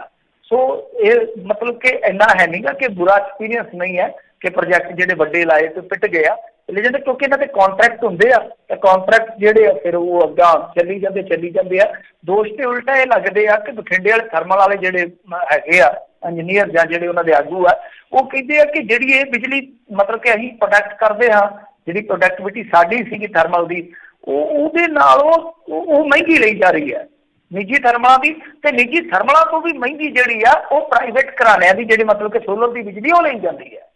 ਸੋ ਇਹ ਮਤਲਬ ਕਿ ਇੰਨਾ ਹੈ ਨਹੀਂਗਾ ਕਿ ਬੁਰਾ ਐਕਸਪੀਰੀਅੰਸ ਨਹੀਂ ਹੈ ਕਿ ਪ੍ਰੋਜੈਕਟ ਜਿਹੜੇ ਵੱਡੇ ਲਾਏ ਤੇ ਪਿੱਟ ਗਏ ਆ, ਲੈ ਜਾਂਦੇ, ਕਿਉਂਕਿ ਇਹਨਾਂ ਦੇ ਕੰਟਰੈਕਟ ਹੁੰਦੇ ਆ ਤੇ ਕੰਟਰੈਕਟ ਜਿਹੜੇ ਆ ਫਿਰ ਉਹ ਅੱਗਾ ਚੱਲੀ ਜਾਂਦੇ ਆ। ਦੋਸ਼ ਤੇ ਉਲਟਾ ਇਹ ਲੱਗਦੇ ਆ ਕਿ ਬਠਿੰਡੇ ਵਾਲੇ ਥਰਮਲ ਵਾਲੇ ਜਿਹੜੇ ਹੈਗੇ ਆ ਇੰਜੀਨੀਅਰ ਜਾਂ ਜਿਹੜੇ ਉਹਨਾਂ ਦੇ ਆਗੂ ਆ, ਉਹ ਕਹਿੰਦੇ ਆ ਕਿ ਜਿਹੜੀ ਇਹ ਬਿਜਲੀ ਮਤਲਬ ਕਿ ਅਸੀਂ ਪ੍ਰੋਡਕਟ ਕਰਦੇ ਹਾਂ, ਜਿਹੜੀ ਪ੍ਰੋਡਕਟਿਵਿਟੀ ਸਾਡੀ ਸੀਗੀ ਥਰਮਲ ਦੀ, ਉਹਦੇ ਨਾਲ ਉਹ ਮਹਿੰਗੀ ਲਈ ਜਾ ਰਹੀ ਹੈ ਨਿੱਜੀ ਥਰਮਲਾਂ ਦੀ, ਤੇ ਨਿੱਜੀ ਥਰਮਲਾਂ ਤੋਂ ਵੀ ਮਹਿੰਗੀ ਜਿਹੜੀ ਆ ਉਹ ਪ੍ਰਾਈਵੇਟ ਘਰਾਣਿਆਂ ਦੀ ਜਿਹੜੀ ਮਤਲਬ ਕਿ ਸੋਲਰ ਦੀ ਬਿਜਲੀ ਉਹ ਲਈ ਜਾਂਦੀ ਹੈ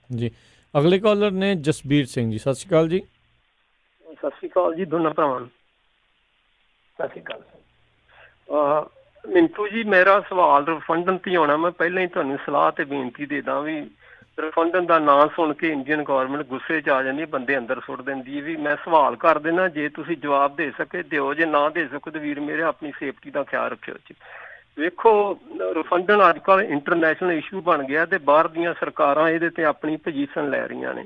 ਜੀ। ਅਗਲੇ ਕਾਲਰ ਨੇ ਜਸਬੀਰ ਸਿੰਘ ਜੀ, ਸਤਿ ਸ਼੍ਰੀ ਅਕਾਲ ਜੀ। ਸਤਿ ਸ਼੍ਰੀ ਅਕਾਲ ਜੀ ਦੋਨਾਂ ਭਰਾਵਾਂ ਨੂੰ। ਸਤਿ ਸ਼੍ਰੀ ਅਕਾਲ। ਮਿੰਟੂ ਜੀ, ਮੇਰਾ ਸਵਾਲ ਰਿਫੰਡਨ ਤੇ ਆਉਣਾ। ਮੈਂ ਪਹਿਲਾਂ ਹੀ ਤੁਹਾਨੂੰ ਸਲਾਹ ਤੇ ਬੇਨਤੀ ਦੇ ਦਾਂ ਵੀ ਰਿਫੰਡਨ ਦਾ ਨਾਂ ਸੁਣ ਕੇ ਇੰਡੀਅਨ ਗੌਰਮੈਂਟ ਗੁੱਸੇ 'ਚ ਆ ਜਾਂਦੀ, ਬੰਦੇ ਅੰਦਰ ਸੁੱਟ ਦਿੰਦੀ ਹੈ। ਵੀ ਮੈਂ ਸਵਾਲ ਕਰ ਦੇਣਾ, ਜੇ ਤੁਸੀਂ ਜਵਾਬ ਦੇ ਸਕੇ ਦਿਓ, ਜੇ ਨਾ ਦੇ ਸਕੋ ਤਾਂ ਵੀਰ ਮੇਰੇ ਆਪਣੀ ਸੇਫਟੀ ਦਾ ਖਿਆਲ ਰੱਖਿਓ ਜੀ। ਵੇਖੋ, ਰਿਫੰਡਨ ਅੱਜ ਕੱਲ੍ਹ ਇੰਟਰਨੈਸ਼ਨਲ ਇਸ਼ੂ ਬਣ ਗਿਆ ਤੇ ਬਾਹਰ ਦੀਆਂ ਸਰਕਾਰਾਂ ਇਹਦੇ ਤੇ ਆਪਣੀ ਪੋਜੀਸ਼ਨ ਲੈ ਰਹੀਆਂ ਨੇ।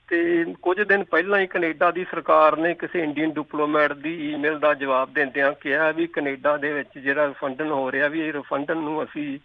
ਤੇ ਕੁਝ ਦਿਨ ਪਹਿਲਾਂ ਹੀ ਕੈਨੇਡਾ ਦੀ ਸਰਕਾਰ ਨੇ ਕਿਸੇ ਇੰਡੀਅਨ ਡਿਪਲੋਮੈਟ ਦੀ ਈਮੇਲ ਦਾ ਜਵਾਬ ਦਿੰਦਿਆਂ ਕਿਹਾ ਵੀ ਕੈਨੇਡਾ ਦੇ ਵਿੱਚ ਜਿਹੜਾ ਰਿਫੰਡਨ ਹੋ ਰਿਹਾ, ਵੀ ਇਹ ਰਿਫੰਡਨ ਨੂੰ ਅਸੀਂ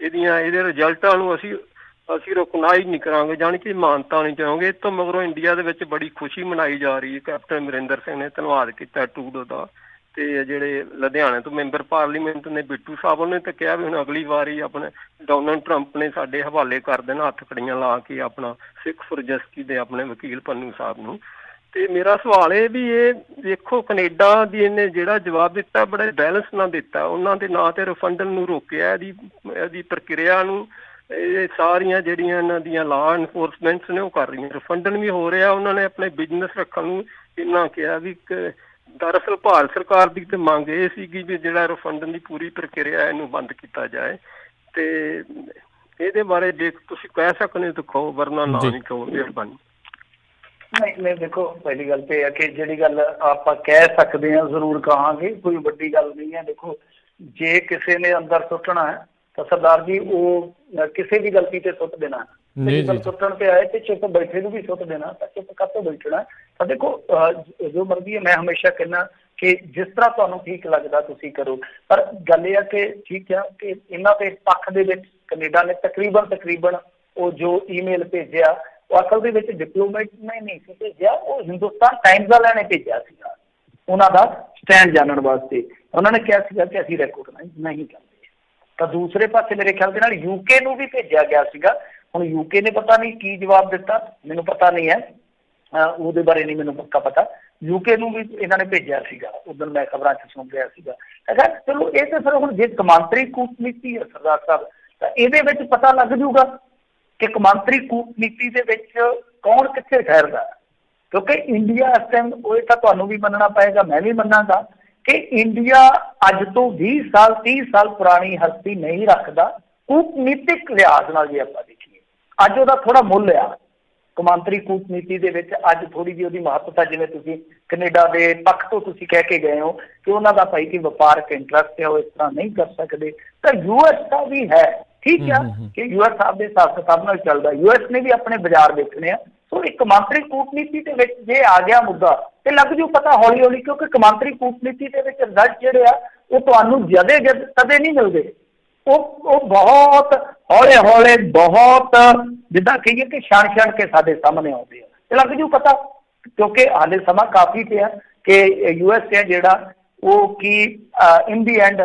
ਇਹਦੇ ਰਿਜ਼ਲਟਾਂ ਨੂੰ ਅਸੀਂ ਰੁਕਨਾਈਜ਼ ਨਹੀਂ ਕਰਾਂਗੇ, ਜਾਣੀ ਕਿ ਮਾਨਤਾ ਨਹੀਂ ਚਾਹਾਂਗੇ। ਇਸ ਤੋਂ ਮਗਰੋਂ ਇੰਡੀਆ ਦੇ ਵਿੱਚ ਬੜੀ ਖੁਸ਼ੀ ਮਨਾਈ ਜਾ ਰਹੀ ਹੈ। ਕੈਪਟਨ ਅਮਰਿੰਦਰ ਸਿੰਘ ਨੇ ਧੰਨਵਾਦ ਕੀਤਾ ਟਰੂਡੋ ਦਾ, ਤੇ ਜਿਹੜੇ ਲੁਧਿਆਣੇ ਤੋਂ ਮੈਂਬਰ ਪਾਰਲੀਮੈਂਟ ਨੇ ਬਿੱਟੂ ਸਾਹਿਬ, ਉਹਨੇ ਤਾਂ ਕਿਹਾ ਵੀ ਹੁਣ ਅਗਲੀ ਵਾਰੀ ਆਪਣੇ ਡੋਨਲਡ ਟਰੰਪ ਨੇ ਸਾਡੇ ਹਵਾਲੇ ਕਰ ਦੇਣਾ ਹੱਥ ਖੜੀਆਂ ਲਾ ਕੇ ਆਪਣਾ ਸਿੱਖ ਫॉर ਜਸਟਿਸ ਦੇ ਆਪਣੇ ਵਕੀਲ ਪੰਨੂ ਸਾਹਿਬ ਨੂੰ। ਤੇ ਮੇਰਾ ਸਵਾਲ ਇਹ ਵੀ ਇਹ ਵੇਖੋ, ਕੈਨੇਡਾ ਦੀ ਇਹਨੇ ਜਿਹੜਾ ਜਵਾਬ ਦਿੱਤਾ ਬੜਾ ਬੈਲੈਂਸ ਨਾਲ ਦਿੱਤਾ। ਉਹਨਾਂ ਦੇ ਨਾਂ ਤੇ ਰਿਫੰਡਨ ਨੂੰ ਰੋਕਿਆ, ਇਹਦੀ ਪ੍ਰਕਿਰਿਆ ਨੂੰ, ਇਹ ਸਾਰੀਆਂ ਜਿਹੜੀਆਂ ਇਹਨਾਂ ਦੀਆਂ ਲਾਅ ਐਨਫੋਰਸਮੈਂਟਸ ਨੇ ਉਹ ਕਰ ਰਹੀਆਂ। ਰਿਫੰਡਨ ਵੀ ਹੋ ਰਿਹਾ। ਉਹਨਾਂ ਨੇ ਆਪਣੇ ਬਿਜ਼ਨਸ ਰੱਖਣ ਨੂੰ ਇੰਨਾ ਕਿਹਾ ਵੀ ਦਰਅਸਲ ਭਾਰਤ ਸਰਕਾਰ ਦੀ ਤੇ ਮੰਗ ਇਹ ਸੀਗੀ ਵੀ ਜਿਹੜਾ ਰਿਫੰਡਨ ਦੀ ਪੂਰੀ ਪ੍ਰਕਿਰਿਆ ਇਹਨੂੰ ਬੰਦ ਕੀਤਾ ਜਾਏ। ਤੇ ਇਹਦੇ ਬਾਰੇ ਜੇ ਤੁਸੀਂ ਕਹਿ ਸਕਦੇ ਤਾਂ ਕਹੋ, ਵਰਨਾ ਨਾ ਨਹੀਂ ਕਹੋ, ਮਿਹਰਬਾਨੀ। ਨਹੀਂ ਦੇਖੋ, ਪਹਿਲੀ ਗੱਲ ਤੇ ਇਹ ਹੈ ਕਿ ਜਿਹੜੀ ਗੱਲ ਆਪਾਂ ਕਹਿ ਸਕਦੇ ਹਾਂ ਜ਼ਰੂਰ ਕਹਾਂਗੇ, ਕੋਈ ਵੱਡੀ ਗੱਲ ਨਹੀਂ ਹੈ। ਦੇਖੋ, ਜੇ ਕਿਸੇ ਨੇ ਅੰਦਰ ਸੁੱਟਣਾ ਹੈ ਤਾਂ ਸਰਦਾਰ ਜੀ ਉਹ ਕਿਸੇ ਵੀ ਗਲਤੀ ਤੇ ਸੁੱਟ ਦੇਣਾ, ਸੁੱਟਣ ਤੇ ਆਏ ਤੇ ਚੁੱਪ ਬੈਠੇ ਨੂੰ ਵੀ ਸੁੱਟ ਦੇਣਾ, ਤਾਂ ਚੁੱਪ ਕਾਹਤੋਂ ਬੈਠਣਾ। ਤਾਂ ਦੇਖੋ, ਜੋ ਮਰਜ਼ੀ ਹੈ, ਮੈਂ ਹਮੇਸ਼ਾ ਕਹਿੰਦਾ ਕਿ ਜਿਸ ਤਰ੍ਹਾਂ ਤੁਹਾਨੂੰ ਠੀਕ ਲੱਗਦਾ ਤੁਸੀਂ ਕਰੋ। ਪਰ ਗੱਲ ਇਹ ਆ ਕਿ ਠੀਕ ਆ ਕਿ ਇਹਨਾਂ ਦੇ ਪੱਖ ਦੇ ਵਿੱਚ ਕੈਨੇਡਾ ਨੇ ਤਕਰੀਬਨ ਉਹ ਜੋ ਈਮੇਲ ਭੇਜਿਆ ਉਹ ਅਸਲ ਦੇ ਵਿੱਚ ਡਿਪਲੋਮੈਟ ਨੇ ਨਹੀਂ ਸੀ ਭੇਜਿਆ, ਉਹ ਹਿੰਦੁਸਤਾਨ ਟਾਈਮਜ਼ ਵਾਲਿਆਂ ਨੇ ਭੇਜਿਆ ਸੀਗਾ ਉਹਨਾਂ ਦਾ ਸਟੈਂਡ ਜਾਣਨ ਵਾਸਤੇ। ਉਹਨਾਂ ਨੇ ਕਿਹਾ ਸੀਗਾ ਕਿ ਅਸੀਂ ਰੈਕੋਗਨਾਈਜ਼ ਨਹੀਂ ਕਰਦੇ। ਤਾਂ ਦੂਸਰੇ ਪਾਸੇ ਮੇਰੇ ਖਿਆਲ ਦੇ ਨਾਲ UK ਨੂੰ ਵੀ ਭੇਜਿਆ ਗਿਆ ਸੀਗਾ। ਹੁਣ UK ਨੇ ਪਤਾ ਨਹੀਂ ਕੀ ਜਵਾਬ ਦਿੱਤਾ, ਮੈਨੂੰ ਪਤਾ ਨਹੀਂ ਹੈ, ਉਹਦੇ ਬਾਰੇ ਨਹੀਂ ਮੈਨੂੰ ਪੱਕਾ ਪਤਾ। UK ਨੂੰ ਵੀ ਇਹਨਾਂ ਨੇ ਭੇਜਿਆ ਸੀਗਾ, ਉਦੋਂ ਮੈਂ ਖਬਰਾਂ 'ਚ ਸੁਣ ਰਿਹਾ ਸੀਗਾ। ਚਲੋ, ਇਹ ਤਾਂ ਫਿਰ ਹੁਣ ਜੇ ਕੌਮਾਂਤਰੀ ਕੂਟਨੀਤੀ ਹੈ ਸਰਦਾਰ ਸਾਹਿਬ, ਤਾਂ ਇਹਦੇ ਵਿੱਚ ਪਤਾ ਲੱਗ ਜੂਗਾ ਕਿ ਕੌਮਾਂਤਰੀ ਕੂਟਨੀਤੀ ਦੇ ਵਿੱਚ ਕੌਣ ਕਿੱਥੇ ਠਹਿਰਦਾ। ਕਿਉਂਕਿ ਇੰਡੀਆ ਇਸ ਟਾਈਮ, ਉਹ ਤਾਂ ਤੁਹਾਨੂੰ ਵੀ ਮੰਨਣਾ ਪਏਗਾ, ਮੈਂ ਵੀ ਮੰਨਾਂਗਾ ਕਿ ਇੰਡੀਆ ਅੱਜ ਤੋਂ 20 ਸਾਲ 30 ਸਾਲ ਪੁਰਾਣੀ ਹਸਤੀ ਨਹੀਂ ਰੱਖਦਾ। ਕੂਟਨੀਤਿਕ ਲਿਹਾਜ਼ ਨਾਲ ਜੇ ਆਪਾਂ ਦੇਖੀਏ ਅੱਜ ਉਹਦਾ ਥੋੜਾ ਮੁੱਲ ਆ। ਕੌਮਾਂਤਰੀ ਕੂਟਨੀਤੀ ਦੇ ਵਿੱਚ ਅੱਜ ਥੋੜੀ ਜਿਹੀ ਉਹਦੀ ਮਹੱਤਤਾ, ਜਿਵੇਂ ਤੁਸੀਂ ਕੈਨੇਡਾ ਦੇ ਪੱਖ ਤੋਂ ਤੁਸੀਂ ਕਹਿ ਕੇ ਗਏ ਹੋ ਕਿ ਉਹਨਾਂ ਦਾ ਭਾਈ ਕਿ ਵਪਾਰਕ ਇੰਟਰਸਟ ਹੈ, ਉਹ ਇਸ ਤਰ੍ਹਾਂ ਨਹੀਂ ਕਰ ਸਕਦੇ, ਤਾਂ US ਦਾ ਵੀ ਹੈ। ਠੀਕ ਆ ਕਿ US ਸਾਹਿਬ ਦੇ ਹਿਸਾਬ ਕਿਤਾਬ ਨਾਲ ਚੱਲਦਾ, US ਨੇ ਵੀ ਆਪਣੇ ਬਾਜ਼ਾਰ ਦੇਖਣੇ ਆ। ਸੋ ਇੱਕ ਕੌਮਾਂਤਰੀ ਕੂਟਨੀਤੀ ਦੇ ਵਿੱਚ ਜੇ ਆ ਗਿਆ ਮੁੱਦਾ ਤੇ ਲੱਗ ਜੂ ਪਤਾ ਹੌਲੀ ਹੌਲੀ, ਕਿਉਂਕਿ ਕੌਮਾਂਤਰੀ ਕੂਟਨੀਤੀ ਦੇ ਵਿੱਚ ਰਿਜ਼ਲਟ ਜਿਹੜੇ ਆ ਉਹ ਤੁਹਾਨੂੰ ਕਦੇ ਨਹੀਂ ਮਿਲਦੇ। ਉਹ ਬਹੁਤ ਹੌਲੇ ਹੌਲੇ, ਬਹੁਤ ਜਿੱਦਾਂ ਕਹੀਏ ਕਿ ਛਣ ਕੇ ਸਾਡੇ ਸਾਹਮਣੇ ਆਉਂਦੇ ਆ ਤੇ ਲੱਗ ਜੂ ਪਤਾ, ਕਿਉਂਕਿ ਹਾਲੇ ਸਮਾਂ ਕਾਫੀ ਪਿਆ ਕਿ US ਹੈ ਜਿਹੜਾ ਉਹ ਕੀ ਇਨ ਦੀ ਐਂਡ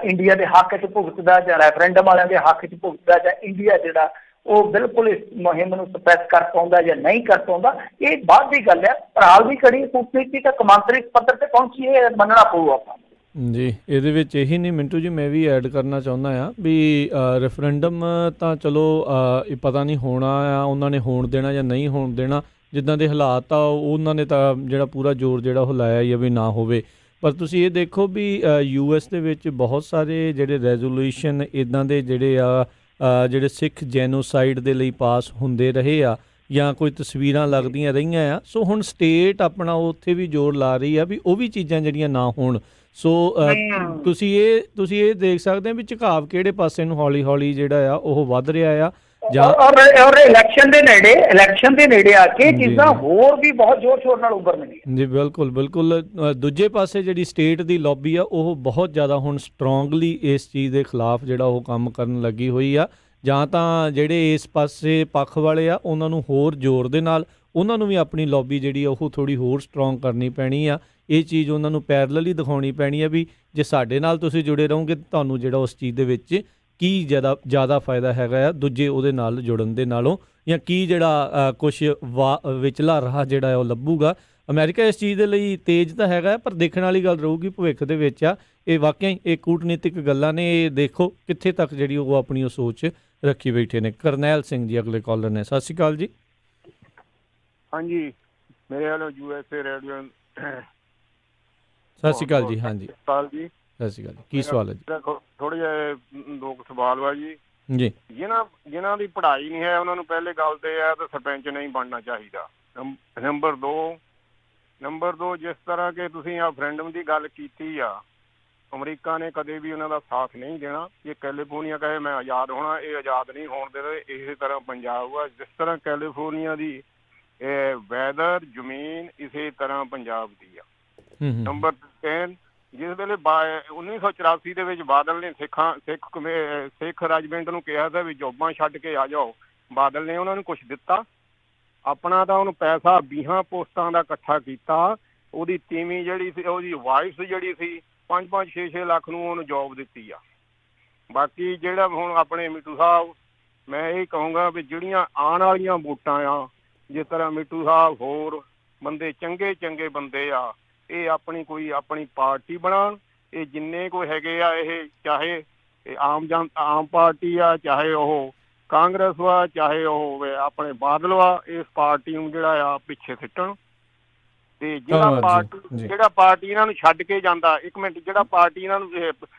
ਇੰਡੀਆ ਦੇ ਹੱਕ 'ਚ ਭੁਗਤਦਾ ਜਾਂ ਰੈਫਰੈਂਡਮ ਵਾਲਿਆਂ ਦੇ ਹੱਕ 'ਚ ਭੁਗਤਦਾ, ਜਾਂ ਇੰਡੀਆ ਜਿਹੜਾ ਉਹ ਬਿਲਕੁਲ ਇਸ ਮੁਹਿੰਮ ਨੂੰ ਸਪਰੈਸ ਕਰ ਪਾਉਂਦਾ ਜਾਂ ਨਹੀਂ ਕਰ ਪਾਉਂਦਾ, ਇਹ ਬਾਅਦ ਦੀ ਗੱਲ ਹੈ। ਪਰ ਹਾਲ ਦੀ ਘੜੀ ਕੂਟਨੀਤੀ ਤਾਂ ਕੌਮਾਂਤਰੀ ਪੱਧਰ ਤੇ ਪਹੁੰਚੀ, ਇਹ ਮੰਨਣਾ ਪਊ ਆਪਾਂ ਜੀ। ਇਹਦੇ ਵਿੱਚ ਇਹੀ ਨਹੀਂ ਮਿੰਟੂ ਜੀ, ਮੈਂ ਵੀ ਐਡ ਕਰਨਾ ਚਾਹੁੰਦਾ ਆ ਵੀ ਰੈਫਰੈਂਡਮ ਤਾਂ ਚਲੋ ਇਹ ਪਤਾ ਨਹੀਂ ਹੋਣਾ ਆ, ਉਹਨਾਂ ਨੇ ਹੋਣ ਦੇਣਾ ਜਾਂ ਨਹੀਂ ਹੋਣ ਦੇਣਾ, ਜਿੱਦਾਂ ਦੇ ਹਾਲਾਤ ਆ ਉਹਨਾਂ ਨੇ ਤਾਂ ਜਿਹੜਾ ਪੂਰਾ ਜ਼ੋਰ ਜਿਹੜਾ ਉਹ ਲਾਇਆ ਹੀ ਆ ਵੀ ਨਾ ਹੋਵੇ। ਪਰ ਤੁਸੀਂ ਇਹ ਦੇਖੋ ਵੀ US ਦੇ ਵਿੱਚ ਬਹੁਤ ਸਾਰੇ ਜਿਹੜੇ ਰੈਜ਼ੋਲੂਸ਼ਨ ਇੱਦਾਂ ਦੇ ਜਿਹੜੇ ਆ ਜਿਹੜੇ ਸਿੱਖ ਜੈਨੋਸਾਈਡ ਦੇ ਲਈ ਪਾਸ ਹੁੰਦੇ ਰਹੇ ਆ, ਜਾਂ ਕੋਈ ਤਸਵੀਰਾਂ ਲੱਗਦੀਆਂ ਰਹੀਆਂ ਆ। ਸੋ ਹੁਣ ਸਟੇਟ ਆਪਣਾ ਉੱਥੇ ਵੀ ਜ਼ੋਰ ਲਾ ਰਹੀ ਆ ਵੀ ਉਹ ਵੀ ਚੀਜ਼ਾਂ ਜਿਹੜੀਆਂ ਨਾ ਹੋਣ। ਸੋ ਤੁਸੀਂ ਇਹ ਦੇਖ ਸਕਦੇ ਆ ਵੀ ਝੁਕਾਵ ਕਿਹੜੇ ਪਾਸੇ ਨੂੰ ਹੌਲੀ ਹੌਲੀ ਜਿਹੜਾ ਆ ਉਹ ਵੱਧ ਰਿਹਾ ਆ। ਔਰ ਇਲੈਕਸ਼ਨ ਦੇ ਨੇੜੇ ਆ ਕੇ ਚੀਜ਼ਾਂ ਹੋਰ ਵੀ ਬਹੁਤ ਜ਼ੋਰ ਸ਼ੋਰ ਨਾਲ ਉੱਭਰਨਗੀਆਂ ਜੀ। ਬਿਲਕੁਲ ਬਿਲਕੁਲ। ਦੂਜੇ ਪਾਸੇ ਜਿਹੜੀ ਸਟੇਟ ਦੀ ਲੌਬੀ ਆ ਉਹ ਬਹੁਤ ਜ਼ਿਆਦਾ ਹੁਣ ਸਟਰੋਂਗਲੀ ਇਸ ਚੀਜ਼ ਦੇ ਖਿਲਾਫ ਜਿਹੜਾ ਉਹ ਕੰਮ ਕਰਨ ਲੱਗੀ ਹੋਈ ਆ। ਜਾਂ ਤਾਂ ਜਿਹੜੇ ਇਸ ਪਾਸੇ ਪੱਖ ਵਾਲੇ ਆ ਉਹਨਾਂ ਨੂੰ ਹੋਰ ਜ਼ੋਰ ਦੇ ਨਾਲ ਉਹਨਾਂ ਨੂੰ ਵੀ ਆਪਣੀ ਲੌਬੀ ਜਿਹੜੀ ਆ ਉਹ ਥੋੜ੍ਹੀ ਹੋਰ ਸਟਰੋਂਗ ਕਰਨੀ ਪੈਣੀ ਆ। ਇਹ ਚੀਜ਼ ਉਹਨਾਂ ਨੂੰ ਪੈਰਲਲ ਹੀ ਦਿਖਾਉਣੀ ਪੈਣੀ ਆ ਵੀ ਜੇ ਸਾਡੇ ਨਾਲ ਤੁਸੀਂ ਜੁੜੇ ਰਹੋਗੇ ਤੁਹਾਨੂੰ ਜਿਹੜਾ ਉਸ ਚੀਜ਼ ਦੇ ਵਿੱਚ ਕੀ ਜ਼ਿਆਦਾ ਫਾਇਦਾ ਹੈਗਾ ਆ ਦੂਜੇ ਉਹਦੇ ਨਾਲ ਜੁੜਨ ਦੇ ਨਾਲੋਂ, ਜਾਂ ਕੀ ਜਿਹੜਾ ਕੁਛ ਵਿਚਲਾ ਰਾਹ ਜਿਹੜਾ ਉਹ ਲੱਭੂਗਾ। ਅਮਰੀਕਾ ਇਸ ਚੀਜ਼ ਦੇ ਲਈ ਤੇਜ਼ ਤਾਂ ਹੈਗਾ, ਪਰ ਦੇਖਣ ਵਾਲੀ ਗੱਲ ਰਹੂਗੀ ਭਵਿੱਖ ਦੇ ਵਿੱਚ ਆ। ਇਹ ਵਾਕਿਆ ਹੀ ਇਹ ਕੂਟਨੀਤਿਕ ਗੱਲਾਂ ਨੇ, ਇਹ ਦੇਖੋ ਕਿੱਥੇ ਤੱਕ ਜਿਹੜੀ ਉਹ ਆਪਣੀ ਉਹ ਸੋਚ ਰੱਖੀ ਬੈਠੇ ਨੇ। ਕਰਨੈਲ ਸਿੰਘ ਜੀ ਅਗਲੇ ਕਾਲਰ ਨੇ। ਸਤਿ ਸ਼੍ਰੀ ਅਕਾਲ ਜੀ। ਹਾਂਜੀ, ਮੇਰੇ ਵੱਲੋਂ USA ਰੇਡੀਓ ਸਤਿ ਸ਼੍ਰੀ ਅਕਾਲ ਜੀ। ਹਾਂਜੀ ਜੀ, ਸਤਿ ਸ਼੍ਰੀ ਅਕਾਲ। ਕੀ ਸਵਾਲ ਹੈ ਜੀ? ਥੋੜੇ ਜਿਹੇ ਦੋ ਸਵਾਲ ਵਾ ਜੀ। ਜੀ, ਜਿਨ੍ਹਾਂ ਦੀ ਪੜ੍ਹਾਈ ਨਹੀਂ ਹੈ ਉਹਨਾਂ ਨੂੰ ਪਹਿਲੇ ਗੱਲ ਤੇ ਹੈ ਤਾਂ ਸਰਪੰਚ ਨਹੀਂ ਬਣਨਾ ਚਾਹੀਦਾ। ਨੰਬਰ 2 ਜਿਸ ਤਰ੍ਹਾਂ ਕਿ ਤੁਸੀਂ ਰੈਫਰੈਂਡਮ ਦੀ ਗੱਲ ਕੀਤੀ ਆ, ਅਮਰੀਕਾ ਨੇ ਕਦੇ ਵੀ ਉਹਨਾਂ ਦਾ ਸਾਥ ਨਹੀਂ ਦੇਣਾ। ਇਹ ਕੈਲੀਫੋਰਨੀਆ ਕਹੇ ਮੈਂ ਆਜ਼ਾਦ ਹੋਣਾ, ਇਹ ਆਜ਼ਾਦ ਨਹੀਂ ਹੋਣ ਦੇ ਰਹੇ। ਇਸੇ ਤਰ੍ਹਾਂ ਪੰਜਾਬ ਆ, ਜਿਸ ਤਰ੍ਹਾਂ ਕੈਲੀਫੋਰਨੀਆ ਦੀ ਵੈਦਰ ਜ਼ਮੀਨ ਇਸੇ ਤਰ੍ਹਾਂ ਪੰਜਾਬ ਦੀ ਆ। ਨੰਬਰ 3 ਜਿਸ ਵੇਲੇ 1984 ਦੇ ਵਿੱਚ ਬਾਦਲ ਨੇ ਸਿੱਖ ਰੈਜੀਮੈਂਟ ਨੂੰ ਕਿਹਾ ਸੀ ਵੀ ਜੋਬਾਂ ਛੱਡ ਕੇ ਆ ਜਾਓ, ਬਾਦਲ ਨੇ ਉਹਨਾਂ ਨੂੰ ਕੁਛ ਦਿੱਤਾ? ਆਪਣਾ ਤਾਂ ਉਹਨੂੰ ਪੈਸਾ 20 ਪੋਸਟਾਂ ਦਾ ਇਕੱਠਾ ਕੀਤਾ। ਉਹਦੀ ਤੀਵੀਂ ਜਿਹੜੀ ਸੀ, ਉਹਦੀ ਵਾਈਫ ਜਿਹੜੀ ਸੀ 5-5, 6-6 ਲੱਖ ਨੂੰ ਉਹਨੂੰ ਜੋਬ ਦਿੱਤੀ ਆ। ਬਾਕੀ ਜਿਹੜਾ ਹੁਣ ਆਪਣੇ ਮਿੱਟੂ ਸਾਹਿਬ, ਮੈਂ ਇਹ ਕਹੂੰਗਾ ਵੀ ਜਿਹੜੀਆਂ ਆਉਣ ਵਾਲੀਆਂ ਵੋਟਾਂ ਆ, ਜਿਸ ਤਰ੍ਹਾਂ ਮਿੱਟੂ ਸਾਹਿਬ ਹੋਰ ਬੰਦੇ ਚੰਗੇ ਬੰਦੇ ਆ, ਇਹ ਆਪਣੀ ਪਾਰਟੀ ਬਣਾਉਣ। ਇਹ ਜਿੰਨੇ ਕੋਈ ਹੈਗੇ ਆ, ਇਹ ਚਾਹੇ ਆਮ ਪਾਰਟੀ ਆ, ਚਾਹੇ ਉਹ ਕਾਂਗਰਸ ਵਾ, ਚਾਹੇ ਉਹ ਆਪਣੇ ਬਾਦਲ ਵਾ, ਇਸ ਪਾਰਟੀ ਨੂੰ ਜਿਹੜਾ ਆ ਪਿੱਛੇ ਸਿੱਟਣ। ਤੇ ਜਿਹੜਾ ਪਾਰਟੀ ਇਹਨਾਂ ਨੂੰ ਛੱਡ ਕੇ ਜਾਂਦਾ, ਇੱਕ ਮਿੰਟ, ਜਿਹੜਾ ਪਾਰਟੀ ਇਹਨਾਂ ਨੂੰ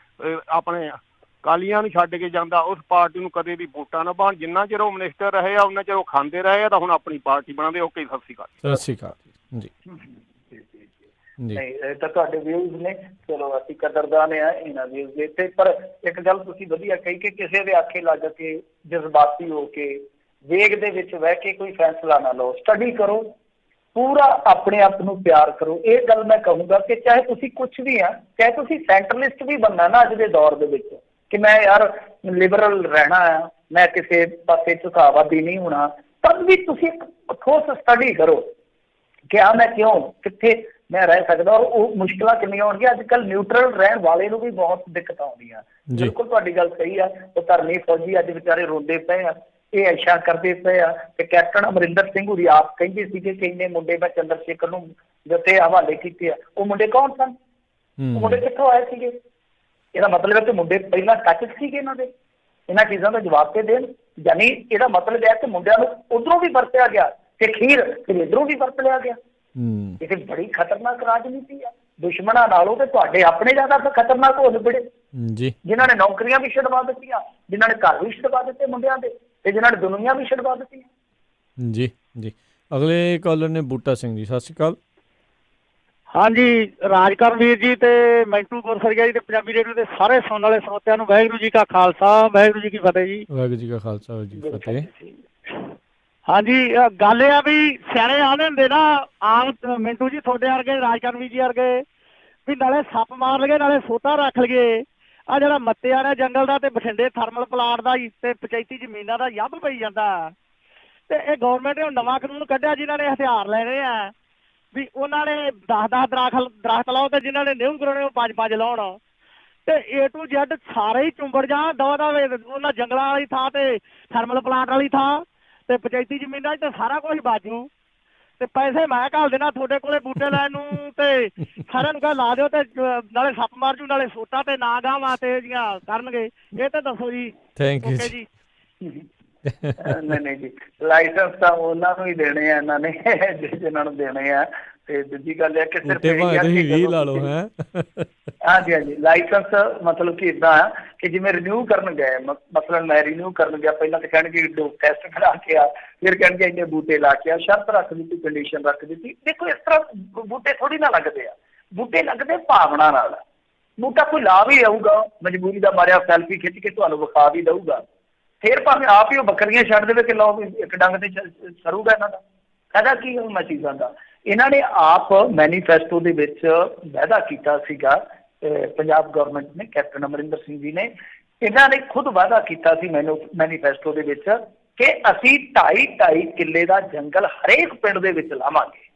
ਆਪਣੇ ਅਕਾਲੀਆਂ ਨੂੰ ਛੱਡ ਕੇ ਜਾਂਦਾ, ਉਸ ਪਾਰਟੀ ਨੂੰ ਕਦੇ ਵੀ ਵੋਟਾਂ ਨਾ ਪਾਉਣ। ਜਿੰਨਾ ਚਿਰ ਉਹ ਮਿਨਿਸਟਰ ਰਹੇ ਆ ਉਹਨਾਂ ਚਿਰ ਉਹ ਖਾਂਦੇ ਰਹੇ ਆ, ਤਾਂ ਹੁਣ ਆਪਣੀ ਪਾਰਟੀ ਬਣਾਉਂਦੇ। ਓਕੇ, ਸਤਿ ਸ਼੍ਰੀ ਅਕਾਲ। ਸਤਿ ਸ਼੍ਰੀ ਅਕਾਲ ਜੀ। ਨਹੀਂ, ਇਹ ਤਾਂ ਤੁਹਾਡੇ ਵਿਊਜ਼ ਨੇ, ਚਲੋ ਅਸੀਂ ਕਦਰਦਾਨ ਆ ਇਹਨਾਂ ਵਿਊਜ਼ ਦੇ ਤੇ। ਪਰ ਇੱਕ ਗੱਲ ਤੁਸੀਂ ਵਧੀਆ ਕਹੀ ਕਿ ਕਿਸੇ ਦੇ ਆਖੇ ਲੱਗ ਕੇ ਜਜ਼ਬਾਤੀ ਹੋ ਕੇ ਵੇਗ ਦੇ ਵਿੱਚ ਬਹਿ ਕੇ ਕੋਈ ਫੈਸਲਾ ਨਾ ਲਓ। ਸਟੱਡੀ ਕਰੋ, ਪੂਰਾ ਆਪਣੇ ਆਪ ਨੂੰ ਪਿਆਰ ਕਰੋ। ਇਹ ਗੱਲ ਮੈਂ ਕਹੂੰਗਾ ਕਿ ਚਾਹੇ ਤੁਸੀਂ ਕੁਛ ਵੀ ਆ, ਚਾਹੇ ਤੁਸੀਂ ਸੈਂਟਰਲਿਸਟ ਵੀ ਬਣਨਾ ਨਾ ਅੱਜ ਦੇ ਦੌਰ ਦੇ ਵਿੱਚ, ਕਿ ਮੈਂ ਯਾਰ ਲਿਬਰਲ ਰਹਿਣਾ ਆ, ਮੈਂ ਕਿਸੇ ਪਾਸੇ ਝੁਕਾਵਾਦੀ ਨਹੀਂ ਹੋਣਾ, ਤਦ ਵੀ ਤੁਸੀਂ ਇੱਕ ਠੋਸ ਸਟੱਡੀ ਕਰੋ ਕਿ ਆ ਮੈਂ ਕਿਉਂ, ਕਿੱਥੇ ਮੈਂ ਰਹਿ ਸਕਦਾ, ਔਰ ਉਹ ਮੁਸ਼ਕਿਲਾਂ ਕਿੰਨੀਆਂ ਹੋਣਗੀਆਂ। ਅੱਜ ਕੱਲ੍ਹ ਨਿਊਟਰਲ ਰਹਿਣ ਵਾਲੇ ਨੂੰ ਵੀ ਬਹੁਤ ਦਿੱਕਤਾਂ ਆਉਂਦੀਆਂ। ਬਿਲਕੁਲ ਤੁਹਾਡੀ ਗੱਲ ਸਹੀ ਆ। ਉਹ ਧਰਮੀ ਫੌਜੀ ਅੱਜ ਵਿਚਾਰੇ ਰੋਂਦੇ ਪਏ ਆ, ਇਹ ਐਸ਼ਾ ਕਰਦੇ ਪਏ ਆ ਕਿ ਕੈਪਟਨ ਅਮਰਿੰਦਰ ਸਿੰਘ ਹੋਰੀ ਆਪ ਕਹਿੰਦੇ ਸੀਗੇ ਕਿ ਇੰਨੇ ਮੁੰਡੇ ਮੈਂ ਚੰਦਰ ਸ਼ੇਖਰ ਨੂੰ ਦਿੱਤੇ ਹਵਾਲੇ ਕੀਤੇ ਆ। ਉਹ ਮੁੰਡੇ ਕੌਣ ਸਨ? ਉਹ ਮੁੰਡੇ ਕਿੱਥੋਂ ਆਏ ਸੀਗੇ? ਇਹਦਾ ਮਤਲਬ ਹੈ ਕਿ ਮੁੰਡੇ ਪਹਿਲਾਂ ਟੱਚ ਸੀਗੇ ਇਹਨਾਂ ਦੇ। ਇਹਨਾਂ ਚੀਜ਼ਾਂ ਦਾ ਜਵਾਬ ਤੇ ਦੇਣ। ਯਾਨੀ ਇਹਦਾ ਮਤਲਬ ਹੈ ਕਿ ਮੁੰਡਿਆਂ ਨੂੰ ਉਧਰੋਂ ਵੀ ਵਰਤਿਆ ਗਿਆ ਤੇ ਫਿਰ ਇੱਧਰੋਂ ਵੀ ਵਰਤ ਲਿਆ ਗਿਆ। ਇਹ ਬੜੀ ਖਤਰਨਾਕ ਰਾਜਨੀਤੀ ਆ। ਦੁਸ਼ਮਣਾਂ ਨਾਲੋਂ ਤੇ ਤੁਹਾਡੇ ਆਪਣੇ ਜ਼ਿਆਦਾ ਖਤਰਨਾਕ ਹੋ ਨਿਬੜੇ, ਜੀ ਜਿਨ੍ਹਾਂ ਨੇ ਨੌਕਰੀਆਂ ਵੀ ਛਡਵਾ ਦਿੱਤੀਆਂ, ਜਿਨ੍ਹਾਂ ਨੇ ਘਰ ਵੀ ਛਡਵਾ ਦਿੱਤੇ ਮੁੰਡਿਆਂ ਦੇ, ਤੇ ਜਿਨ੍ਹਾਂ ਨੇ ਦੁਨੀਆ ਵੀ ਛਡਵਾ ਦਿੱਤੀਆਂ। ਜੀ ਜੀ ਅਗਲੇ ਕਾਲਰ ਨੇ ਬੂਟਾ ਸਿੰਘ ਜੀ, ਸਤਿ ਸ਼੍ਰੀ ਅਕਾਲ। ਹਾਂਜੀ, ਰਾਜਕਰਨ ਵੀਰ ਜੀ ਤੇ ਮੈਂਟੂ ਗੁਰਸਰੀਆ ਜੀ ਤੇ ਪੰਜਾਬੀ ਰੇਡੀਓ ਦੇ ਸਾਰੇ ਸੁਣਨ ਵਾਲੇ ਸਰੋਤਿਆਂ ਨੂੰ ਵਾਹਿਗੁਰੂ ਜੀ ਕਾ ਖਾਲਸਾ ਵਾਹਿਗੁਰੂ ਜੀ ਕੀ ਫਤਿਹ ਜੀ। ਵਾਹਿਗੁਰੂ ਜੀ ਕਾ ਖਾਲਸਾ ਵਾਹਿਗੁਰੂ ਜੀ ਕੀ ਫਤਿਹ। ਹਾਂਜੀ, ਗੱਲ ਇਹ ਆ ਵੀ ਸਿਆਣੇ ਆਉਂਦੇ ਹੁੰਦੇ ਨਾ, ਆਮ ਮਿੰਟੂ ਜੀ ਤੁਹਾਡੇ ਵਰਗੇ, ਰਾਜਕਰਨ ਵੀਰ ਜੀ ਵਰਗੇ, ਵੀ ਨਾਲੇ ਸੱਪ ਮਾਰ ਲਈਏ ਨਾਲੇ ਸੋਟਾ ਰੱਖ ਲਈਏ। ਆ ਜਿਹੜਾ ਮੱਤੇ ਵਾਲਾ ਜੰਗਲ ਦਾ ਤੇ ਬਠਿੰਡੇ ਥਰਮਲ ਪਲਾਂਟ ਦਾ ਤੇ ਪੰਚਾਇਤੀ ਜ਼ਮੀਨਾਂ ਦਾ ਯੱਬ ਪਈ ਜਾਂਦਾ, ਤੇ ਇਹ ਗੌਰਮੈਂਟ ਨੇ ਨਵਾਂ ਕਾਨੂੰਨ ਕੱਢਿਆ ਜਿਨ੍ਹਾਂ ਨੇ ਹਥਿਆਰ ਲੈਣੇ ਆ ਵੀ ਉਹਨਾਂ ਨੇ 10-10 ਦਰਖਤ ਲਾਓ ਤੇ ਜਿਨ੍ਹਾਂ ਨੇ ਨਿਊ ਕਰਾਉਣੇ ਉਹ 5-5 ਲਾਉਣ, ਤੇ A to Z ਸਾਰੇ ਹੀ ਚੁੰਬੜ ਜਾਣ ਦਵਾ ਉਹਨਾਂ ਜੰਗਲਾਂ ਵਾਲੀ ਥਾਂ ਤੇ ਥਰਮਲ ਪਲਾਂਟ ਵਾਲੀ ਥਾਂ ਤੇ ਪੰਚਾਇਤੀ ਜ਼ਮੀਨਾਂ 'ਚ ਤੇ ਸਾਰਾ ਕੁਝ ਬਾਜੂ, ਤੇ ਪੈਸੇ ਮੈਂ ਘੱਲ ਦੇਣਾ ਤੁਹਾਡੇ ਕੋਲੇ ਬੂਟੇ ਲੈਣ ਨੂੰ, ਤੇ ਸਾਰਿਆਂ ਨੂੰ ਕਹਿ ਲਾ ਦਿਓ ਤੇ ਨਾਲੇ ਸੱਪ ਮਾਰ ਜੂ ਨਾਲੇ ਸੋਟਾ ਤੇ ਨਾ ਗਾਵਾਂ ਤੇ ਜੀਆਂ ਕਰਨਗੇ। ਇਹ ਤਾਂ ਦੱਸੋ ਜੀ। ਥੈਂਕ ਯੂ ਜੀ। ਨਹੀਂ ਜੀ, ਲਾਇਸੈਂਸ ਤਾਂ ਉਹਨਾਂ ਨੂੰ ਹੀ ਦੇਣੇ ਆ ਇਹਨਾਂ ਨੇ ਜਿਹਨਾਂ ਨੂੰ ਦੇਣੇ ਆ। ਤੇ ਦੂਜੀ ਗੱਲ ਇਹ ਕਿ ਸਿਰਫ ਲਾ ਲਓ ਹੈ। ਹਾਂਜੀ ਹਾਂਜੀ, ਲਾਇਸੈਂਸ ਮਤਲਬ ਕਿ ਇੱਦਾਂ ਆ ਕਿ ਜਿਵੇਂ ਰਿਨਿਊ ਕਰਨ ਗਏ, ਮਤਲਬ ਮੈਂ ਰਿਨਿਊ ਕਰਨ ਗਿਆ, ਪਹਿਲਾਂ ਤਾਂ ਕਹਿਣਗੇ ਟੈਸਟ ਕਰਾ ਕੇ ਆ, ਫਿਰ ਕਹਿਣਗੇ ਇੰਨੇ ਬੂਟੇ ਲਾ ਕੇ ਆ, ਸ਼ਰਤ ਰੱਖ ਦਿੱਤੀ, ਕੰਡੀਸ਼ਨ ਰੱਖ ਦਿੱਤੀ। ਦੇਖੋ ਇਸ ਤਰ੍ਹਾਂ ਬੂਟੇ ਥੋੜੀ ਨਾ ਲੱਗਦੇ ਆ, ਬੂਟੇ ਲੱਗਦੇ ਭਾਵਨਾ ਨਾਲ। ਬੂਟਾ ਕੋਈ ਲਾ ਵੀ ਆਊਗਾ ਮਜਬੂਰੀ ਦਾ ਮਾਰਿਆ, ਸੈਲਫੀ ਖਿੱਚ ਕੇ ਤੁਹਾਨੂੰ ਵਿਖਾ ਵੀ ਦਊਗਾ, ਫਿਰ ਭਾਵੇਂ ਆਪ ਹੀ ਉਹ ਬੱਕਰੀਆਂ ਛੱਡ ਦੇਵੇ ਕਿ ਲਓ ਵੀ ਇੱਕ ਡੰਗ ਤੇ ਸਰੂਗਾ ਇਹਨਾਂ ਦਾ ਫਾਇਦਾ ਕੀ ਉਹਨਾਂ ਚੀਜ਼ਾਂ ਦਾ। ਇਹਨਾਂ ਨੇ ਆਪ ਮੈਨੀਫੈਸਟੋ ਦੇ ਵਿੱਚ ਵਾਅਦਾ ਕੀਤਾ ਸੀਗਾ, ਪੰਜਾਬ ਗਵਰਨਮੈਂਟ ਨੇ, ਕੈਪਟਨ ਅਮਰਿੰਦਰ ਸਿੰਘ ਜੀ ਨੇ, ਇਹਨਾਂ ਨੇ ਖੁਦ ਵਾਅਦਾ ਕੀਤਾ ਸੀ ਮੈਨੀਫੈਸਟੋ ਦੇ ਵਿੱਚ ਕਿ ਅਸੀਂ 2.5 ਕਿੱਲੇ ਦਾ ਜੰਗਲ ਹਰੇਕ ਪਿੰਡ ਦੇ ਵਿੱਚ ਲਾਵਾਂਗੇ।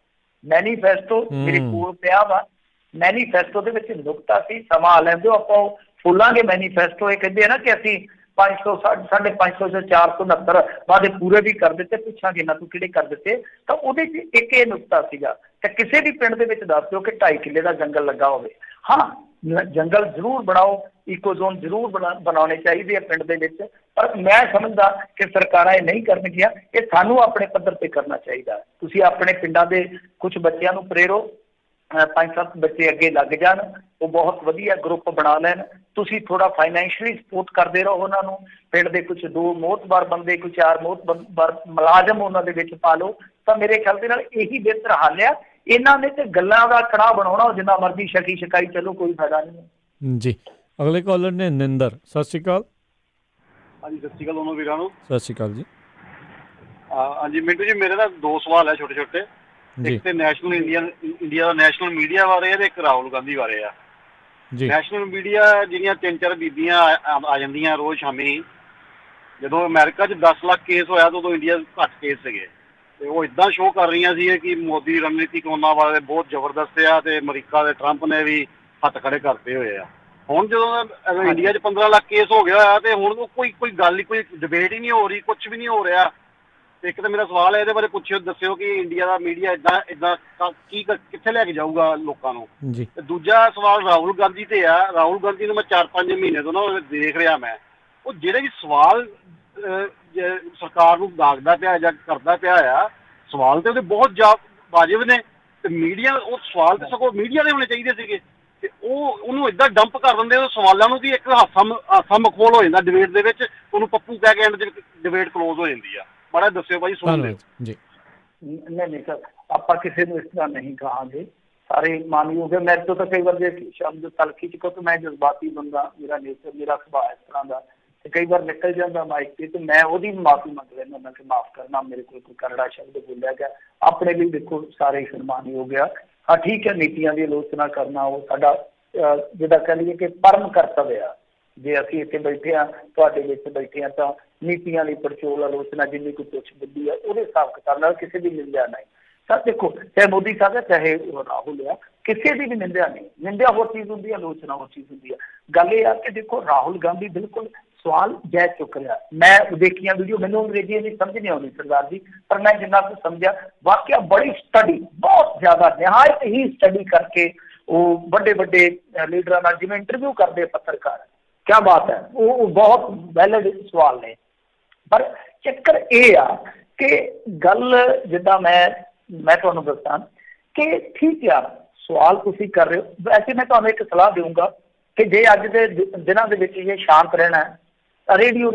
ਮੈਨੀਫੈਸਟੋ ਮੇਰੇ ਕੋਲ ਪਿਆ ਵਾ, ਮੈਨੀਫੈਸਟੋ ਦੇ ਵਿੱਚ ਨੁਕਤਾ ਸੀ, ਸਮਾਂ ਲੈਣ ਦਿਓ ਆਪਾਂ ਉਹ ਫੁੱਲਾਂਗੇ ਮੈਨੀਫੈਸਟੋ। ਇਹ ਕਹਿੰਦੇ ਆ ਨਾ ਕਿ ਅਸੀਂ 500 550 ਜਾਂ 469 ਵਾਅਦੇ ਪੂਰੇ ਵੀ ਕਰ ਦਿੱਤੇ, ਪੁੱਛਾਂਗੇ ਇਹਨਾਂ ਤੋਂ ਕਿਹੜੇ ਕਰ ਦਿੱਤੇ। ਤਾਂ ਉਹਦੇ 'ਚ ਇੱਕ ਇਹ ਨੁਕਤਾ ਸੀਗਾ ਕਿ ਕਿਸੇ ਵੀ ਪਿੰਡ ਦੇ ਵਿੱਚ ਦੱਸ ਦਿਓ ਕਿ 2.5 ਕਿੱਲੇ ਦਾ ਜੰਗਲ ਲੱਗਾ ਹੋਵੇ। ਹਾਂ, ਜੰਗਲ ਜ਼ਰੂਰ ਬਣਾਓ, ਈਕੋ ਜ਼ੋਨ ਜ਼ਰੂਰ ਬਣਾਉਣੇ ਚਾਹੀਦੇ ਆ ਪਿੰਡ ਦੇ ਵਿੱਚ, ਪਰ ਮੈਂ ਸਮਝਦਾ ਕਿ ਸਰਕਾਰਾਂ ਇਹ ਨਹੀਂ ਕਰਨਗੀਆਂ, ਇਹ ਸਾਨੂੰ ਆਪਣੇ ਪੱਧਰ ਤੇ ਕਰਨਾ ਚਾਹੀਦਾ। ਤੁਸੀਂ ਆਪਣੇ ਪਿੰਡਾਂ ਦੇ ਕੁਝ ਬੱਚਿਆਂ ਨੂੰ ਪ੍ਰੇਰੋ, 5-7 ਬੱਚੇ ਅੱਗੇ ਲੱਗ ਜਾਣ, ਉਹ ਬਹੁਤ ਵਧੀਆ ਗਰੁੱਪ ਬਣਾ ਲੈਣ। ਤੁਸੀਂ ਥੋੜਾ ਫਾਈਨੈਂਸ਼ੀਅਲੀ ਸਪੋਰਟ ਕਰਦੇ ਰਹੋ ਉਹਨਾਂ ਨੂੰ। ਪਿੰਡ ਦੇ ਕੁਝ 2 ਮੋਹਤਬਾਰ ਬੰਦੇ, ਕੋਈ 4 ਮੋਹਤਬਾਰ ਮੁਲਾਜ਼ਮ ਉਹਨਾਂ ਦੇ ਵਿੱਚ ਪਾ ਲਓ, ਤਾਂ ਮੇਰੇ ਖਿਆਲ ਦੇ ਨਾਲ ਇਹੀ ਬਿਹਤਰ ਹੱਲ ਆ। ਇਹਨਾਂ ਨੇ ਤੇ ਗੱਲਾਂ ਦਾ ਕੜਾਹ ਬਣਾਉਣਾ, ਜਿੰਨਾ ਮਰਜ਼ੀ ਸ਼ਕਾਈ ਚਲੋ, ਕੋਈ ਫਾਇਦਾ ਨਹੀਂ ਜੀ। ਅਗਲੇ ਕਾਲਰ ਨੇ ਨਿੰਦਰ, ਸਤਿ ਸ਼੍ਰੀ ਅਕਾਲ। ਹਾਂਜੀ, ਸਤਿ ਸ਼੍ਰੀ ਅਕਾਲ ਦੋਨੋਂ ਵੀਰਾਂ ਨੂੰ। ਸਤਿ ਸ਼੍ਰੀ ਅਕਾਲ ਜੀ। ਹਾਂਜੀ ਮਿੰਟੂ ਜੀ, ਮੇਰੇ ਨਾ 2 ਸਵਾਲ ਹੈ ਛੋਟੇ ਛੋਟੇ। ਇੱਕ ਤੇ ਨੈਸ਼ਨਲ ਇੰਡੀਆ ਦਾ ਨੈਸ਼ਨਲ ਮੀਡੀਆ ਬਾਰੇ ਹੈ ਤੇ ਇੱਕ ਰਾਹੁਲ ਗਾਂਧੀ ਬਾਰੇ ਆ। ਨੈਸ਼ਨਲ ਮੀਡੀਆ ਜਿਹੜੀਆਂ 3-4 ਬੀਬੀਆਂ ਆ ਜਾਂਦੀਆਂ ਰੋਜ਼ ਸ਼ਾਮੀ, ਜਦੋਂ ਅਮਰੀਕਾ 'ਚ 10 ਲੱਖ ਕੇਸ ਹੋਇਆ ਤਾਂ ਉਦੋਂ ਇੰਡੀਆ ਘੱਟ ਕੇਸ ਸੀਗੇ, ਤੇ ਉਹ ਇੱਦਾਂ ਸ਼ੋਅ ਕਰ ਰਹੀਆਂ ਸੀ ਕਿ ਮੋਦੀ ਦੀ ਰਣਨੀਤੀ ਕਰੋਨਾ ਵਾਲੇ ਬਹੁਤ ਜ਼ਬਰਦਸਤ ਆ ਤੇ ਅਮਰੀਕਾ ਦੇ ਟਰੰਪ ਨੇ ਵੀ ਹੱਥ ਖੜੇ ਕਰਤੇ ਹੋਏ ਆ। ਹੁਣ ਜਦੋਂ ਇੰਡੀਆ 'ਚ 15 ਲੱਖ ਕੇਸ ਹੋ ਗਿਆ ਹੋਇਆ ਤੇ ਹੁਣ ਕੋਈ ਗੱਲ ਹੀ, ਕੋਈ ਡਿਬੇਟ ਹੀ ਨਹੀਂ ਹੋ ਰਹੀ, ਕੁਛ ਵੀ ਨਹੀਂ ਹੋ ਰਿਹਾ। ਇੱਕ ਤਾਂ ਮੇਰਾ ਸਵਾਲ ਹੈ ਇਹਦੇ ਬਾਰੇ ਪੁੱਛਿਓ, ਦੱਸਿਓ ਕਿ ਇੰਡੀਆ ਦਾ ਮੀਡੀਆ ਏਦਾਂ ਕੀ ਕਿੱਥੇ ਲੈ ਕੇ ਜਾਊਗਾ ਲੋਕਾਂ ਨੂੰ। ਤੇ ਦੂਜਾ ਸਵਾਲ ਰਾਹੁਲ ਗਾਂਧੀ ਤੇ ਆ। ਰਾਹੁਲ ਗਾਂਧੀ ਨੂੰ ਮੈਂ 4-5 ਮਹੀਨੇ ਤੋਂ ਨਾ ਦੇਖ ਰਿਹਾ, ਮੈਂ ਉਹ ਜਿਹੜੇ ਵੀ ਸਵਾਲ ਸਰਕਾਰ ਨੂੰ ਦਾਗਦਾ ਪਿਆ ਜਾਂ ਕਰਦਾ ਪਿਆ ਆ, ਸਵਾਲ ਤੇ ਉਹਦੇ ਬਹੁਤ ਵਾਜਿਬ ਨੇ, ਤੇ ਮੀਡੀਆ ਉਹ ਸਵਾਲ ਤੇ ਸਗੋਂ ਮੀਡੀਆ ਦੇ ਹੋਣੇ ਚਾਹੀਦੇ ਸੀਗੇ, ਤੇ ਉਹਨੂੰ ਏਦਾਂ ਡੰਪ ਕਰ ਦਿੰਦੇ ਉਹ ਸਵਾਲਾਂ ਨੂੰ ਕਿ ਇੱਕ ਹਾਸਾ ਮਖੌਲ ਹੋ ਜਾਂਦਾ ਡਿਬੇਟ ਦੇ ਵਿੱਚ, ਉਹਨੂੰ ਪੱਪੂ ਕਹਿ ਕੇ ਐਂਡ ਦੇ ਡਿਬੇਟ ਕਲੋਜ਼ ਹੋ ਜਾਂਦੀ ਆ। ਬੜਾ ਦੱਸਿਓ ਭਾਈ, ਸੁਣ ਲਿਓ ਜੀ। ਨਹੀਂ ਸਰ, ਆਪਾਂ ਕਿਸੇ ਨੂੰ ਇਸ ਤਰ੍ਹਾਂ ਨਹੀਂ ਕਹਾਂਗੇ, ਸਾਰੇ ਮਾਨਯੋਗ ਹੈ। ਮੇਰੇ ਤੋਂ ਤਾਂ ਕਈ ਵਾਰ ਜੇ ਸ਼ਬਦ ਤਲਖੀ ਚ ਕਿਉਂਕਿ ਮੈਂ ਜਜ਼ਬਾਤੀ ਬੰਦਾ, ਮੇਰਾ ਨੇਚਰ, ਮੇਰਾ ਸੁਭਾਅ ਇਸ ਤਰ੍ਹਾਂ ਦਾ, ਤੇ ਕਈ ਵਾਰ ਨਿਕਲ ਜਾਂਦਾ ਮਾਈਕ ਤੇ ਮੈਂ ਉਹਦੀ ਮਾਫੀ ਮੰਗ ਲੈਂਦਾ, ਮੈਂ ਕਿ ਮਾਫ ਕਰਨਾ, ਮੇਰੇ ਕੋਲ ਕੋਈ ਕਰੜਾ ਸ਼ਬਦ ਬੋਲਿਆ ਗਿਆ। ਆਪਣੇ ਲਈ ਦੇਖੋ ਸਾਰੇ ਸਨਮਾਨਯੋਗ ਆ। ਹਾਂ ਠੀਕ ਹੈ, ਨੀਤੀਆਂ ਦੀ ਆਲੋਚਨਾ ਕਰਨਾ ਉਹ ਸਾਡਾ ਜਿੱਦਾਂ ਕਹਿ ਲਈਏ ਕਿ ਪਰਮ ਕਰਤੱਵ ਆ। ਜੇ ਅਸੀਂ ਇੱਥੇ ਬੈਠੇ ਹਾਂ, ਤੁਹਾਡੇ ਵਿੱਚ ਬੈਠੇ ਹਾਂ, ਤਾਂ ਨੀਤੀਆਂ ਦੀ ਪੜਚੋਲ ਆਲੋਚਨਾ ਜਿੰਨੀ ਕੋਈ ਪੁੱਛ ਬੁੱਧੀ ਆ ਉਹਦੇ ਹਿਸਾਬ ਕਿਤਾਬ ਨਾਲ ਕਿਸੇ ਦੀ ਨਿੰਦਿਆ ਨਹੀਂ। ਸਰ ਦੇਖੋ, ਚਾਹੇ ਮੋਦੀ ਸਾਹਿਬ ਹੈ ਚਾਹੇ ਰਾਹੁਲ ਆ, ਕਿਸੇ ਦੀ ਵੀ ਨਿੰਦਿਆ ਨਹੀਂ। ਨਿੰਦਿਆ ਹੋਰ ਚੀਜ਼ ਹੁੰਦੀ ਹੈ, ਆਲੋਚਨਾ ਹੋਰ ਚੀਜ਼ ਹੁੰਦੀ ਹੈ। ਗੱਲ ਇਹ ਆ ਕਿ ਦੇਖੋ ਰਾਹੁਲ ਗਾਂਧੀ ਬਿਲਕੁਲ ਸਵਾਲ ਜਾਇਜ਼ ਚੁੱਕ ਰਿਹਾ। ਮੈਂ ਦੇਖੀਆਂ ਵੀਡੀਓ, ਮੈਨੂੰ ਅੰਗਰੇਜ਼ੀ ਦੀ ਸਮਝ ਨਹੀਂ ਆਉਂਦੀ ਸਰਦਾਰ ਜੀ, ਪਰ ਮੈਂ ਜਿੰਨਾ ਕੁ ਸਮਝਿਆ ਵਾਕਿਆ ਬੜੀ ਸਟੱਡੀ, ਬਹੁਤ ਜ਼ਿਆਦਾ ਨਿਹਾਇਤ ਹੀ ਸਟੱਡੀ ਕਰਕੇ ਉਹ ਵੱਡੇ ਵੱਡੇ ਲੀਡਰਾਂ ਨਾਲ ਜਿਵੇਂ ਇੰਟਰਵਿਊ ਕਰਦੇ ਪੱਤਰਕਾਰ, ਕਿਆ ਬਾਤ ਹੈ, ਉਹ ਬਹੁਤ ਵੈਲਿਡ ਸਵਾਲ ਨੇ। ਪਰ ਚੱਕਰ ਇਹ ਆ ਕਿ ਗੱਲ ਜਿੱਦਾਂ ਮੈਂ ਤੁਹਾਨੂੰ ਦੱਸਾਂ ਕਿ ਠੀਕ ਆ, ਸਵਾਲ ਤੁਸੀਂ ਕਰ ਰਹੇ ਹੋ। ਵੈਸੇ ਮੈਂ ਤੁਹਾਨੂੰ ਇੱਕ ਸਲਾਹ ਦੇਵਾਂਗਾ ਕਿ ਜੇ ਅੱਜ ਦੇ ਦਿਨਾਂ ਦੇ ਵਿੱਚ ਇਹ ਸ਼ਾਂਤ ਰਹਿਣਾ ਹੈ ਤਾਂ ਰੇਡੀਓ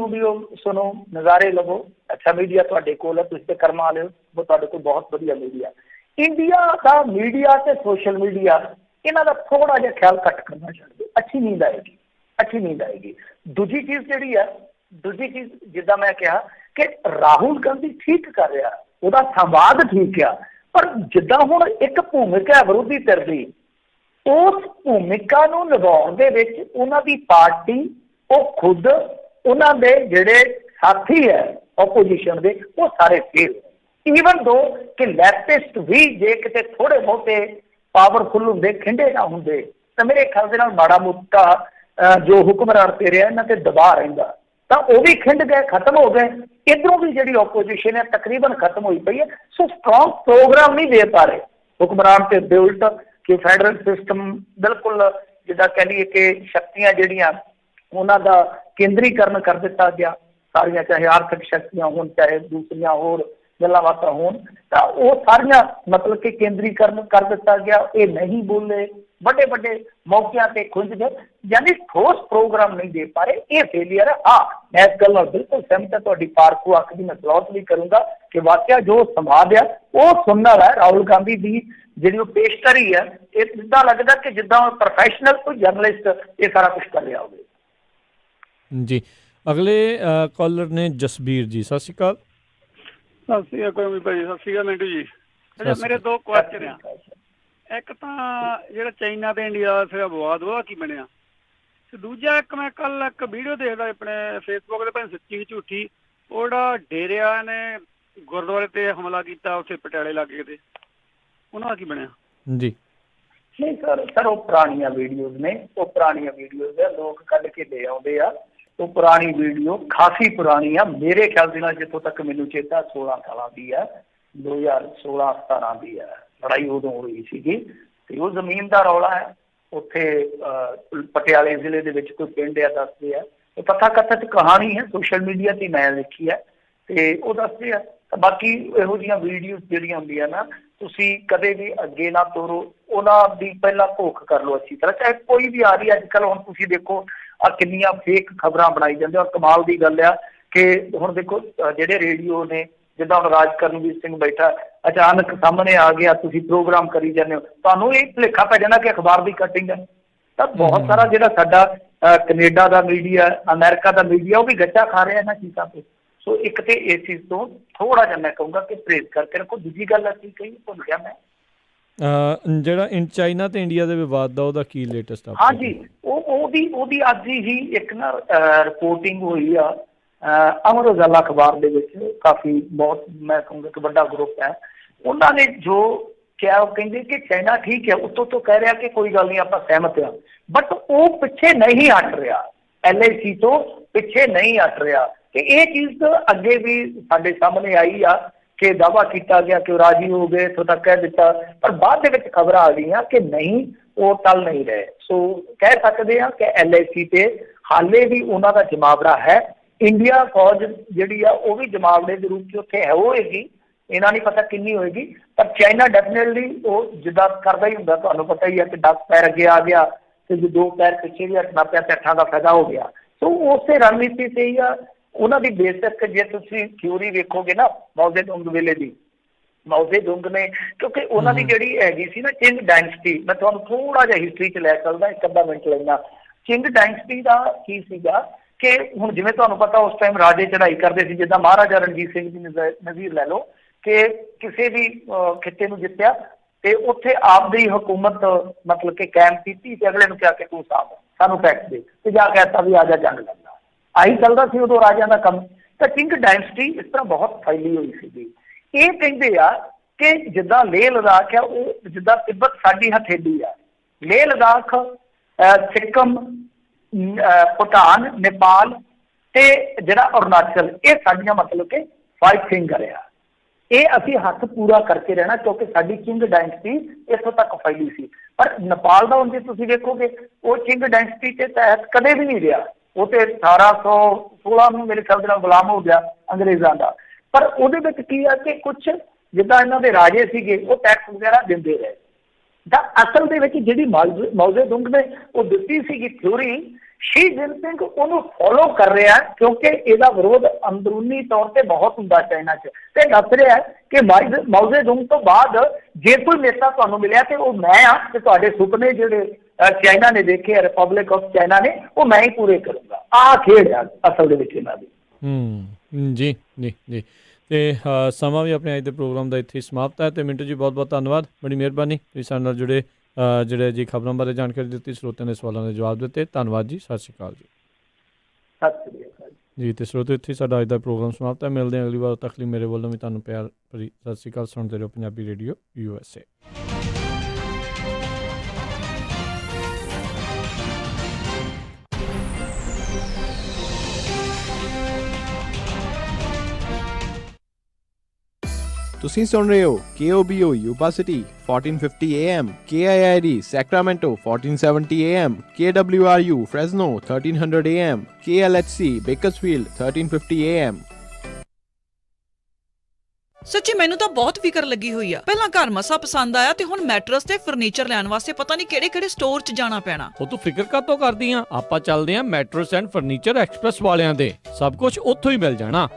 ਸੁਣੋ, ਨਜ਼ਾਰੇ ਲਵੋ। ਅੱਛਾ ਮੀਡੀਆ ਤੁਹਾਡੇ ਕੋਲ ਹੈ, ਤੁਸੀਂ ਤੇ ਕਰਮਾ ਵਾਲੇ ਹੋ, ਉਹ ਤੁਹਾਡੇ ਕੋਲ ਬਹੁਤ ਵਧੀਆ ਮੀਡੀਆ। ਇੰਡੀਆ ਦਾ ਮੀਡੀਆ ਤੇ ਸੋਸ਼ਲ ਮੀਡੀਆ ਇਹਨਾਂ ਦਾ ਥੋੜਾ ਜਿਹਾ ਖਿਆਲ ਘੱਟ ਕਰਨਾ ਛੱਡ ਦਿਓ, ਅੱਛੀ ਨੀਂਦ ਆਏਗੀ, ਅੱਛੀ ਨੀਂਦ ਆਏਗੀ। ਦੂਜੀ ਚੀਜ਼ ਜਿੱਦਾਂ ਮੈਂ ਕਿਹਾ ਕਿ ਰਾਹੁਲ ਗਾਂਧੀ ਠੀਕ ਕਰ ਰਿਹਾ, ਉਹਦਾ ਸੰਵਾਦ ਠੀਕ ਆ, ਪਰ ਜਿੱਦਾਂ ਹੁਣ ਇੱਕ ਭੂਮਿਕਾ ਵਿਰੋਧੀ ਧਿਰ ਦੀ, ਉਸ ਭੂਮਿਕਾ ਨੂੰ ਨਿਭਾਉਣ ਦੇ ਵਿੱਚ ਉਹਨਾਂ ਦੀ ਪਾਰਟੀ, ਉਹ ਖੁਦ, ਉਹਨਾਂ ਦੇ ਜਿਹੜੇ ਸਾਥੀ ਹੈ ਓਪੋਜੀਸ਼ਨ ਦੇ, ਉਹ ਸਾਰੇ ਫੇਲ। ਈਵਨ ਦੋ ਕਿ ਲੈਫਟਿਸਟ ਵੀ ਜੇ ਕਿਤੇ ਥੋੜੇ ਬਹੁਤੇ ਪਾਵਰਫੁਲ ਹੁੰਦੇ, ਖਿੰਡੇ ਨਾ ਹੁੰਦੇ, ਤਾਂ ਮੇਰੇ ਖਿਆਲ ਦੇ ਨਾਲ ਮਾੜਾ ਮੋਟਾ ਜੋ ਹੁਕਮਰਾਨ ਤੇ ਰਿਹਾ ਇਹਨਾਂ ਤੇ ਦਬਾਅ ਰਹਿੰਦਾ, ਤਾਂ ਉਹ ਵੀ ਖਿੰਡ ਗਏ, ਖਤਮ ਹੋ ਗਏ। ਇੱਧਰੋਂ ਵੀ ਜਿਹੜੀ ਓਪੋਜੀਸ਼ਨ ਹੈ ਤਕਰੀਬਨ ਖਤਮ ਹੋਈ ਪਈ ਹੈ। ਸੋ ਸਟਰੋਂਗ ਪ੍ਰੋਗਰਾਮ ਨਹੀਂ ਦੇ ਪਾ ਰਹੇ ਹੁਕਮਰਾਨ ਤੇ ਦੇ ਉਲਟ ਕਿ ਫੈਡਰਲ ਸਿਸਟਮ ਬਿਲਕੁਲ ਜਿੱਦਾਂ ਕਹਿ ਲਈਏ ਕਿ ਸ਼ਕਤੀਆਂ ਜਿਹੜੀਆਂ ਉਹਨਾਂ ਦਾ ਕੇਂਦਰੀਕਰਨ ਕਰ ਦਿੱਤਾ ਗਿਆ, ਸਾਰੀਆਂ, ਚਾਹੇ ਆਰਥਿਕ ਸ਼ਕਤੀਆਂ ਹੋਣ, ਚਾਹੇ ਦੂਸਰੀਆਂ ਹੋਰ ਗੱਲਾਂ ਬਾਤਾਂ ਹੋਣ, ਤਾਂ ਉਹ ਸਾਰੀਆਂ ਮਤਲਬ ਕਿ ਕੇਂਦਰੀਕਰਨ ਕਰ ਦਿੱਤਾ ਗਿਆ। ਇਹ ਨਹੀਂ ਬੋਲੇ, ਵੱਡੇ ਵੱਡੇ ਮੌਕਿਆਂ ਤੇ ਖੁੰਝ ਗਏ, ਯਾਨੀ ਠੋਸ ਪ੍ਰੋਗਰਾਮ ਨਹੀਂ ਦੇ ਪਾ ਰਹੇ। ਇਹ ਫੇਲੀਅਰ ਹੈ। ਹਾਂ, ਮੈਂ ਇਸ ਗੱਲ ਨਾਲ ਬਿਲਕੁਲ ਸਹਿਮਤ ਹਾਂ, ਤੁਹਾਡੀ ਪਾਰਖੂ ਅੱਖ ਦੀ ਮੈਂ ਸਲਾਹ ਵੀ ਕਰੂੰਗਾ ਕਿ ਵਾਕਿਆ ਜੋ ਸੰਵਾਦ ਆ ਉਹ ਸੁਣਨ ਵਾਲਾ ਹੈ। ਰਾਹੁਲ ਗਾਂਧੀ ਦੀ ਜਿਹੜੀ ਉਹ ਪੇਸ਼ਕਾਰੀ ਹੈ, ਇਹ ਜਿੱਦਾਂ ਲੱਗਦਾ ਕਿ ਜਿੱਦਾਂ ਪ੍ਰੋਫੈਸ਼ਨਲ ਕੋਈ ਜਰਨਲਿਸਟ ਇਹ ਸਾਰਾ ਕੁਝ ਕਰ ਰਿਹਾ ਹੋਵੇ। ਜੀ, ਅਗਲੇ ਕਾਲਰ ਨੇ ਜਸਬੀਰ ਜੀ। ਸਤਿ ਸ਼੍ਰੀ ਅਕਾਲ। ਸਤਿ ਸ਼੍ਰੀ ਅਕਾਲ ਭਾਈ। ਸਤਿ ਸ਼੍ਰੀ ਅਕਾਲ ਮਿੰਟੂ ਜੀ। ਮੇਰੇ ਦੋ ਕੁਐਸਚਨ ਆ। ਇੱਕ ਤਾਂ ਜਿਹੜਾ ਚਾਈਨਾ ਤੇ ਇੰਡੀਆ ਦਾ ਸੀਗਾ ਵਿਵਾਦ, ਉਹਦਾ ਕੀ ਬਣਿਆ? ਤੇ ਦੂਜਾ, ਇੱਕ ਮੈਂ ਕੱਲ ਇੱਕ ਵੀਡੀਓ ਦੇਖਦਾ ਆਪਣੇ ਫੇਸਬੁੱਕ ਤੇ, ਭਾਵੇਂ ਸੱਚੀ ਝੂਠੀ, ਉਹ ਜਿਹੜਾ ਡੇਰਿਆਂ ਨੇ ਗੁਰਦੁਆਰੇ ਤੇ ਹਮਲਾ ਕੀਤਾ ਉੱਥੇ ਪਟਿਆਲੇ ਲਾਗੇ ਤੇ, ਉਹਨਾਂ ਦਾ ਕੀ ਬਣਿਆ? ਜੀ ਨਹੀਂ ਸਰ ਉਹ ਪੁਰਾਣੀਆਂ ਵੀਡੀਓਜ਼ ਨੇ, ਉਹ ਪੁਰਾਣੀਆਂ ਵੀਡੀਓਜ਼ ਆ, ਲੋਕ ਕੱਢ ਕੇ ਦੇ ਆਉਂਦੇ ਆ। ਉਹ ਪੁਰਾਣੀ ਵੀਡੀਓ ਖਾਸੀ ਪੁਰਾਣੀ ਆ, ਮੇਰੇ ਖਿਆਲ ਦੇ ਨਾਲ ਜਿੱਥੋਂ ਤੱਕ ਮੈਨੂੰ ਚੇਤਾ 16 ਸਾਲਾਂ ਦੀ ਆ, 2016-17 ਦੀ ਆ। ਲੜਾਈ ਉਦੋਂ ਹੋਈ ਸੀਗੀ ਤੇ ਉਹ ਜ਼ਮੀਨ ਦਾ ਰੌਲਾ ਹੈ। ਉੱਥੇ ਪਟਿਆਲੇ ਜ਼ਿਲ੍ਹੇ ਦੇ ਵਿੱਚ ਕੋਈ ਪਿੰਡ ਆ, ਦੱਸਦੇ ਆ, ਇਹ ਤਥਾ ਕਥਿਤ ਕਹਾਣੀ ਹੈ, ਸੋਸ਼ਲ ਮੀਡੀਆ ਤੇ ਮੈਂ ਦੇਖੀ ਹੈ ਤੇ ਉਹ ਦੱਸਦੇ ਆ। ਬਾਕੀ ਇਹੋ ਜਿਹੀਆਂ ਵੀਡੀਓਜ਼ ਜਿਹੜੀਆਂ ਹੁੰਦੀਆਂ ਨਾ, ਤੁਸੀਂ ਕਦੇ ਵੀ ਅੱਗੇ ਨਾ ਤੋਰੋ, ਉਹਨਾਂ ਦੀ ਪਹਿਲਾਂ ਭੁੱਖ ਕਰ ਲਓ ਅੱਛੀ ਤਰ੍ਹਾਂ, ਚਾਹੇ ਕੋਈ ਵੀ ਆ ਰਹੀ। ਅੱਜ ਕੱਲ੍ਹ ਹੁਣ ਤੁਸੀਂ ਦੇਖੋ ਆ ਕਿੰਨੀਆਂ ਫੇਕ ਖਬਰਾਂ ਬਣਾਈ ਜਾਂਦੇ। ਔਰ ਕਮਾਲ ਦੀ ਗੱਲ ਆ ਕਿ ਹੁਣ ਦੇਖੋ ਜਿਹੜੇ ਰੇਡੀਓ ਨੇ, ਜਿੱਦਾਂ ਹੁਣ ਰਾਜ ਕਰਨਵੀਰ ਸਿੰਘ ਬੈਠਾ, ਅਚਾਨਕ ਸਾਹਮਣੇ ਆ ਗਿਆ, ਤੁਸੀਂ ਪ੍ਰੋਗਰਾਮ ਕਰੀ ਜਾਂਦੇ ਹੋ, ਤੁਹਾਨੂੰ ਇਹ ਭੁਲੇਖਾ ਪੈ ਜਾਂਦਾ ਕਿ ਅਖਬਾਰ ਦੀ ਕਟਿੰਗ ਹੈ। ਤਾਂ ਬਹੁਤ ਸਾਰਾ ਜਿਹੜਾ ਸਾਡਾ ਕੈਨੇਡਾ ਦਾ ਮੀਡੀਆ, ਅਮਰੀਕਾ ਦਾ ਮੀਡੀਆ, ਉਹ ਵੀ ਗੱਚਾ ਖਾ ਰਿਹਾ ਇਹਨਾਂ ਚੀਜ਼ਾਂ ਤੇ। ਸੋ ਇੱਕ ਤੇ ਇਸ ਚੀਜ਼ ਤੋਂ ਥੋੜਾ ਜਿਹਾ ਮੈਂ ਕਹੂੰਗਾ ਕਿ ਪਰਹੇਜ਼ ਕਰਕੇ ਰੱਖੋ। ਦੂਜੀ ਗੱਲ ਅਸੀਂ ਕਹੀ ਭੁੱਲ ਗਿਆ ਮੈਂ, ਜਿਹੜਾ ਚਾਈਨਾ ਤੇ ਇੰਡੀਆ ਦੇ ਵਿਵਾਦ ਦਾ, ਉਹਦਾ ਕੀ ਲੇਟੈਸਟ? ਹਾਂਜੀ, ਉਹਦੀ ਅੱਜ ਹੀ ਇੱਕ ਨਾ ਰਿਪੋਰਟਿੰਗ ਹੋਈ ਆ ਅਮਰ ਉਜਾਲਾ ਅਖਬਾਰ ਦੇ ਵਿੱਚ। ਕਾਫੀ ਬਹੁਤ ਮੈਂ ਕਹੂੰਗਾ ਕਿ ਵੱਡਾ ਗਰੁੱਪ ਹੈ, ਉਹਨਾਂ ਨੇ ਜੋ ਕਿਹਾ, ਉਹ ਕਹਿੰਦੇ ਕਿ ਚਾਈਨਾ ਠੀਕ ਹੈ, ਉੱਤੋਂ ਤੋਂ ਕਹਿ ਰਿਹਾ ਕਿ ਕੋਈ ਗੱਲ ਨਹੀਂ, ਆਪਾਂ ਸਹਿਮਤ ਹਾਂ, ਬਟ ਉਹ ਪਿੱਛੇ ਨਹੀਂ ਹਟ ਰਿਹਾ, LAC ਤੋਂ ਪਿੱਛੇ ਨਹੀਂ ਹਟ ਰਿਹਾ। ਕਿ ਇਹ ਚੀਜ਼ ਅੱਗੇ ਵੀ ਸਾਡੇ ਸਾਹਮਣੇ ਆਈ ਆ ਕਿ ਦਾਅਵਾ ਕੀਤਾ ਗਿਆ ਕਿ ਉਹ ਰਾਜੀ ਹੋ ਗਏ, ਇੱਥੋਂ ਤੱਕ ਕਹਿ ਦਿੱਤਾ, ਪਰ ਬਾਅਦ ਦੇ ਵਿੱਚ ਖਬਰਾਂ ਆ ਗਈਆਂ ਕਿ ਨਹੀਂ, ਉਹ ਟਲ ਨਹੀਂ ਰਹੇ। ਸੋ ਕਹਿ ਸਕਦੇ ਹਾਂ ਕਿ LAC ਤੇ ਹਾਲੇ ਵੀ ਉਹਨਾਂ ਦਾ ਜਮਾਵੜਾ ਹੈ। ਇੰਡੀਆ ਫੌਜ ਜਿਹੜੀ ਆ ਉਹ ਵੀ ਜਮਾਵੜੇ ਦੇ ਰੂਪ 'ਚ ਉੱਥੇ ਹੈ ਹੋਏਗੀ, ਇਹਨਾਂ ਨਹੀਂ ਪਤਾ ਕਿੰਨੀ ਹੋਏਗੀ, ਪਰ ਚਾਈਨਾ ਡੈਫੀਨੇਟਲੀ ਉਹ ਜਿੱਦਾਂ ਕਰਦਾ ਹੀ ਹੁੰਦਾ, ਤੁਹਾਨੂੰ ਪਤਾ ਹੀ ਹੈ ਕਿ 10 ਪੈਰ ਅੱਗੇ ਆ ਗਿਆ ਤੇ ਜੇ 2 ਪੈਰ ਪਿੱਛੇ ਵੀ ਹਟਣਾ ਪਿਆ ਤੇ 8 ਦਾ ਫਾਇਦਾ ਹੋ ਗਿਆ। ਸੋ ਉਸੇ ਰਣਨੀਤੀ ਤੇ ਹੀ ਆ ਉਹਨਾਂ ਦੀ ਬੇਸਿਕ। ਜੇ ਤੁਸੀਂ ਥਿਊਰੀ ਵੇਖੋਗੇ ਨਾ ਮਾਓ ਜ਼ੇਡੁੰਗ ਵੇਲੇ ਦੀ, ਮਾਓ ਜ਼ੇਡੁੰਗ ਨੇ, ਕਿਉਂਕਿ ਉਹਨਾਂ ਦੀ ਜਿਹੜੀ ਹੈਗੀ ਸੀ ਨਾ ਚਿੰਗ ਡਾਇਨਸਟੀ, ਮੈਂ ਤੁਹਾਨੂੰ ਥੋੜਾ ਜਿਹਾ ਹਿਸਟਰੀ 'ਚ ਲੈ ਚੱਲਦਾ, 1 ਅੱਧਾ ਮਿੰਟ ਲੈਣਾ। ਚਿੰਗ ਡਾਇਨਸਟੀ ਦਾ ਕੀ ਸੀਗਾ ਕਿ ਹੁਣ ਜਿਵੇਂ ਤੁਹਾਨੂੰ ਪਤਾ ਉਸ ਟਾਈਮ ਰਾਜੇ ਚੜ੍ਹਾਈ ਕਰਦੇ ਸੀ, ਜਿੱਦਾਂ ਮਹਾਰਾਜਾ ਰਣਜੀਤ ਸਿੰਘ ਦੀ ਨਜ਼ੀਰ ਲੈ ਲਓ ਕਿ ਕਿਸੇ ਵੀ ਖਿੱਤੇ ਨੂੰ ਜਿੱਤਿਆ ਤੇ ਉੱਥੇ ਆਪ ਦੀ ਹਕੂਮਤ ਮਤਲਬ ਕਿ ਕਾਇਮ ਕੀਤੀ ਤੇ ਅਗਲੇ ਨੂੰ ਕਿਹਾ ਕਿ ਤੂੰ ਸਾਨੂੰ ਟੈਕਸ ਦੇ, ਤੇ ਜਾ ਕੇ ਐਸਾ ਵੀ ਆ ਜਾ ਜੰਗ ਲੜਨਾ। ਆਹੀ ਚੱਲਦਾ ਸੀ ਉਦੋਂ ਰਾਜਿਆਂ ਦਾ ਕੰਮ। ਤਾਂ ਚਿੰਗ ਡਾਇਨਸਟੀ ਇਸ ਤਰ੍ਹਾਂ ਬਹੁਤ ਫੈਲੀ ਹੋਈ ਸੀਗੀ। ਇਹ ਕਹਿੰਦੇ ਆ ਕਿ ਜਿੱਦਾਂ ਲੇਹ ਲਦਾਖ ਆ, ਉਹ ਜਿੱਦਾਂ ਤਿੱਬਤ ਸਾਡੀ ਹਥੇਲੀ ਆ, ਲੇਹ ਲਦਾਖ, ਸਿੱਕਮ, ਭੂਟਾਨ, ਨੇਪਾਲ ਤੇ ਜਿਹੜਾ ਅਰੁਣਾਚਲ, ਇਹ ਸਾਡੀਆਂ ਮਤਲਬ ਕਿ 5 ਫਿੰਗਰ ਆ। ਇਹ ਅਸੀਂ ਹੱਥ ਪੂਰਾ ਕਰਕੇ ਰਹਿਣਾ ਕਿਉਂਕਿ ਸਾਡੀ ਚਿੰਗ ਡਾਇਨਸਟੀ ਇੱਥੋਂ ਤੱਕ ਫੈਲੀ ਸੀ। ਪਰ ਨੇਪਾਲ ਦਾ ਹੁਣ ਜੇ ਤੁਸੀਂ ਵੇਖੋਗੇ, ਉਹ ਚਿੰਗ ਡਾਇਨਸਟੀ ਦੇ ਤਹਿਤ ਕਦੇ ਵੀ ਨਹੀਂ ਰਿਹਾ। ਉਹ ਤੇ 1816 ਨੂੰ ਮੇਰੇ ਖਿਆਲ ਦੇ ਨਾਲ ਗੁਲਾਮ ਹੋ ਗਿਆ ਅੰਗਰੇਜ਼ਾਂ ਦਾ। ਪਰ ਉਹਦੇ ਵਿੱਚ ਕੀ ਆ ਕਿ ਕੁਛ ਜਿੱਦਾਂ ਇਹਨਾਂ ਦੇ ਰਾਜੇ ਸੀਗੇ, ਉਹ ਟੈਕਸ ਵਗੈਰਾ ਦਿੰਦੇ ਰਹੇ। ਤਾਂ ਅਸਲ ਦੇ ਵਿੱਚ ਜਿਹੜੀ ਮਾਓ ਜ਼ੇਡੁੰਗ ਨੇ ਉਹ ਦਿੱਤੀ ਸੀਗੀ ਥਿਊਰੀ, ਸ਼ੀ ਜਿਨਪਿੰਗ ਉਹਨੂੰ ਫੋਲੋ ਕਰ ਰਿਹਾ ਕਿਉਂਕਿ ਇਹਦਾ ਵਿਰੋਧ ਅੰਦਰੂਨੀ ਤੌਰ ਤੇ ਬਹੁਤ ਹੁੰਦਾ ਚਾਈਨਾ 'ਚ, ਤੇ ਦੱਸ ਰਿਹਾ ਕਿ ਮਾਓ ਜ਼ੇਡੁੰਗ ਤੋਂ ਬਾਅਦ ਜੇ ਕੋਈ ਨੇਤਾ ਤੁਹਾਨੂੰ ਮਿਲਿਆ ਤੇ ਉਹ ਮੈਂ ਆ, ਤੇ ਤੁਹਾਡੇ ਸੁਪਨੇ ਜਿਹੜੇ ਚਾਈਨਾ ਨੇ ਦੇਖੇ, ਰਿਪਬਲਿਕ ਆਫ ਚਾਈਨਾ ਨੇ, ਉਹ ਮੈਂ ਹੀ ਪੂਰੇ ਕਰੂੰਗਾ। ਆਹ ਖੇਡ ਆ ਅਸਲ ਦੇ ਵਿੱਚ ਇਹਨਾਂ ਦੀ। ਜੀ ਜੀ ਜੀ। ਤੇ ਸਮਾਂ ਵੀ ਆਪਣੇ ਅੱਜ ਦੇ ਪ੍ਰੋਗਰਾਮ ਦਾ ਇੱਥੇ ਸਮਾਪਤ ਹੈ। ਤੇ ਮਿੰਟੂ ਜੀ ਬਹੁਤ ਬਹੁਤ ਧੰਨਵਾਦ, ਬੜੀ ਮਿਹਰਬਾਨੀ, ਤੁਸੀਂ ਸਾਡੇ ਨਾਲ ਜੁੜੇ, ਜਿਹੜੇ ਜੀ ਖਬਰਾਂ ਬਾਰੇ ਜਾਣਕਾਰੀ ਦਿੱਤੀ, ਸਰੋਤਿਆਂ ਦੇ ਸਵਾਲਾਂ ਦੇ ਜਵਾਬ ਦਿੱਤੇ। ਧੰਨਵਾਦ ਜੀ, ਸਤਿ ਸ਼੍ਰੀ ਅਕਾਲ ਜੀ। ਸਤਿ ਸ਼੍ਰੀ ਅਕਾਲ ਜੀ। ਤੇ ਸਰੋਤਿਓ, ਇੱਥੇ ਸਾਡਾ ਅੱਜ ਦਾ ਪ੍ਰੋਗਰਾਮ ਸਮਾਪਤ ਹੈ। ਮਿਲਦੇ ਹਾਂ ਅਗਲੀ ਵਾਰ, ਤੱਕ ਲਈ ਮੇਰੇ ਵੱਲੋਂ ਵੀ ਤੁਹਾਨੂੰ ਪਿਆਰ ਭਰੀ ਸਤਿ ਸ਼੍ਰੀ ਅਕਾਲ। ਸੁਣਦੇ ਰਹੋ ਪੰਜਾਬੀ ਰੇਡੀਓ USA। ਤੁਸੀਂ ਸੁਣ ਰਹੇ ਹੋ KOBO Yuba City 1450 AM, KIID Sacramento 1470 AM, KWRU Fresno 1300 AM, KLHC Bakersfield 1350 AM। ਸੱਚੀ ਮੈਨੂੰ ਤਾਂ ਬਹੁਤ ਫਿਕਰ ਲੱਗੀ ਹੋਈ ਆ। ਪਹਿਲਾਂ ਘਰ ਮਸਾ ਪਸੰਦ ਆਇਆ ਤੇ ਹੁਣ ਮੈਟਰਸ ਤੇ ਫਰਨੀਚਰ ਲੈਣ ਵਾਸਤੇ ਪਤਾ ਨਹੀਂ ਕਿਹੜੇ ਸਟੋਰ 'ਚ ਜਾਣਾ ਪੈਣਾ। ਉਹ ਤੂੰ ਫਿਕਰ ਕਾਹਤੋਂ ਕਰਦੀ ਆ? ਆਪਾਂ ਚੱਲਦੇ ਆ ਮੈਟਰਸ ਐਂਡ ਫਰਨੀਚਰ ਐਕਸਪ੍ਰੈਸ ਵਾਲਿਆਂ ਦੇ, ਸਭ ਕੁਝ ਉੱਥੋਂ ਹੀ ਮਿਲ ਜਾਣਾ।